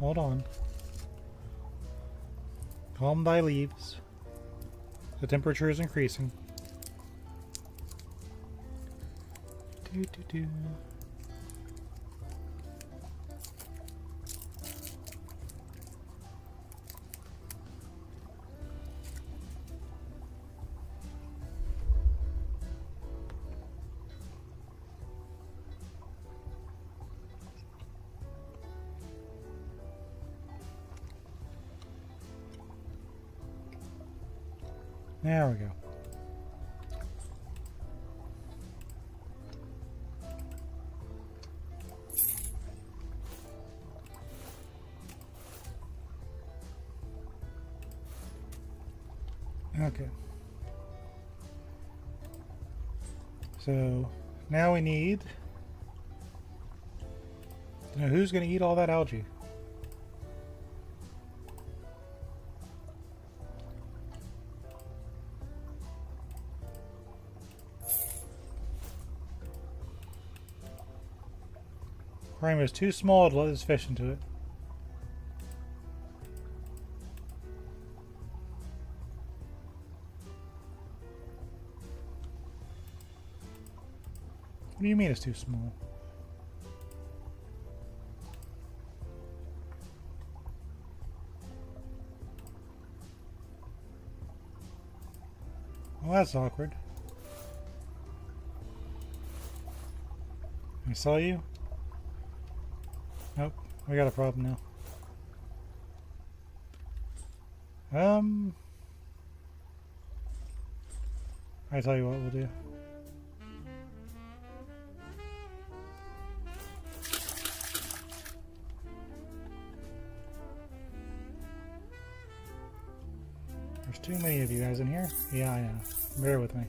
Hold on. Calm thy leaves. The temperature is increasing. Do. There we go. Okay. So now we need to know who's going to eat all that algae. Aquarium is too small to let this fish into it. What do you mean it's too small? Well, that's awkward. I saw you? Nope, we got a problem now. I tell you what we'll do. There's too many of you guys in here. Yeah, I know. Bear with me.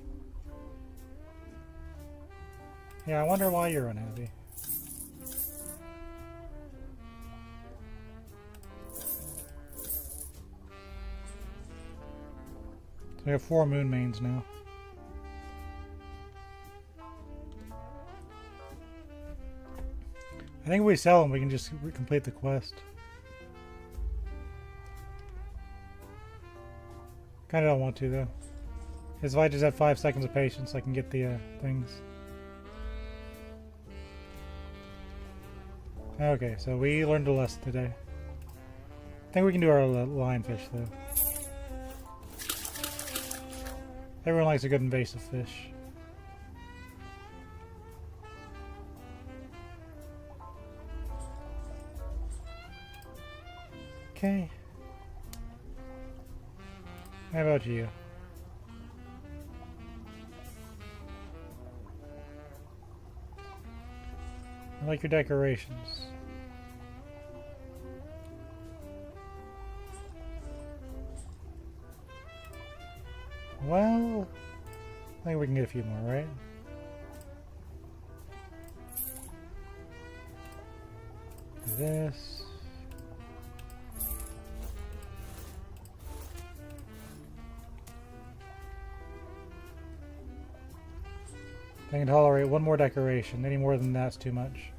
Yeah, I wonder why you're unhappy. So we have 4 moon mains now. I think if we sell them, we can just complete the quest. Kinda don't want to though. Because if I just had 5 seconds of patience, I can get the things. Okay, so we learned a lesson today. I think we can do our lionfish though. Everyone likes a good invasive fish. Okay. How about you? I like your decorations. Well, I think we can get a few more, right? Do this. I can tolerate one more decoration. Any more than that's too much.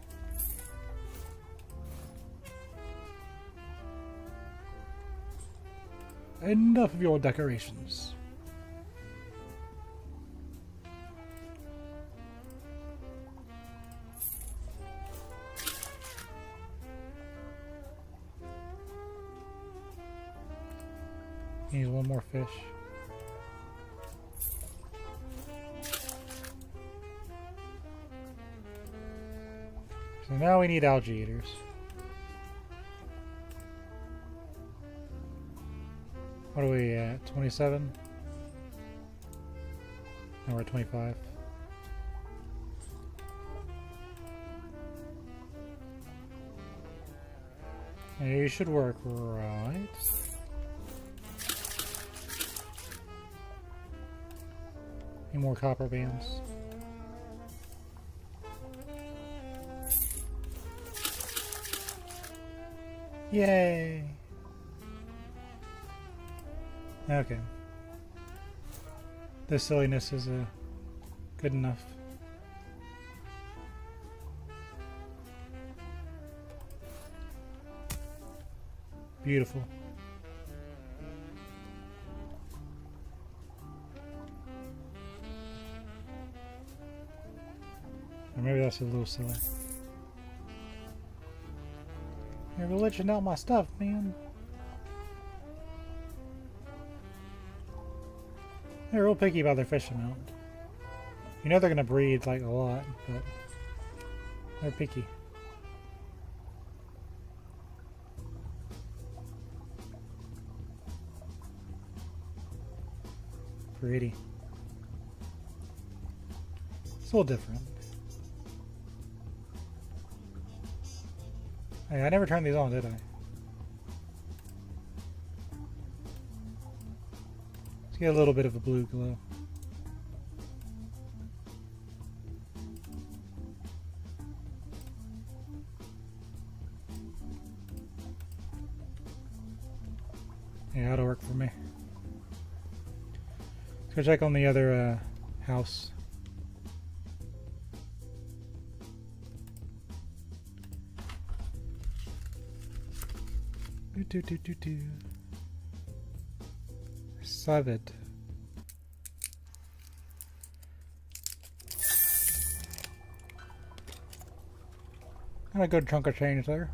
Enough of your decorations. Needs one more fish. So now we need algae eaters. What are we at? 27? No, we're at 25. Yeah, you should work right. Need more copper bands. Yay! Okay. This silliness is good enough. Beautiful. Or maybe that's a little silly. You're glitching out my stuff, man. They're real picky about their fish amount. You know they're gonna breed like a lot, but they're picky. Pretty. It's a little different. Hey, I never turned these on, did I? Let's get a little bit of a blue glow. Yeah, that'll work for me. Let's go check on the other house. Save it. And a good chunk of change there.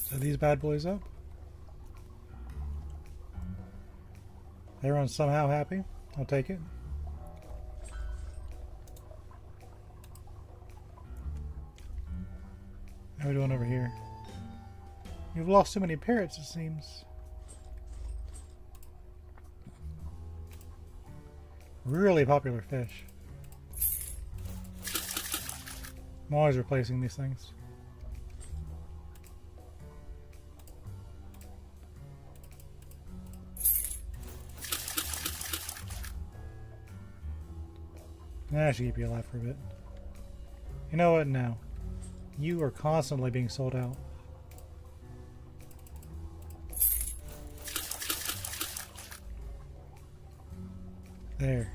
So these bad boys up. Everyone's somehow happy. I'll take it. How are we doing over here? You've lost too many parrots, it seems. Really popular fish. I'm always replacing these things. I should keep you alive for a bit. You know what now? You are constantly being sold out. There.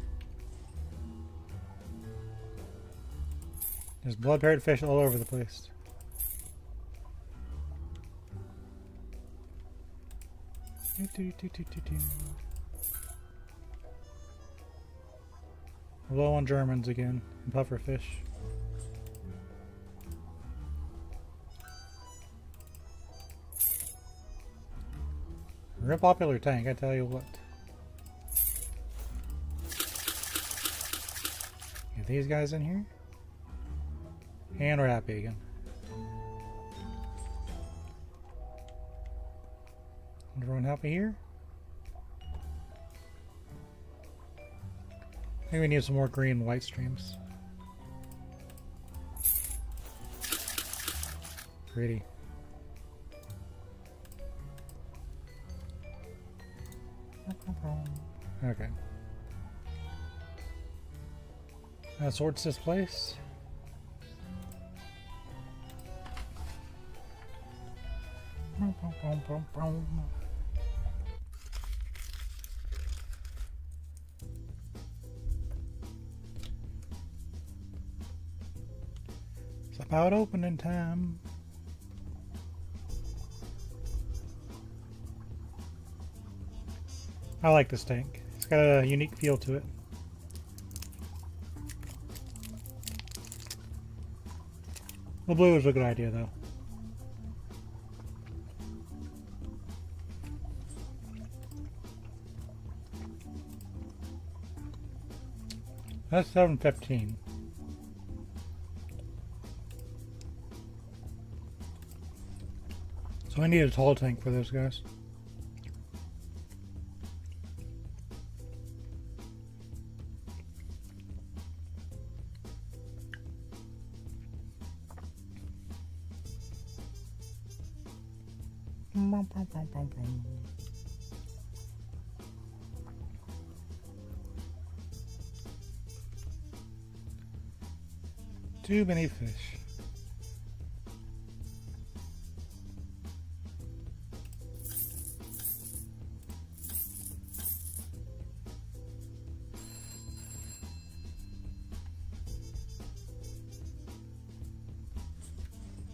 There's blood parrot fish all over the place. Low on Germans again, and puffer fish. Real popular tank, I tell you what. Get these guys in here. And we're happy again. Everyone happy here? I think we need some more green and white streams. Pretty. Okay. That sorts this place. It's about opening time. I like this tank. It's got a unique feel to it. The blue is a good idea though. That's 715. So I need a tall tank for those guys. Too many fish.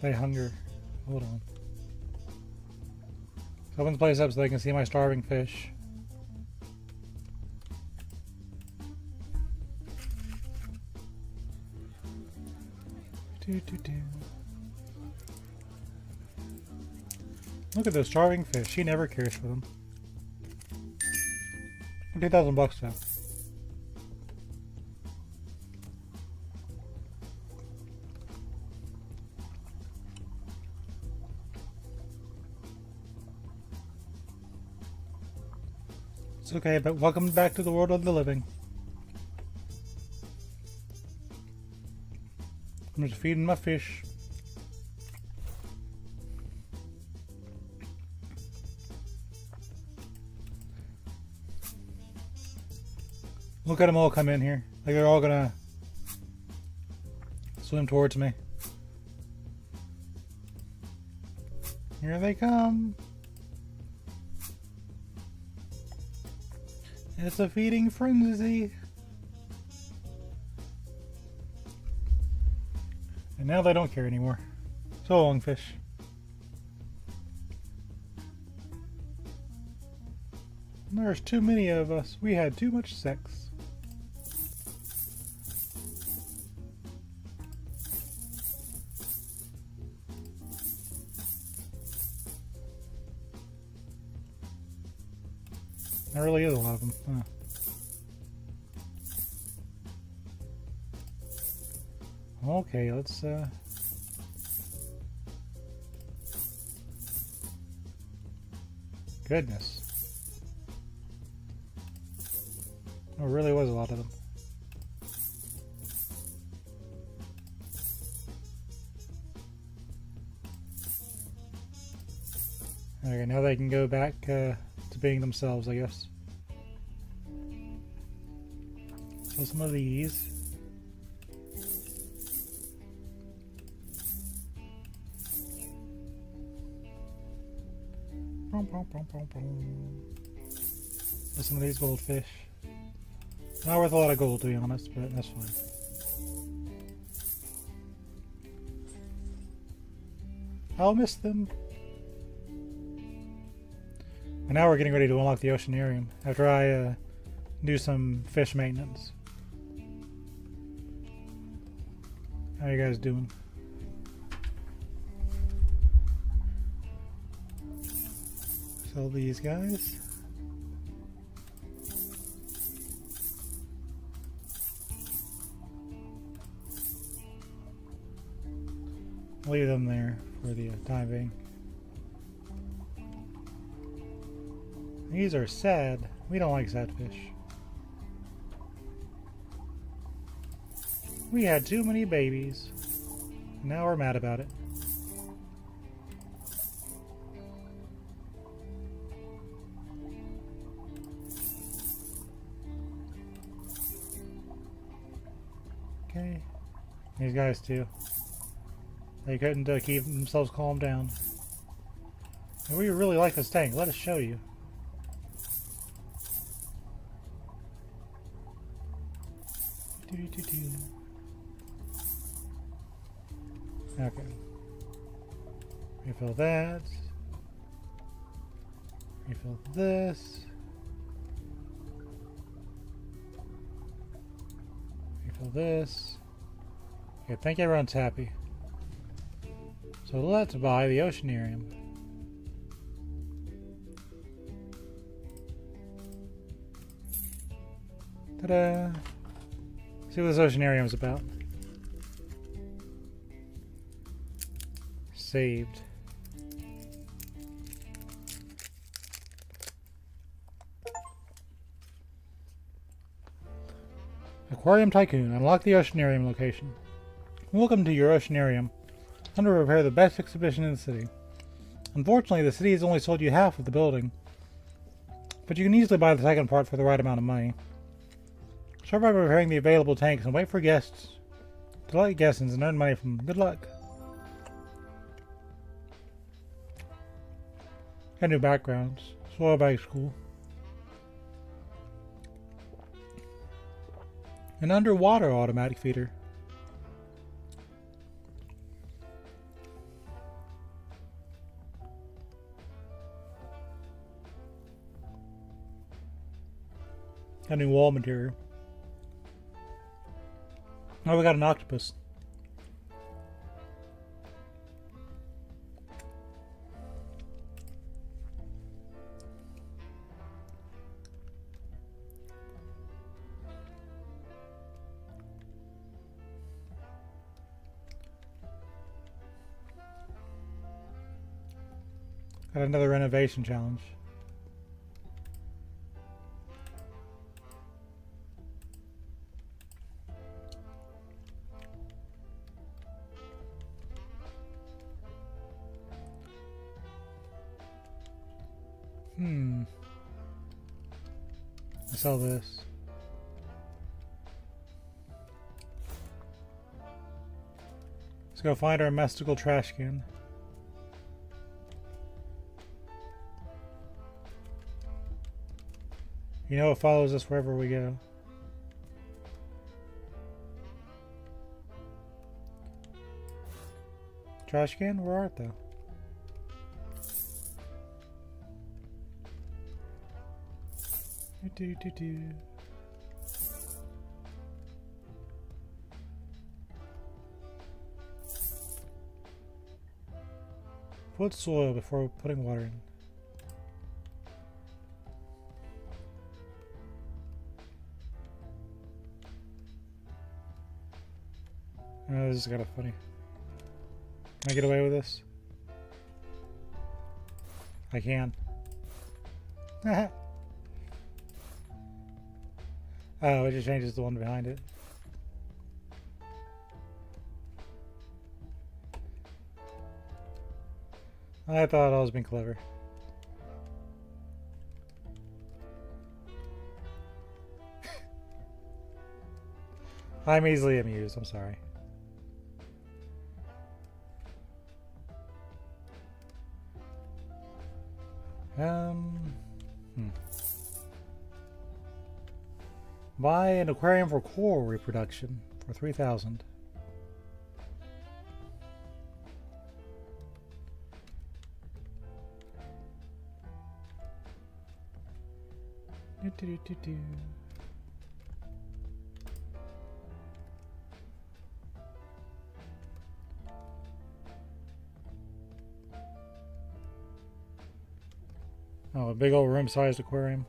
They hunger. Hold on. Open the place up so they can see my starving fish. Look at those starving fish. She never cares for them. $2,000 now. It's okay, but welcome back to the world of the living. I'm just feeding my fish. Look at them all come in here. Like they're all gonna swim towards me. Here they come. It's a feeding frenzy. And now they don't care anymore. So long, fish. There's too many of us. We had too much sex. There really is a lot of them. Huh. Okay, let's goodness. There really was a lot of them. Okay, now they can go back to being themselves, I guess. So some of these. Some of these goldfish. Not worth a lot of gold, to be honest, but that's fine. I'll miss them. And now we're getting ready to unlock the oceanarium after I do some fish maintenance. How are you guys doing? Sell these guys. Leave them there for the time being. These are sad. We don't like sad fish. We had too many babies. Now we're mad about it. Okay. These guys too. They couldn't keep themselves calmed down. And we really like this tank. Let us show you. Okay. Refill that. Refill this. Refill this. Okay, I think everyone's happy. So let's buy the oceanarium. Ta-da! See what this oceanarium is about. Saved. Aquarium Tycoon. Unlock the oceanarium location. Welcome to your oceanarium. Time to prepare the best exhibition in the city. Unfortunately, the city has only sold you half of the building, but you can easily buy the second part for the right amount of money. Start by preparing the available tanks and wait for guests. Delight guests and earn money from them. Good luck. Got new backgrounds. Soil bag's cool. An underwater automatic feeder. Got new wall material. Oh, we got an octopus. Got another renovation challenge. I saw this. Let's go find our mystical trash can. You know it follows us wherever we go. Trash can? Where art thou? Put soil before putting water in. Oh, this is kind of funny. Can I get away with this? I can. Oh, it just changes the one behind it. I thought I was being clever. I'm easily amused, I'm sorry. Buy an aquarium for coral reproduction for 3,000. Oh, a big old room-sized aquarium.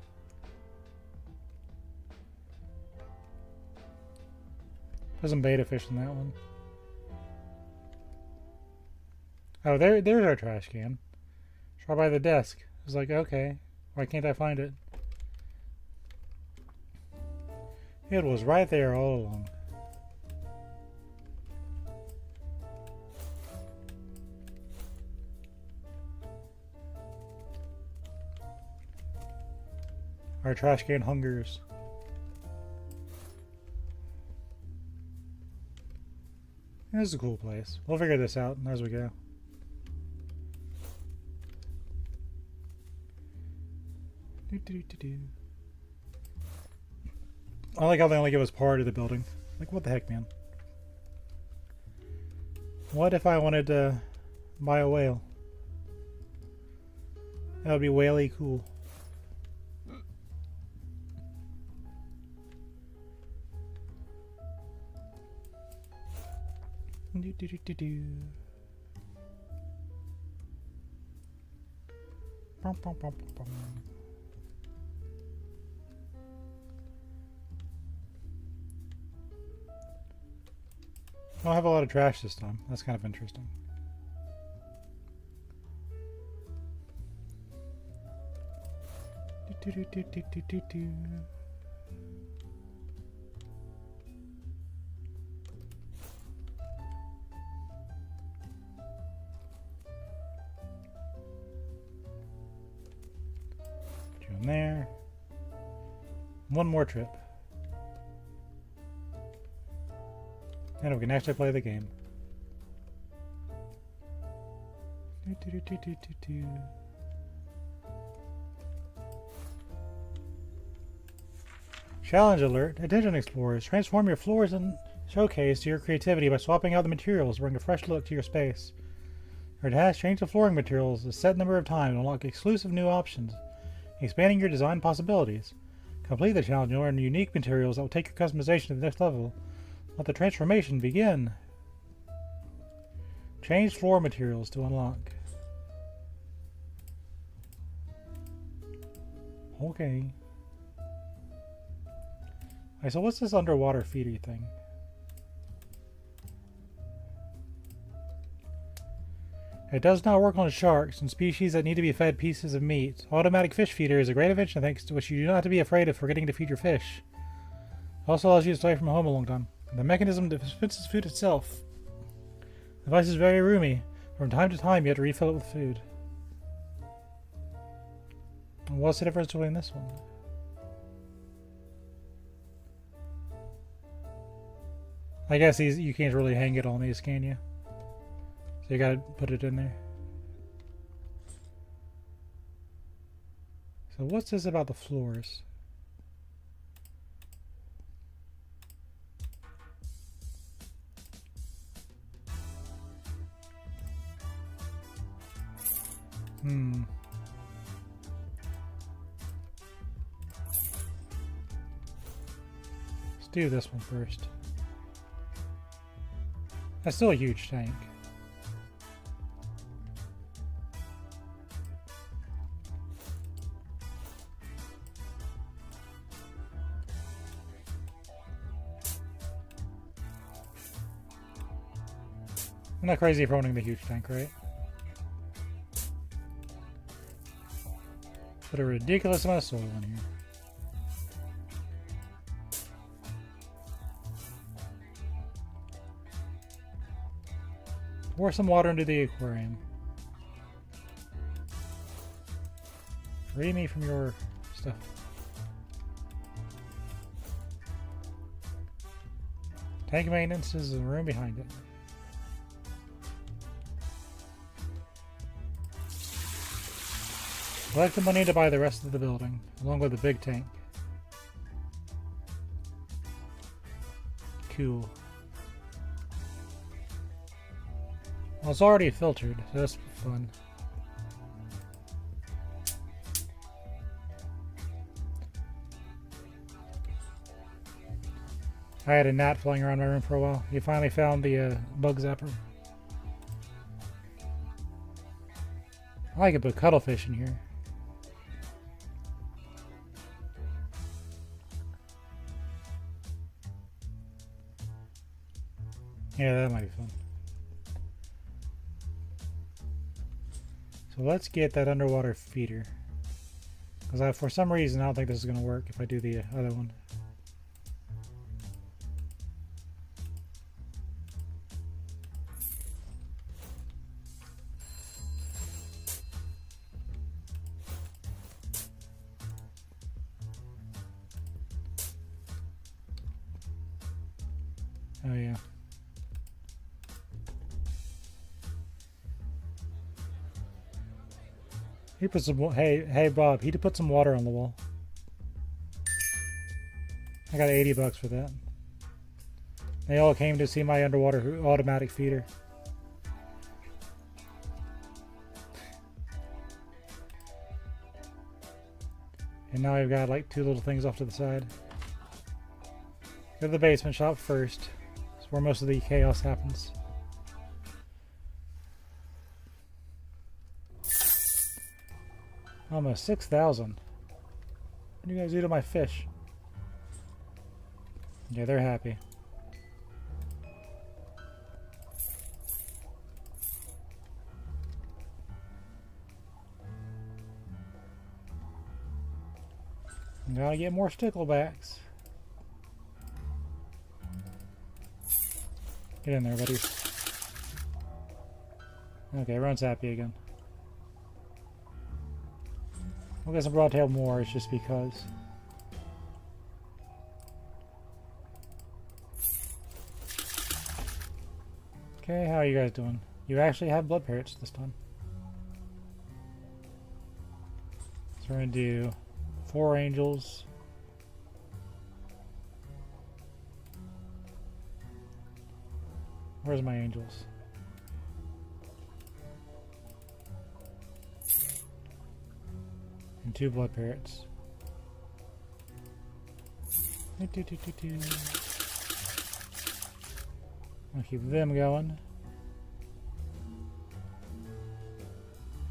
There's some beta fish in that one. Oh, there's our trash can. It's right by the desk. I was like, okay, why can't I find it? It was right there all along. Our trash can hungers. This is a cool place. We'll figure this out as we go. I like how they only give us part of the building. Like, what the heck, man? What if I wanted to buy a whale? That would be whaley cool. I don't have a lot of trash this time. That's kind of interesting. Put you in there. One more trip. And we can actually play the game. Challenge alert. Attention explorers. Transform your floors and showcase to your creativity by swapping out the materials to bring a fresh look to your space. Your task: change the flooring materials a set number of times and unlock exclusive new options, expanding your design possibilities. Complete the challenge and learn unique materials that will take your customization to the next level. Let the transformation begin. Change floor materials to unlock. Okay. Alright, so what's this underwater feeder thing? It does not work on sharks and species that need to be fed pieces of meat. Automatic fish feeder is a great invention thanks to which you do not have to be afraid of forgetting to feed your fish. It also allows you to stay from home a long time. The mechanism dispenses food itself. The device is very roomy. From time to time, you have to refill it with food. What's the difference between this one? I guess you can't really hang it on these, can you? So you gotta put it in there. So what's this about the floors? Let's do this one first. That's still a huge tank. I'm not crazy for owning the huge tank, right? Put a ridiculous amount of soil in here. Pour some water into the aquarium. Free me from your stuff. Tank maintenance is the room behind it. Collect the money to buy the rest of the building, along with the big tank. Cool. Well, it's already filtered, so that's fun. I had a gnat flying around my room for a while. He finally found the bug zapper. I could put cuttlefish in here. Yeah, that might be fun. So let's get that underwater feeder. Because for some reason, I don't think this is going to work if I do the other one. Oh yeah. He put some. Hey Bob. He put some water on the wall. I got $80 for that. They all came to see my underwater automatic feeder. And now I've got like 2 little things off to the side. Go to the basement shop first. It's where most of the chaos happens. Almost 6,000. What do you guys do to my fish? Yeah, they're happy. Gotta get more sticklebacks. Get in there, buddies. Okay, everyone's happy again. We'll get some broadtail moors just because. Okay, how are you guys doing? You actually have blood parrots this time. So we're gonna do 4 angels. Where's my angels? And 2 blood parrots. I'll keep them going.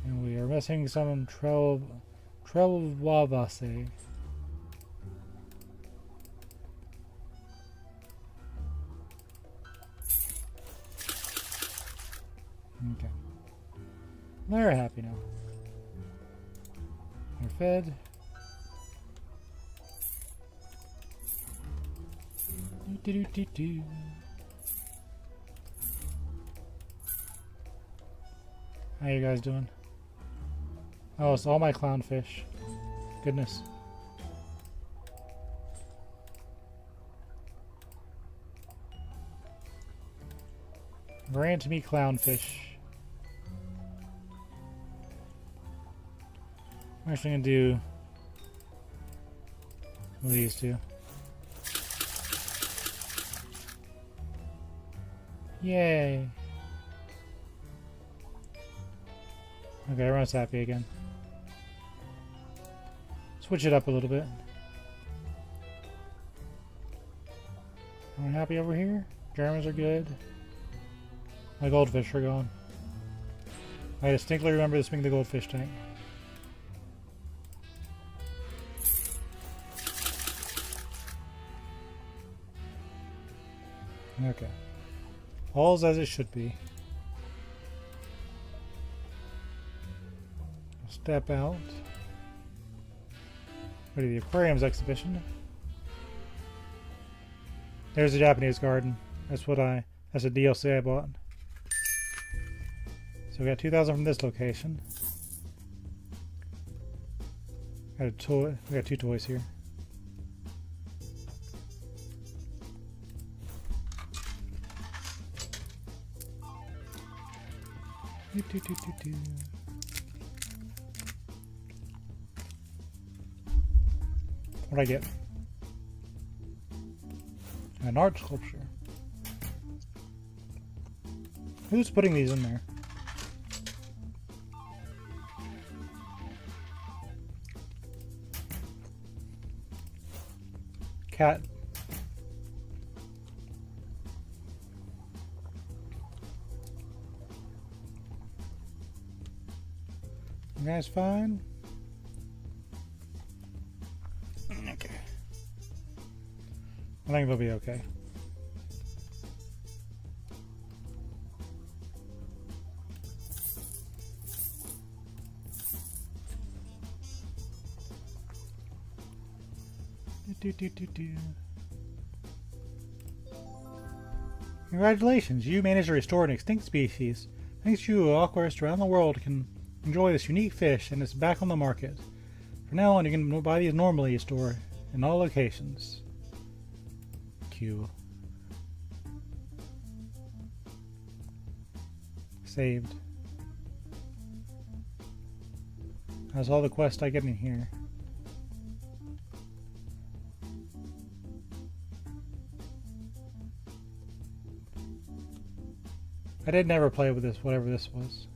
And we are missing some Trelwavase. Okay. They're happy now. They're fed. Do. How you guys doing? Oh, it's all my clownfish. goodness. Ran to me clownfish. I'm actually gonna do these two. Yay! Okay, everyone's happy again. Switch it up a little bit. Everyone happy over here? Germans are good. My goldfish are gone. I distinctly remember this being the goldfish tank. Okay. All's as it should be. Step out. Go to the aquariums exhibition. There's the Japanese garden. That's a DLC I bought. So we got 2,000 from this location. Got a toy. We got 2 toys here. What'd I get? An art sculpture. Who's putting these in there? Cat. You guys fine? Okay. I think they'll be okay. Congratulations, you managed to restore an extinct species. Thanks to you, aquarists around the world can enjoy this unique fish, and it's back on the market. From now on, you can buy these normally at store in all locations. Q. Saved. That's all the quests I get in here. I did never play with this, whatever this was.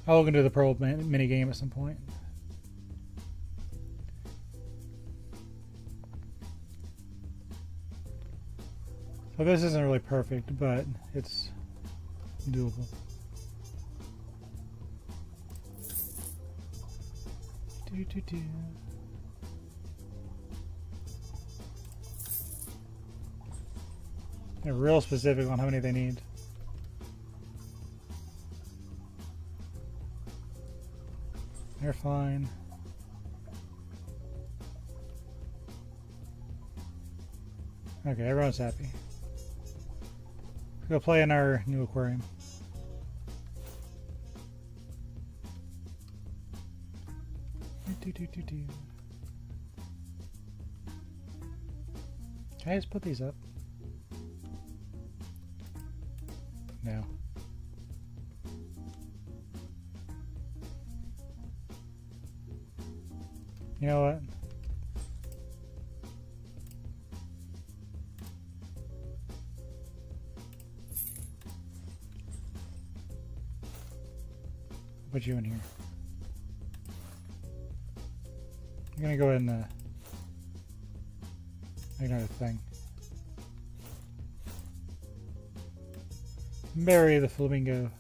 I'll look into the Pearl mini game at some point. So this isn't really perfect, but it's doable. They're real specific on how many they need. They're fine. Okay, everyone's happy. Let's go play in our new aquarium. Can I just put these up? No. You know what? Put you in here. I'm gonna go ahead and make another thing. Marry the flamingo.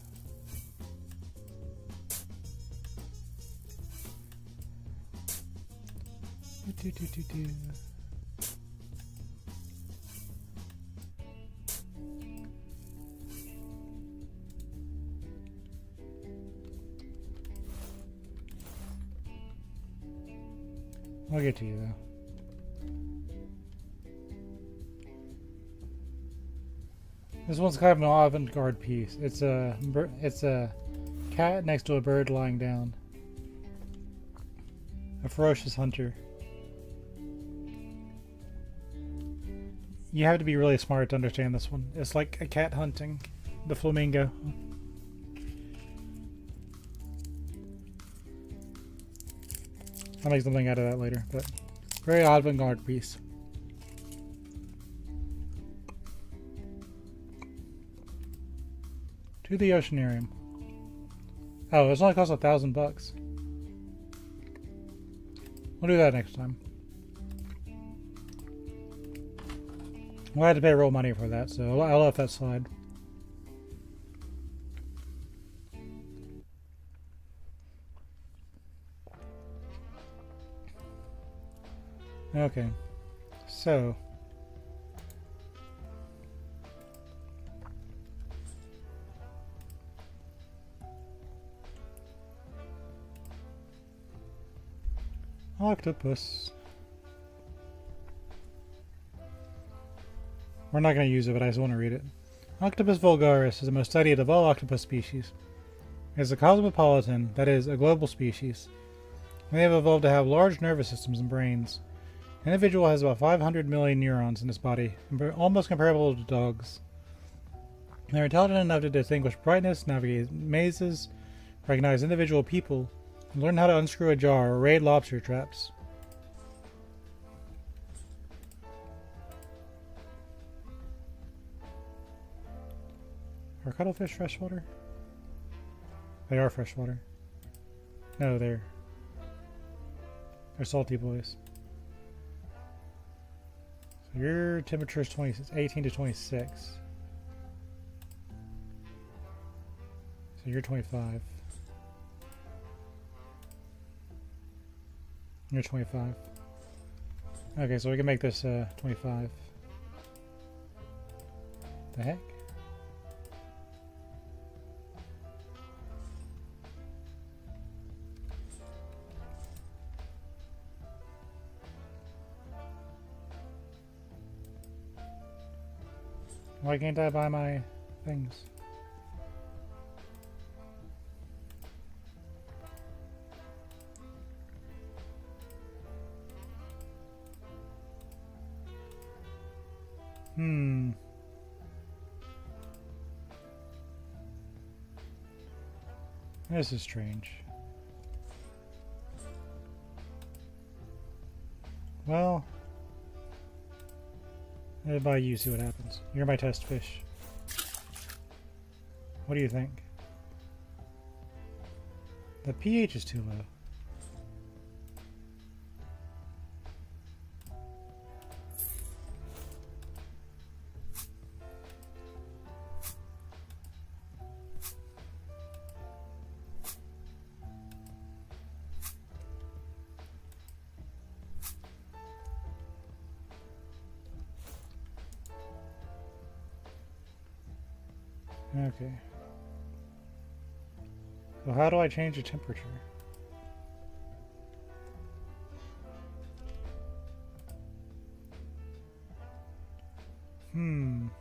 I'll get to you though. This one's kind of an avant-garde piece. It's a cat next to a bird lying down. A ferocious hunter. You have to be really smart to understand this one. It's like a cat hunting the flamingo. I'll make something out of that later, but very avant-garde piece. To the oceanarium. Oh, it's only cost $1,000. We'll do that next time. We'll have to pay real money for that, so I'll let that slide. Okay, so octopus. We're not going to use it, but I just want to read it. Octopus vulgaris is the most studied of all octopus species. It is a cosmopolitan, that is, a global species. They have evolved to have large nervous systems and brains. An individual has about 500 million neurons in his body, almost comparable to dogs. They are intelligent enough to distinguish brightness, navigate mazes, recognize individual people, and learn how to unscrew a jar or raid lobster traps. Are cuttlefish freshwater? They are freshwater. No, they're salty boys. So your temperature is 18 to 26. So you're 25. You're 25. Okay, so we can make this 25. The heck? Why can't I buy my things? This is strange. Well, I'll buy you, see what happens. You're my test fish. What do you think? The pH is too low. Okay. So how do I change the temperature? I'm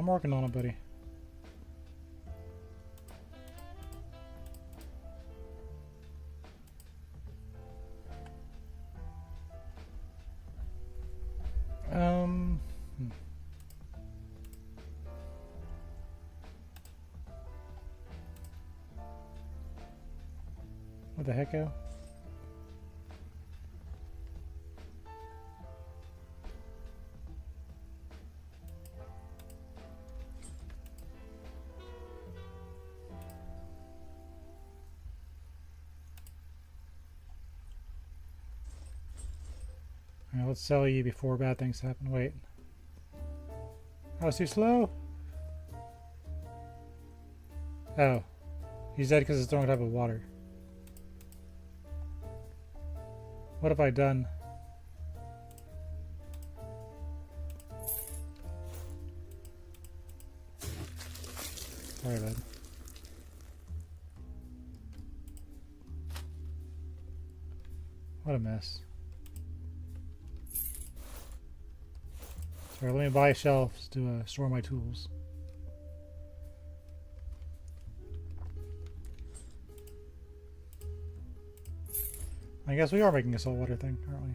working on it, buddy. What the hecko? Alright, let's sell you before bad things happen. Wait. Oh, it's too slow? Oh. He's dead because it's the wrong type of water. What have I done? Sorry, bud. What a mess. Sorry, let me buy shelves to store my tools. I guess we are making a saltwater thing, aren't we?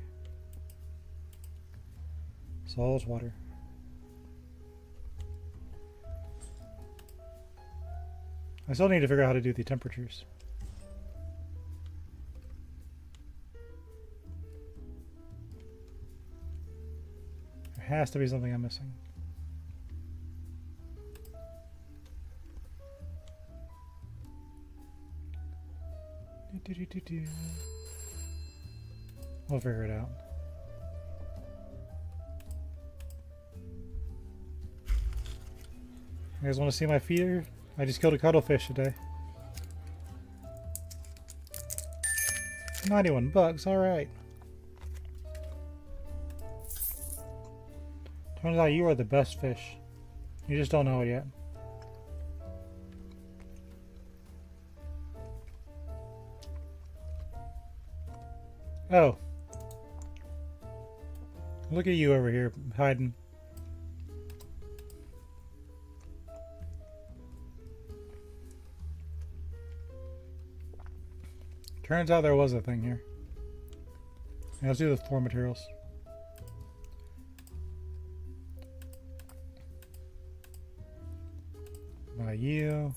Salt water. I still need to figure out how to do the temperatures. There has to be something I'm missing. We'll figure it out. You guys want to see my feeder? I just killed a cuttlefish today. 91 bucks, alright. Turns out you are the best fish. You just don't know it yet. Oh. Look at you over here, hiding. Turns out there was a thing here. Yeah, let's do the 4 materials. By you.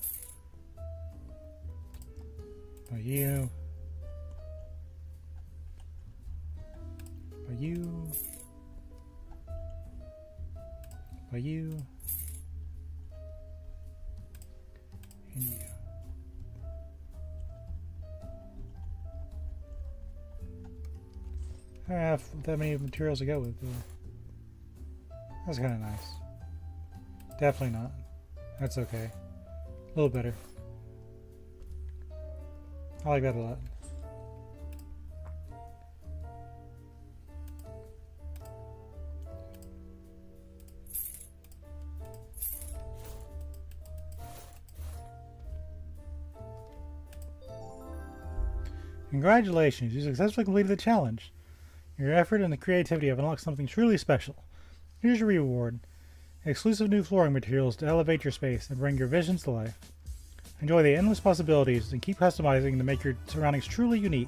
By you. By you. By you. And you. I don't have that many materials to go with. That's kind of nice. Definitely not. That's okay. A little better. I like that a lot. Congratulations, you successfully completed the challenge. Your effort and the creativity have unlocked something truly special. Here's your reward. Exclusive new flooring materials to elevate your space and bring your visions to life. Enjoy the endless possibilities and keep customizing to make your surroundings truly unique.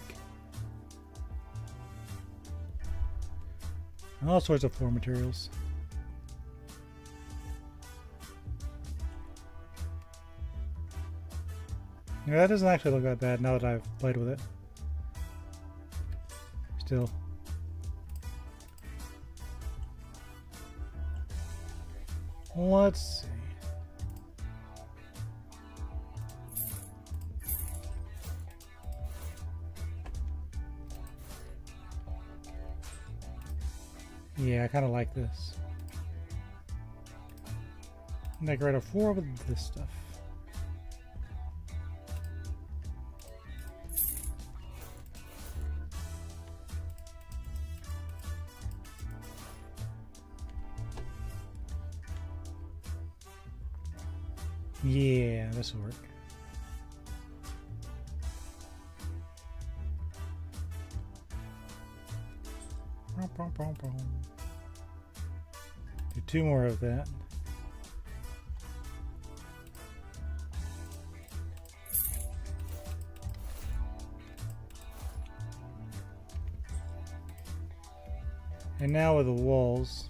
And all sorts of floor materials. Yeah, that doesn't actually look that bad now that I've played with it. Still. Let's see. Yeah, I kind of like this. Decorate a floor with this stuff. Yeah, this will work. Do 2 more of that. And now with the walls.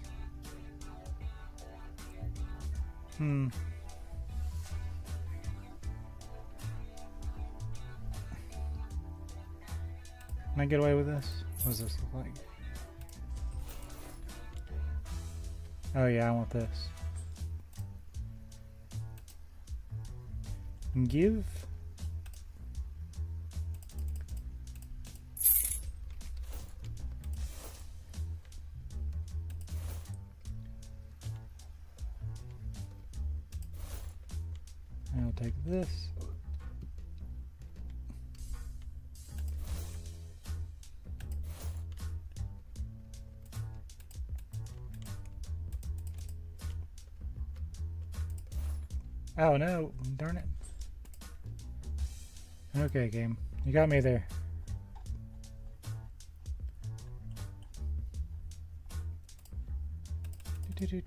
Can I get away with this? What does this look like? Oh yeah, I want this. And give. And I'll take this. Oh no, darn it. Okay, game. You got me there. Do.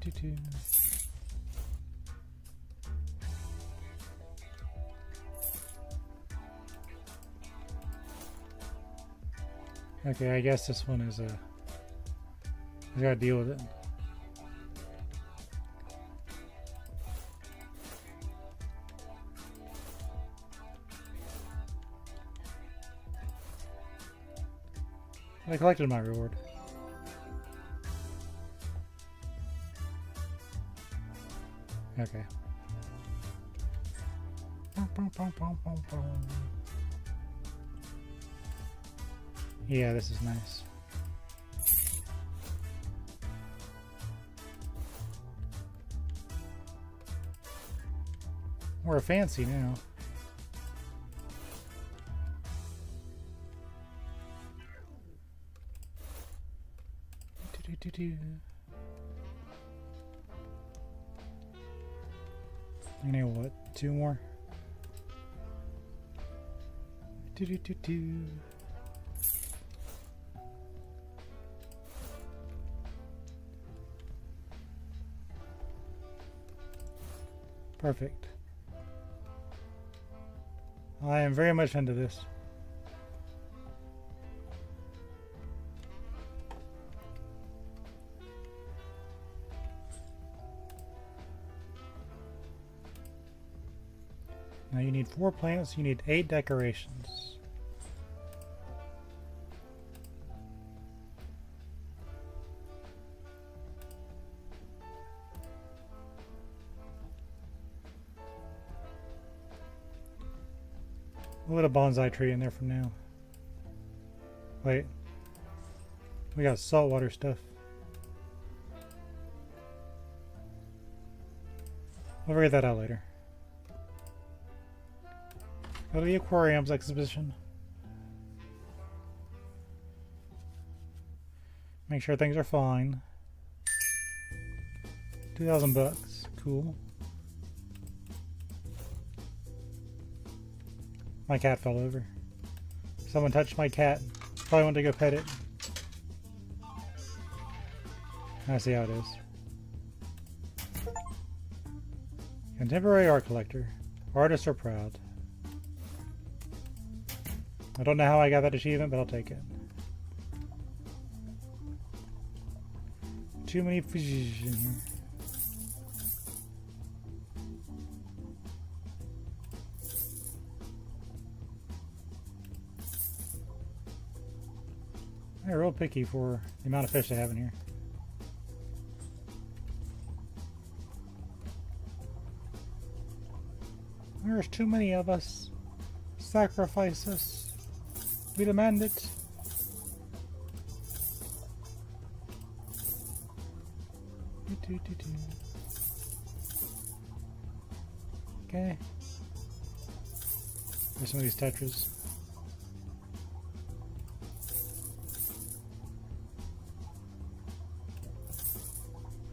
Okay, I guess this one is I gotta deal with it. I collected my reward. Okay. Yeah, this is nice. We're fancy now. I need what? 2 more? Perfect. I am very much into this. Now you need 4 plants, you need 8 decorations. We'll let a bonsai tree in there for now. Wait. We got saltwater stuff. We'll figure that out later. Go to the aquariums exhibition. Make sure things are fine. 2,000 bucks. Cool. My cat fell over. Someone touched my cat. Probably went to go pet it. I see how it is. Contemporary art collector. Artists are proud. I don't know how I got that achievement, but I'll take it. Too many fishes in here. They're real picky for the amount of fish they have in here. There's too many of us. Sacrifice us. We demand it. Okay. There's some of these tetras.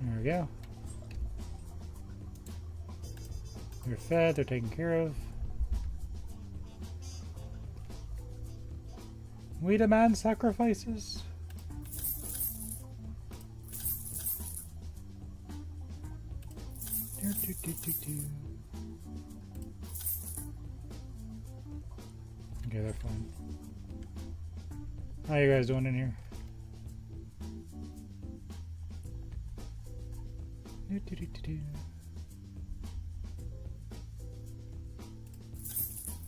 There we go. They're fed, they're taken care of. We demand sacrifices. Okay, they're fine. How you guys doing in here?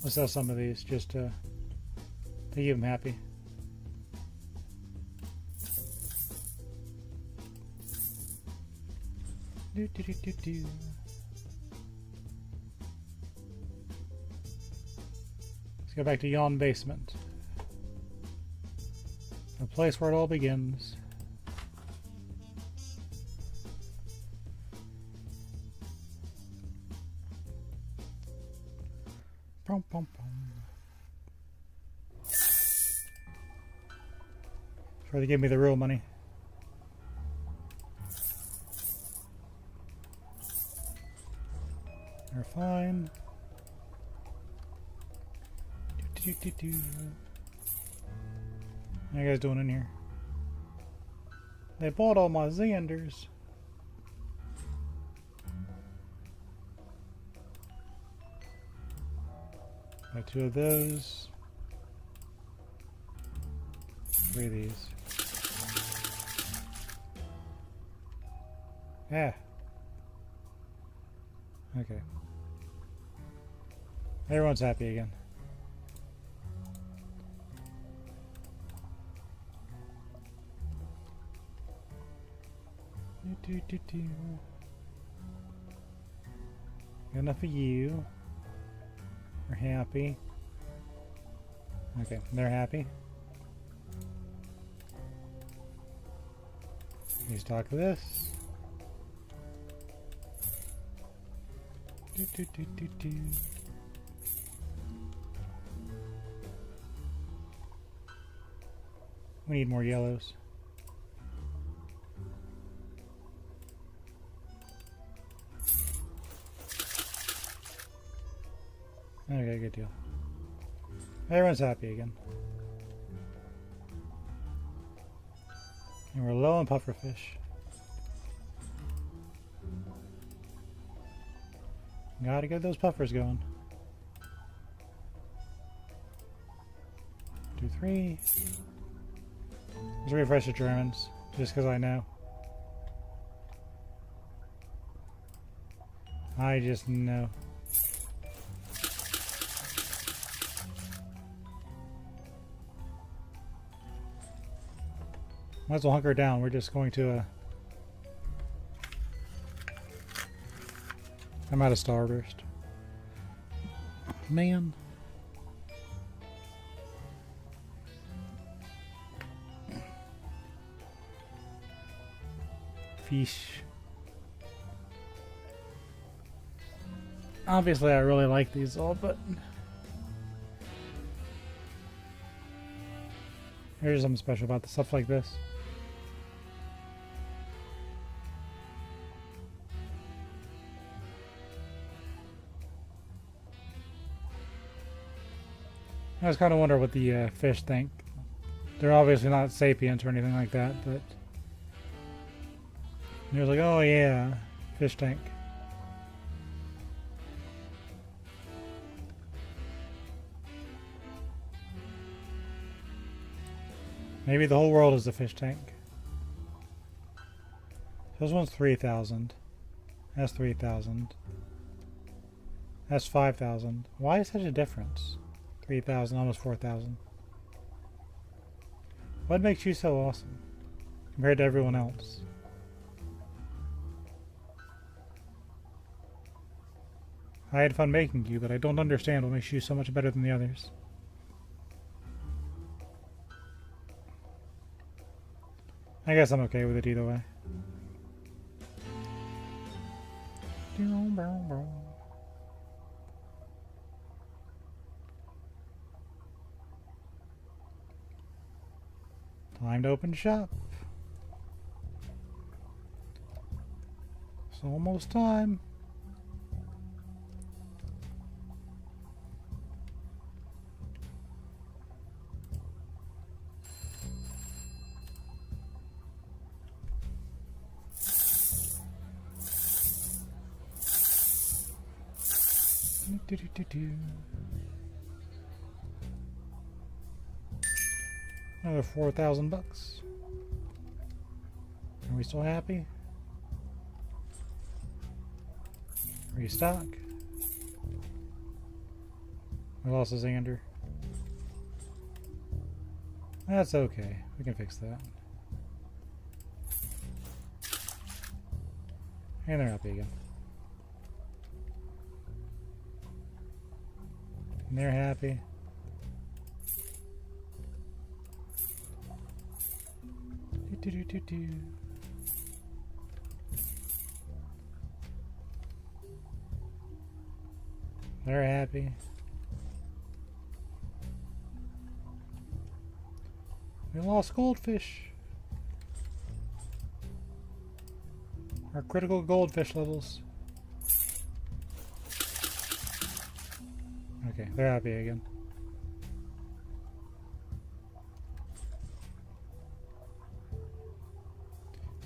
Let's sell some of these just to keep them happy. Let's go back to Yawn Basement. The place where it all begins. Pum, pum, pum. Try to give me the real money. They're fine. How you guys doing in here? They bought all my Xanders. Got 2 of those. 3 of these. Yeah. Okay. Everyone's happy again. Enough of you. We're happy. Okay, they're happy. Restock this. We need more yellows. Okay, good deal. Everyone's happy again. And we're low on pufferfish. Gotta get those puffers going. 2, 3. Let's refresh the Germans, just because I know. I just know. Might as well hunker down. We're just going to I'm out of starburst. Man. Fish. Obviously I really like these all, but there's something special about the stuff like this. I just kind of wonder what the fish think. They're obviously not sapients or anything like that, but they're like, oh yeah, fish tank. Maybe the whole world is a fish tank. This one's 3,000. That's 3,000. That's 5,000. Why is such a difference? 3,000, almost 4,000. What makes you so awesome compared to everyone else? I had fun making you, but I don't understand what makes you so much better than the others. I guess I'm okay with it either way. Time to open shop. It's almost time. Another 4,000 bucks. Are we still happy? Restock. We lost a Xander. That's okay. We can fix that. And they're happy again. And they're happy. They're happy. We lost goldfish. Our critical goldfish levels. Okay, they're happy again.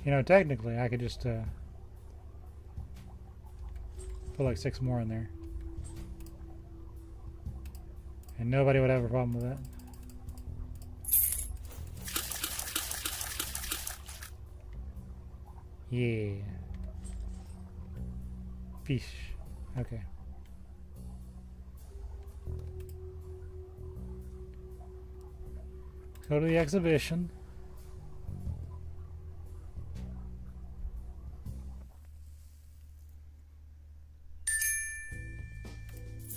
You know, technically, I could just put like 6 more in there. And nobody would have a problem with that. Yeah. Fish. Okay. Go to the exhibition.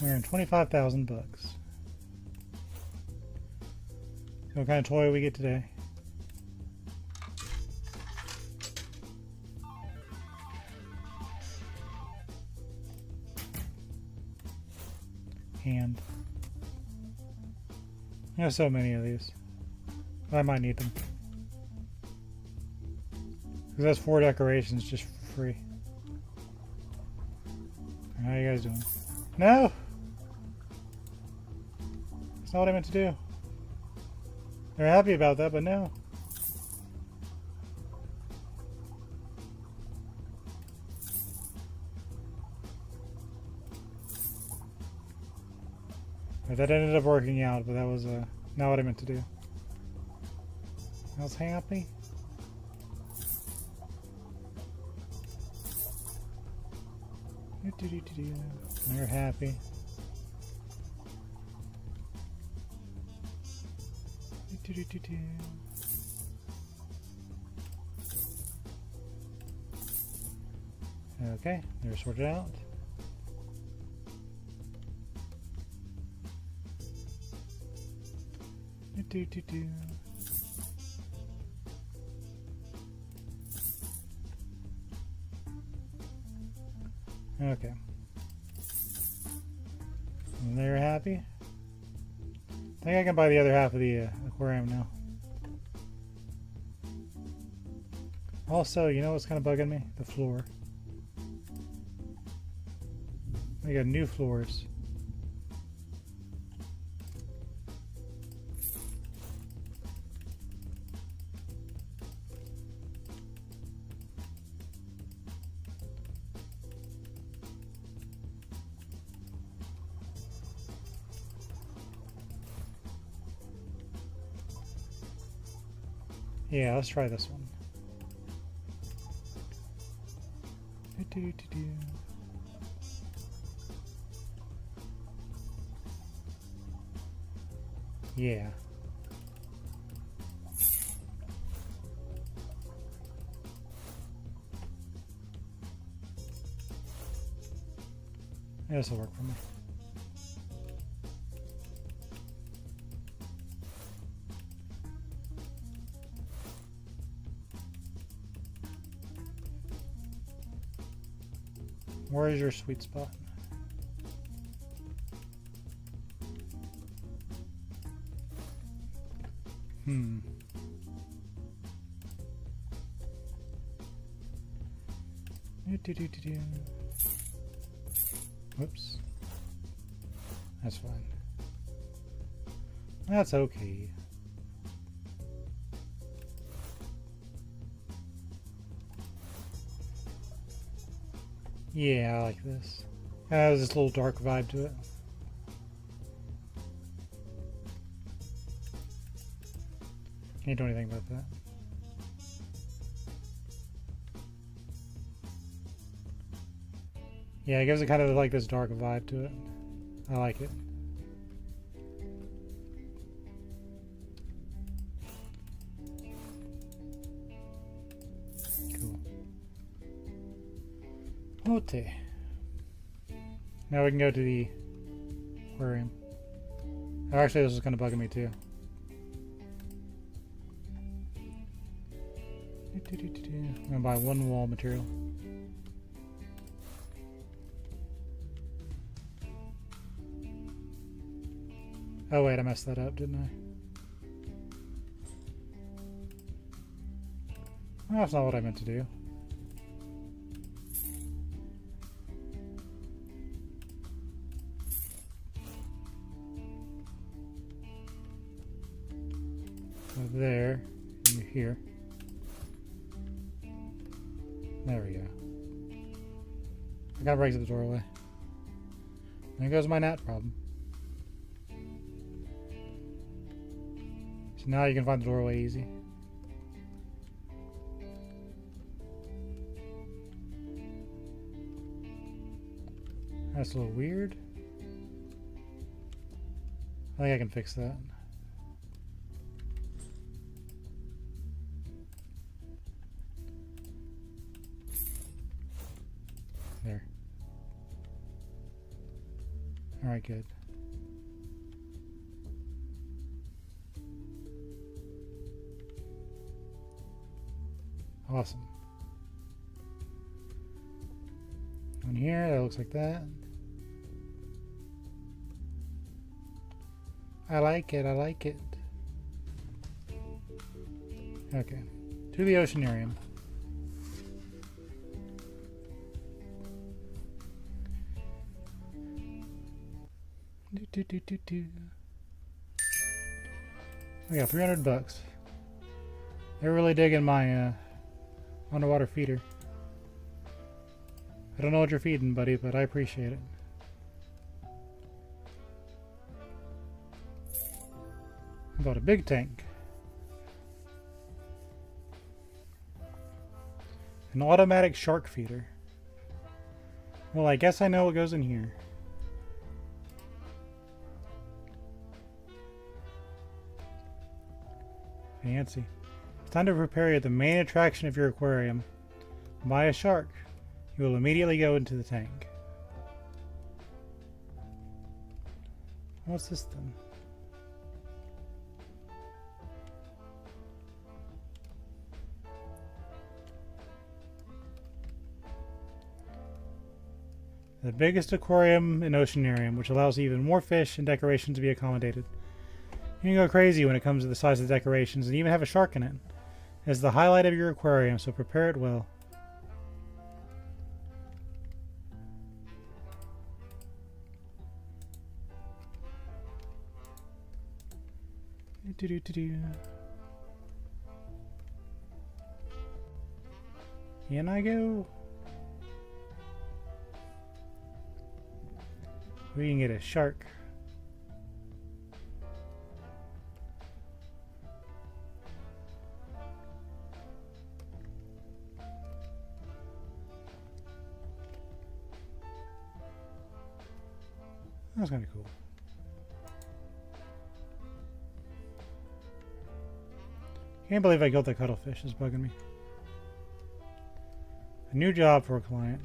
We're in 25,000 bucks. So what kind of toy we get today? Hand. There's so many of these. I might need them. Because that's 4 decorations just for free. How are you guys doing? No! That's not what I meant to do. They're happy about that, but no. But that ended up working out, but that was not what I meant to do. I was happy. They're happy. Okay, they're sorted out. Okay. And they're happy. I think I can buy the other half of the aquarium now. Also, you know what's kind of bugging me? The floor. We got new floors. Yeah, let's try this one. Yeah. This will work for me. Where is your sweet spot? Whoops. That's fine. That's okay. Yeah, I like this. It has this little dark vibe to it. Can't do anything about that. Yeah, it gives it kind of like this dark vibe to it. I like it. Cool. Okay. Now we can go to the aquarium. Oh, actually, this is kind of bugging me too. I'm gonna buy one wall material. Oh wait, I messed that up, didn't I? Well, that's not what I meant to do. So there, and you're here. There we go. I gotta break the doorway. There goes my gnat problem. So now you can find the doorway easy. That's a little weird. I think I can fix that. There. Alright, good. Awesome. On here, that looks like that. I like it, I like it. Okay. To the oceanarium. We got 300 bucks. They're really digging my underwater feeder. I don't know what you're feeding, buddy, but I appreciate it. I bought a big tank. An automatic shark feeder. Well, I guess I know what goes in here. Fancy. It's time to prepare the main attraction of your aquarium. Buy a shark. You will immediately go into the tank. What's this then? The biggest aquarium in Oceanarium, which allows even more fish and decorations to be accommodated. You can go crazy when it comes to the size of the decorations and even have a shark in it. It's the highlight of your aquarium, so prepare it well. In I go. We can get a shark. That's kind of cool. Can't believe I killed the cuttlefish. It's bugging me. A new job for a client.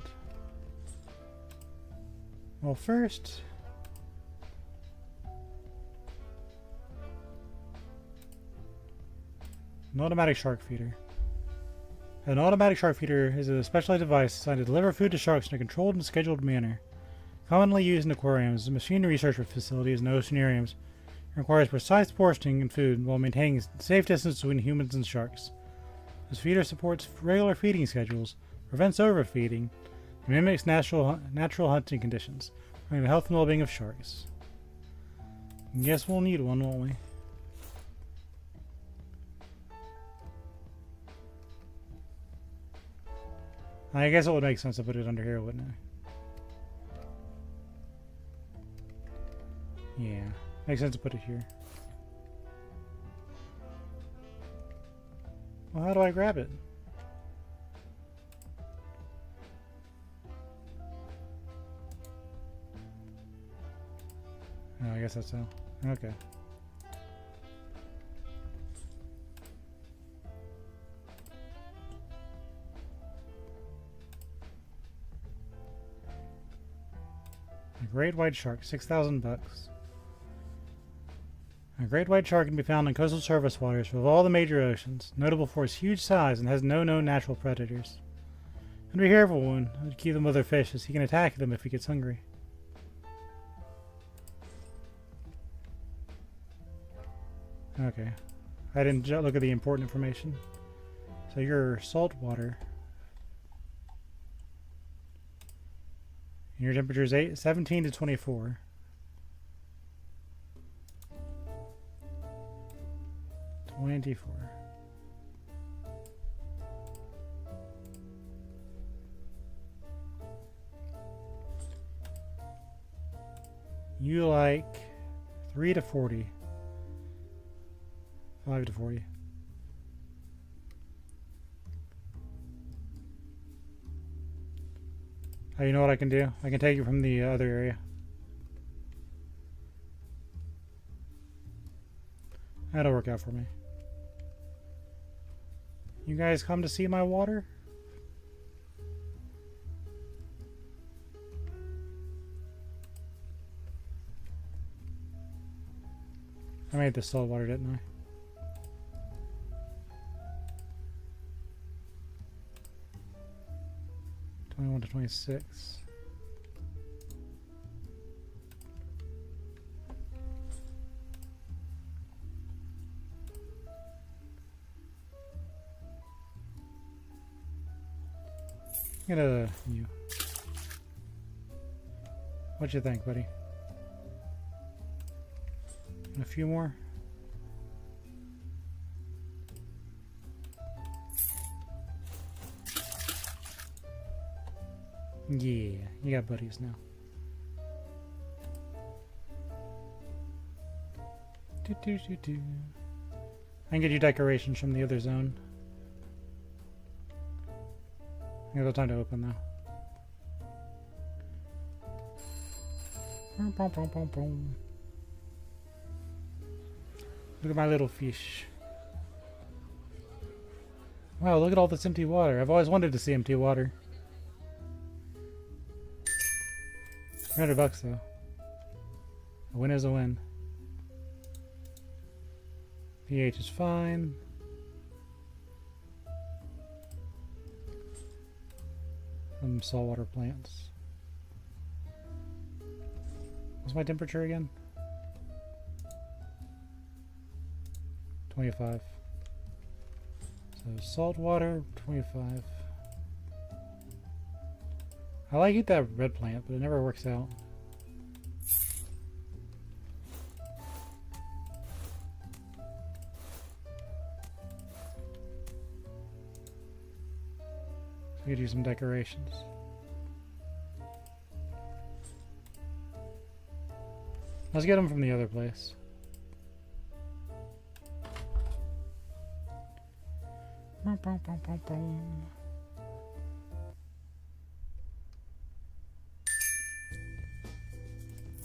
Well, first, an automatic shark feeder. An automatic shark feeder is a specialized device designed to deliver food to sharks in a controlled and scheduled manner. Commonly used in aquariums, a machine research facilities, and oceanariums, it requires precise portioning and food while maintaining a safe distance between humans and sharks. This feeder supports regular feeding schedules, prevents overfeeding, and mimics natural hunting conditions, promoting the health and well-being of sharks. I guess we'll need one, won't we? I guess it would make sense to put it under here, wouldn't it? Yeah, makes sense to put it here. Well, how do I grab it? Oh, I guess that's how. Okay. A great white shark, 6,000 bucks. A great white shark can be found in coastal surface waters of all the major oceans, notable for its huge size and has no known natural predators. And be careful when you keep them with other fish, as he can attack them if he gets hungry. Okay. I didn't look at the important information. So you're salt water. And your temperature is 17 to 24. You like 3 to 40. 5 to 40. Oh, you know what I can do? I can take it from the other area. That'll work out for me. You guys come to see my water? I made this salt water, didn't I? (21 to 26). Get you. What you think, buddy? And a few more. Yeah, you got buddies now. I can get you decorations from the other zone. I have time to open though. Look at my little fish. Wow, look at all this empty water. I've always wanted to see empty water. $300 though. A win is a win. pH is fine. Some saltwater plants. What's my temperature again? 25. So salt water, 25. I like eat that red plant, but it never works out. So we could do some decorations. Let's get them from the other place.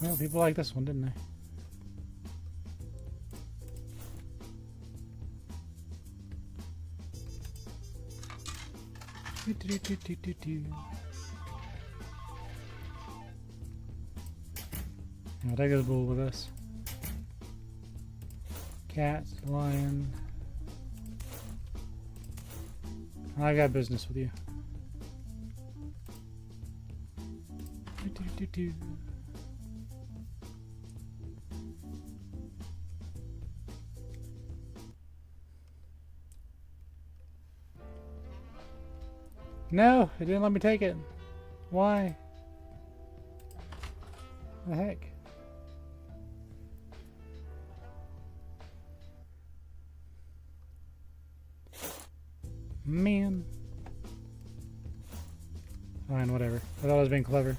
Well, people like this one, didn't they? I'll take this bull with us. Cat, lion. I got business with you. No, it didn't let me take it. Why? The heck? Man. Fine, whatever. I thought I was being clever.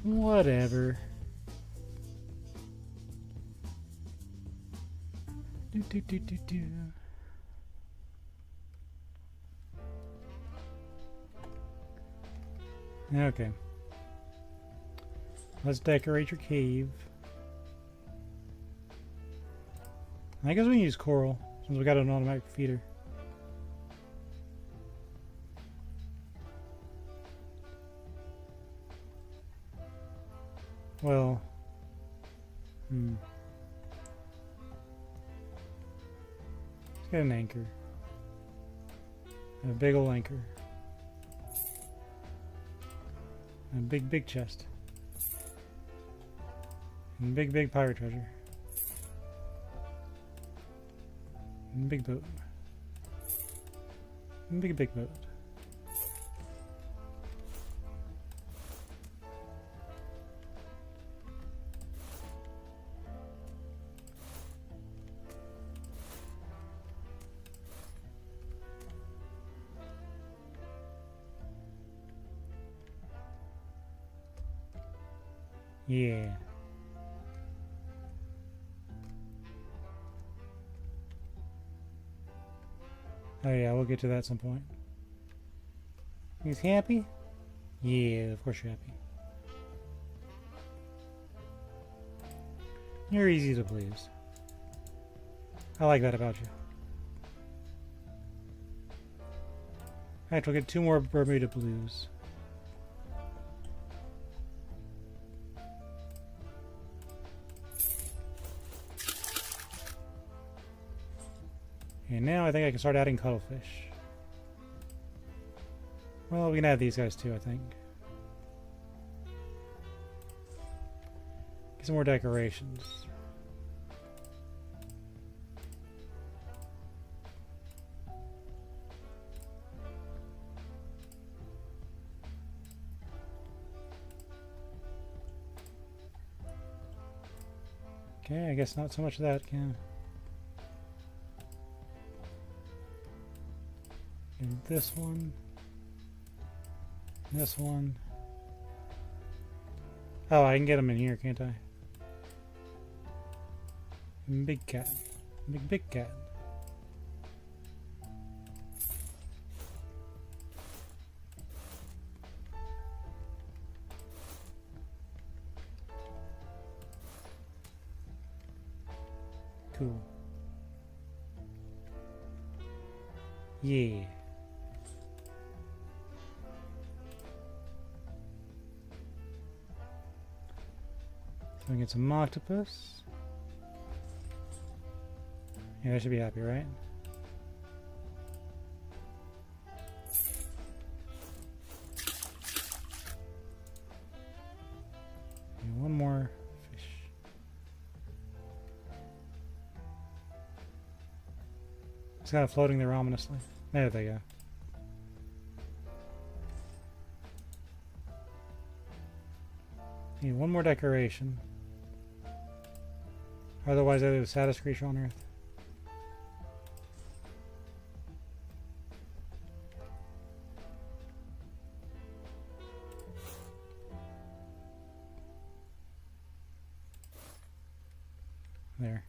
Whatever. Do. Okay. Let's decorate your cave. I guess we can use coral since we got an automatic feeder. Well, let's get an anchor. A big old anchor. A big chest. And big pirate treasure. And big boat. And big boat. Yeah. Oh yeah, we'll get to that at some point. He's happy? Yeah, of course you're happy. You're easy to please. I like that about you. Alright, we'll get 2 more Bermuda blues. And now I think I can start adding cuttlefish. Well, we can add these guys too, I think. Get some more decorations. Okay, I guess not so much of that, can. And this one. This one. Oh, I can get them in here, can't I? Big cat. Big cat. Cool. Yeah. So we get some octopus. Yeah, they should be happy, right? And one more fish. It's kind of floating there ominously. There they go. Need one more decoration. Otherwise, they're the saddest creature on Earth. There.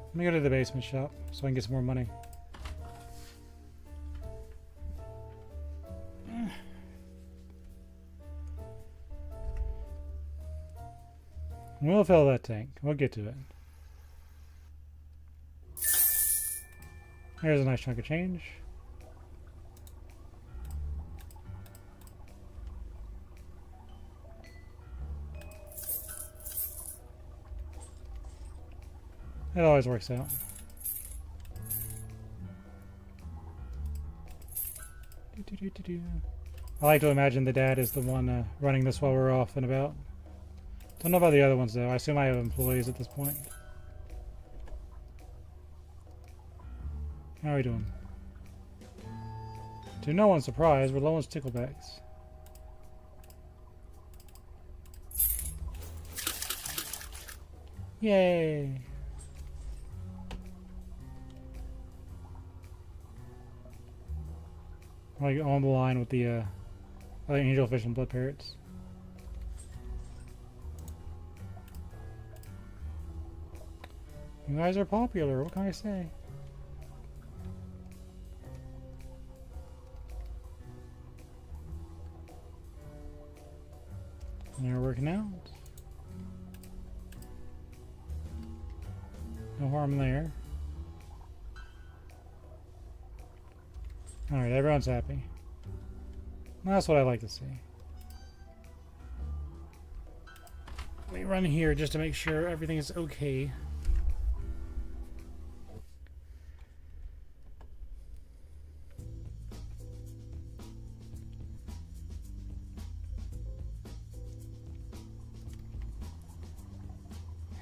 Let me go to the basement shop so I can get some more money. We'll fill that tank. We'll get to it. There's a nice chunk of change. It always works out. I like to imagine the dad is the one running this while we're off and about. Don't know about the other ones though. I assume I have employees at this point. How are we doing? To no one's surprise, we're low on sticklebacks. Yay! Like on the line with the angelfish and blood parrots. You guys are popular, what can I say? And they're working out. No harm there. Alright, everyone's happy. That's what I like to see. Let me run here just to make sure everything is okay.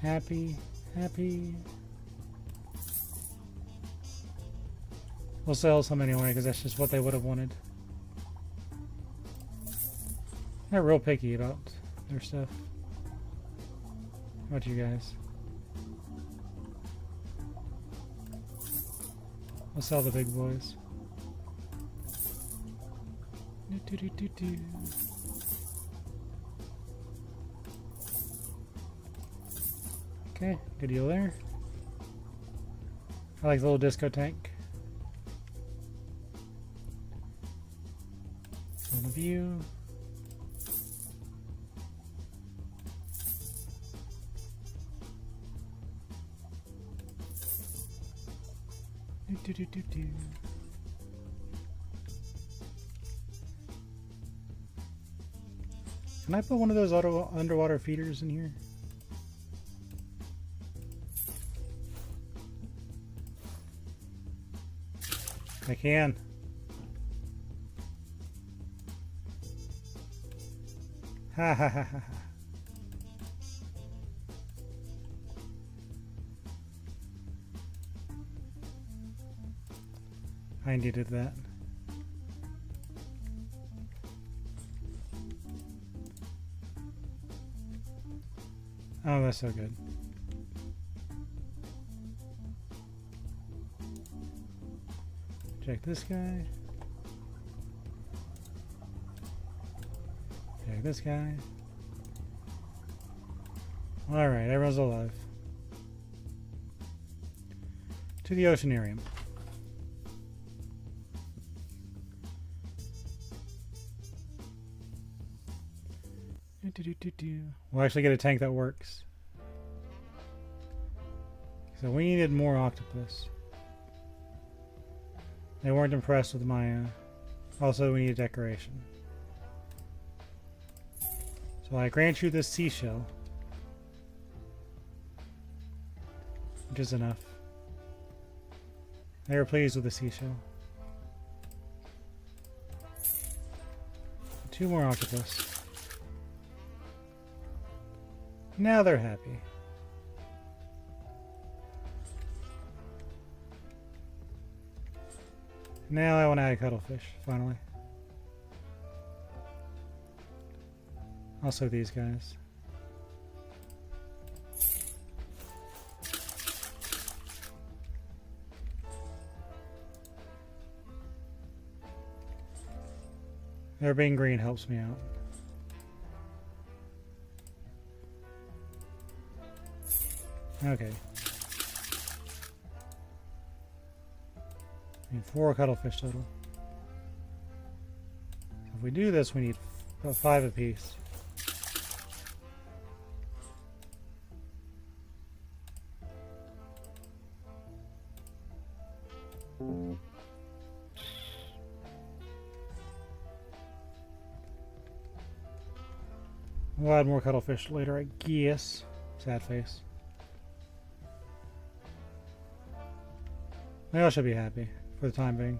Happy, happy. We'll sell some anyway, because that's just what they would have wanted. They're real picky about their stuff. How about you guys? We'll sell the big boys. Do-do-do-do-do. Okay, good deal there. I like the little disco tank. On the view. Do-do-do-do-do. Can I put one of those underwater feeders in here? I can. Ha ha ha ha. I needed that. Oh, that's so good. Check this guy. Check this guy. Alright, everyone's alive. To the oceanarium. We'll actually get a tank that works. So we needed more octopus. They weren't impressed with my... also, we need a decoration. So I grant you this seashell. Which is enough. They were pleased with the seashell. 2 more octopus. Now they're happy. Now I want to add cuttlefish, finally. Also these guys. Their being green helps me out. Okay. We need 4 cuttlefish total. If we do this, we need 5 apiece. We'll add more cuttlefish later, I guess. Sad face. They all should be happy for the time being.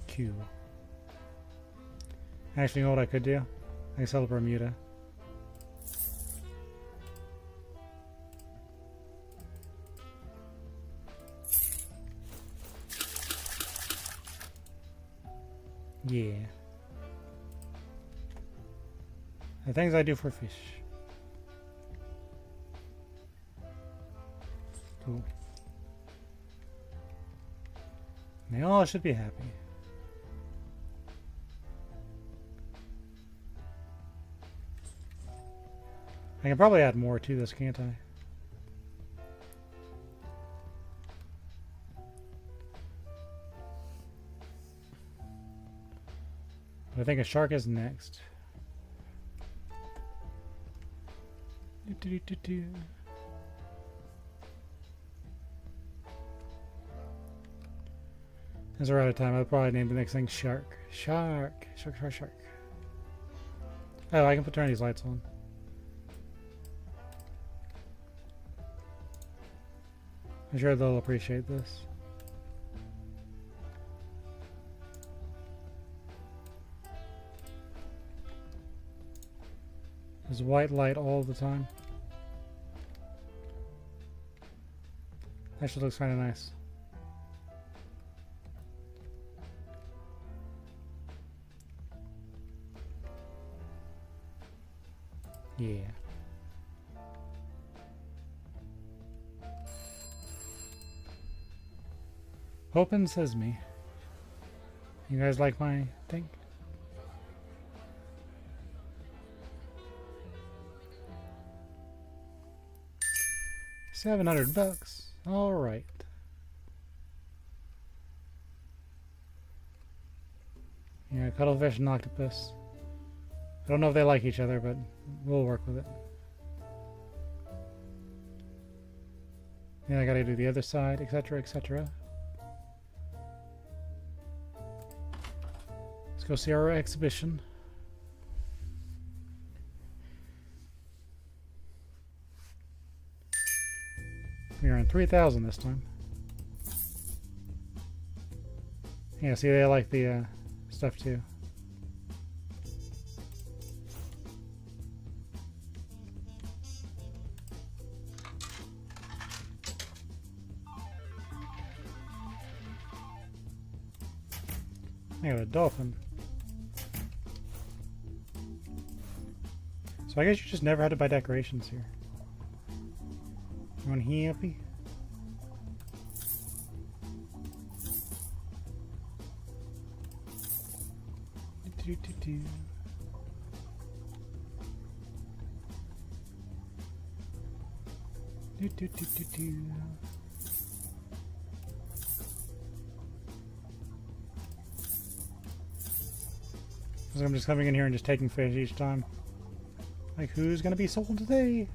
Q. Actually, you know what I could do? I can sell a Bermuda. Yeah. The things I do for fish. Cool. They all should be happy. I can probably add more to this, can't I? But I think a shark is next. As we're out of time, I'll probably name the next thing Shark. Shark. Shark, shark, shark. Oh, I can turn these lights on. I'm sure they'll appreciate this. There's white light all the time. Actually looks kind of nice. Yeah. Open sesame. You guys like my thing? $700. All right. Yeah, cuttlefish and octopus. I don't know if they like each other, but we'll work with it. Yeah, I gotta do the other side, etc., etc. Let's go see our exhibition. We are in 3,000 this time. Yeah, see, they like the stuff too. I got a dolphin. So I guess you just never had to buy decorations here. You want happy? So I'm just coming in here and just taking fish each time. Like, who's gonna be sold today?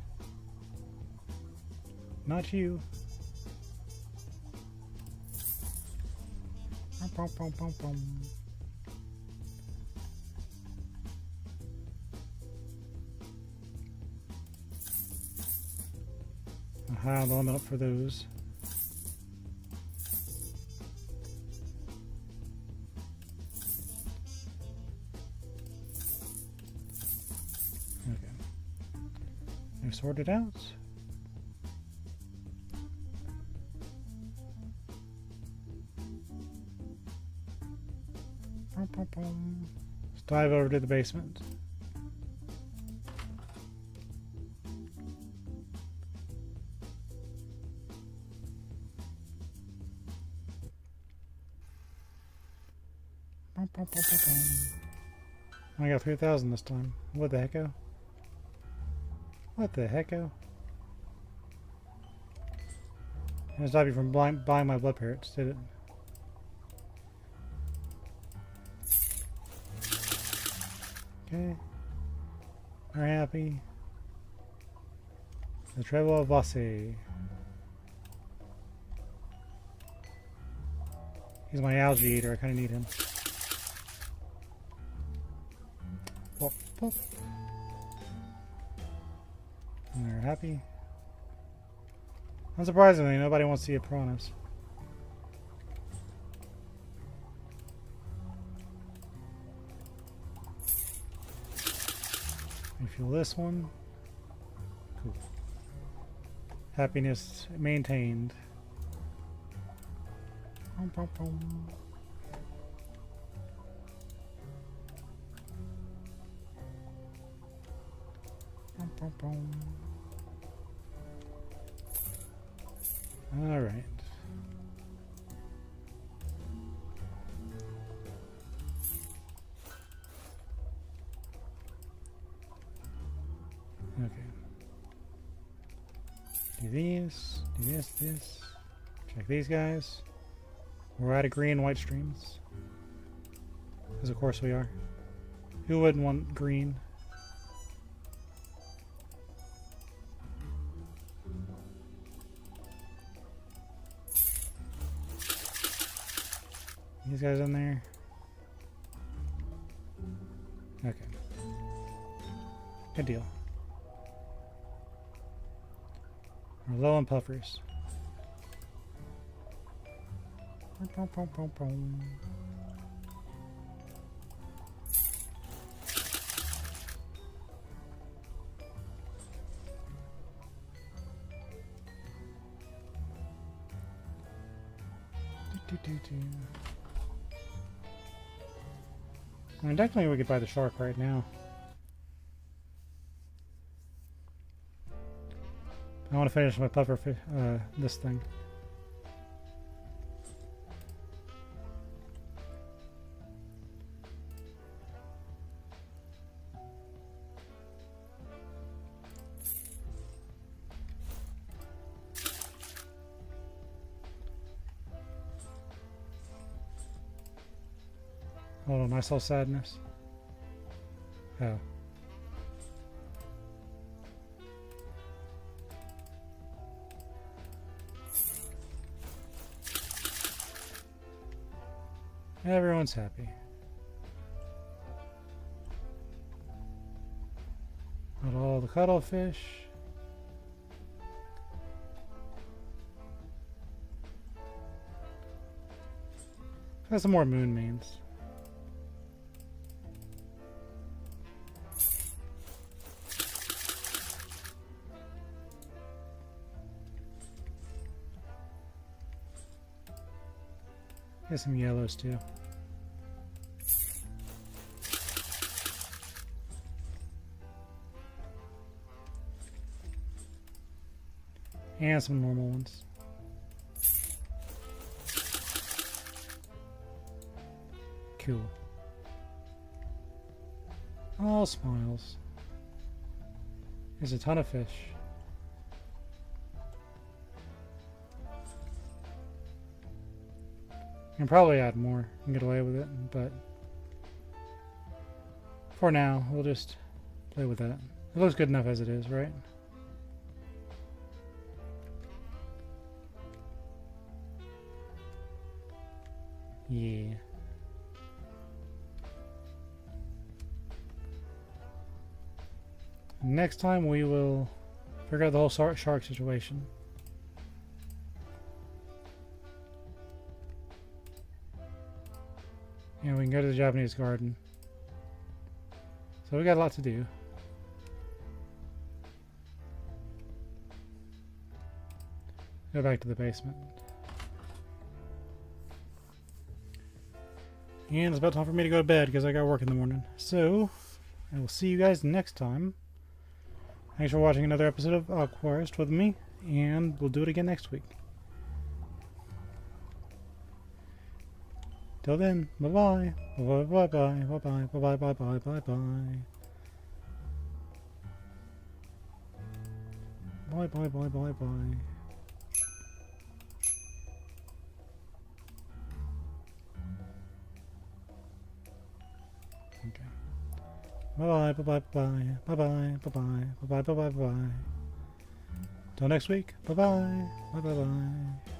Not you. Aha, the limit up for those. Okay. I've sorted out. Let's dive over to the basement. I got 3,000 this time. What the hecko? What the hecko? It stopped you from buying my blood parrots, did it? Okay. We're happy. The treble of Vossi. He's my algae eater. I kind of need him. Pop, pop. And they're happy. Unsurprisingly, nobody wants to see a piranhas. Refuel this one. Cool. Happiness maintained. Pom, pom, pom. Pom, pom, pom. All right. Okay. Do these, do this. Check these guys. We're out of green and white streams. Because of course we are. Who wouldn't want green? These guys in there. Okay. Good deal. We're low on puffers. Pom, pom, pom, pom. I mean, definitely we could buy the shark right now. I want to finish my puffer, this thing. Hold on, I saw sadness. Oh. Everyone's happy. Got all the cuttlefish. Got some more moon means. Get some yellows too. And some normal ones. Cool. All smiles. There's a ton of fish. I can probably add more and get away with it, but for now, we'll just play with that. It looks good enough as it is, right? Yeah. Next time we will figure out the whole shark situation. And we can go to the Japanese garden. So we got a lot to do. Go back to the basement. And it's about time for me to go to bed because I got work in the morning. So, I will see you guys next time. Thanks for watching another episode of Aquarist with me, and we'll do it again next week. Till then, bye-bye. Bye-bye, bye-bye, bye-bye, bye-bye, bye-bye, bye-bye. Bye-bye, bye-bye, bye. Okay. Bye bye bye bye bye bye bye bye bye bye bye bye bye. Till next week. Bye bye. Bye bye bye.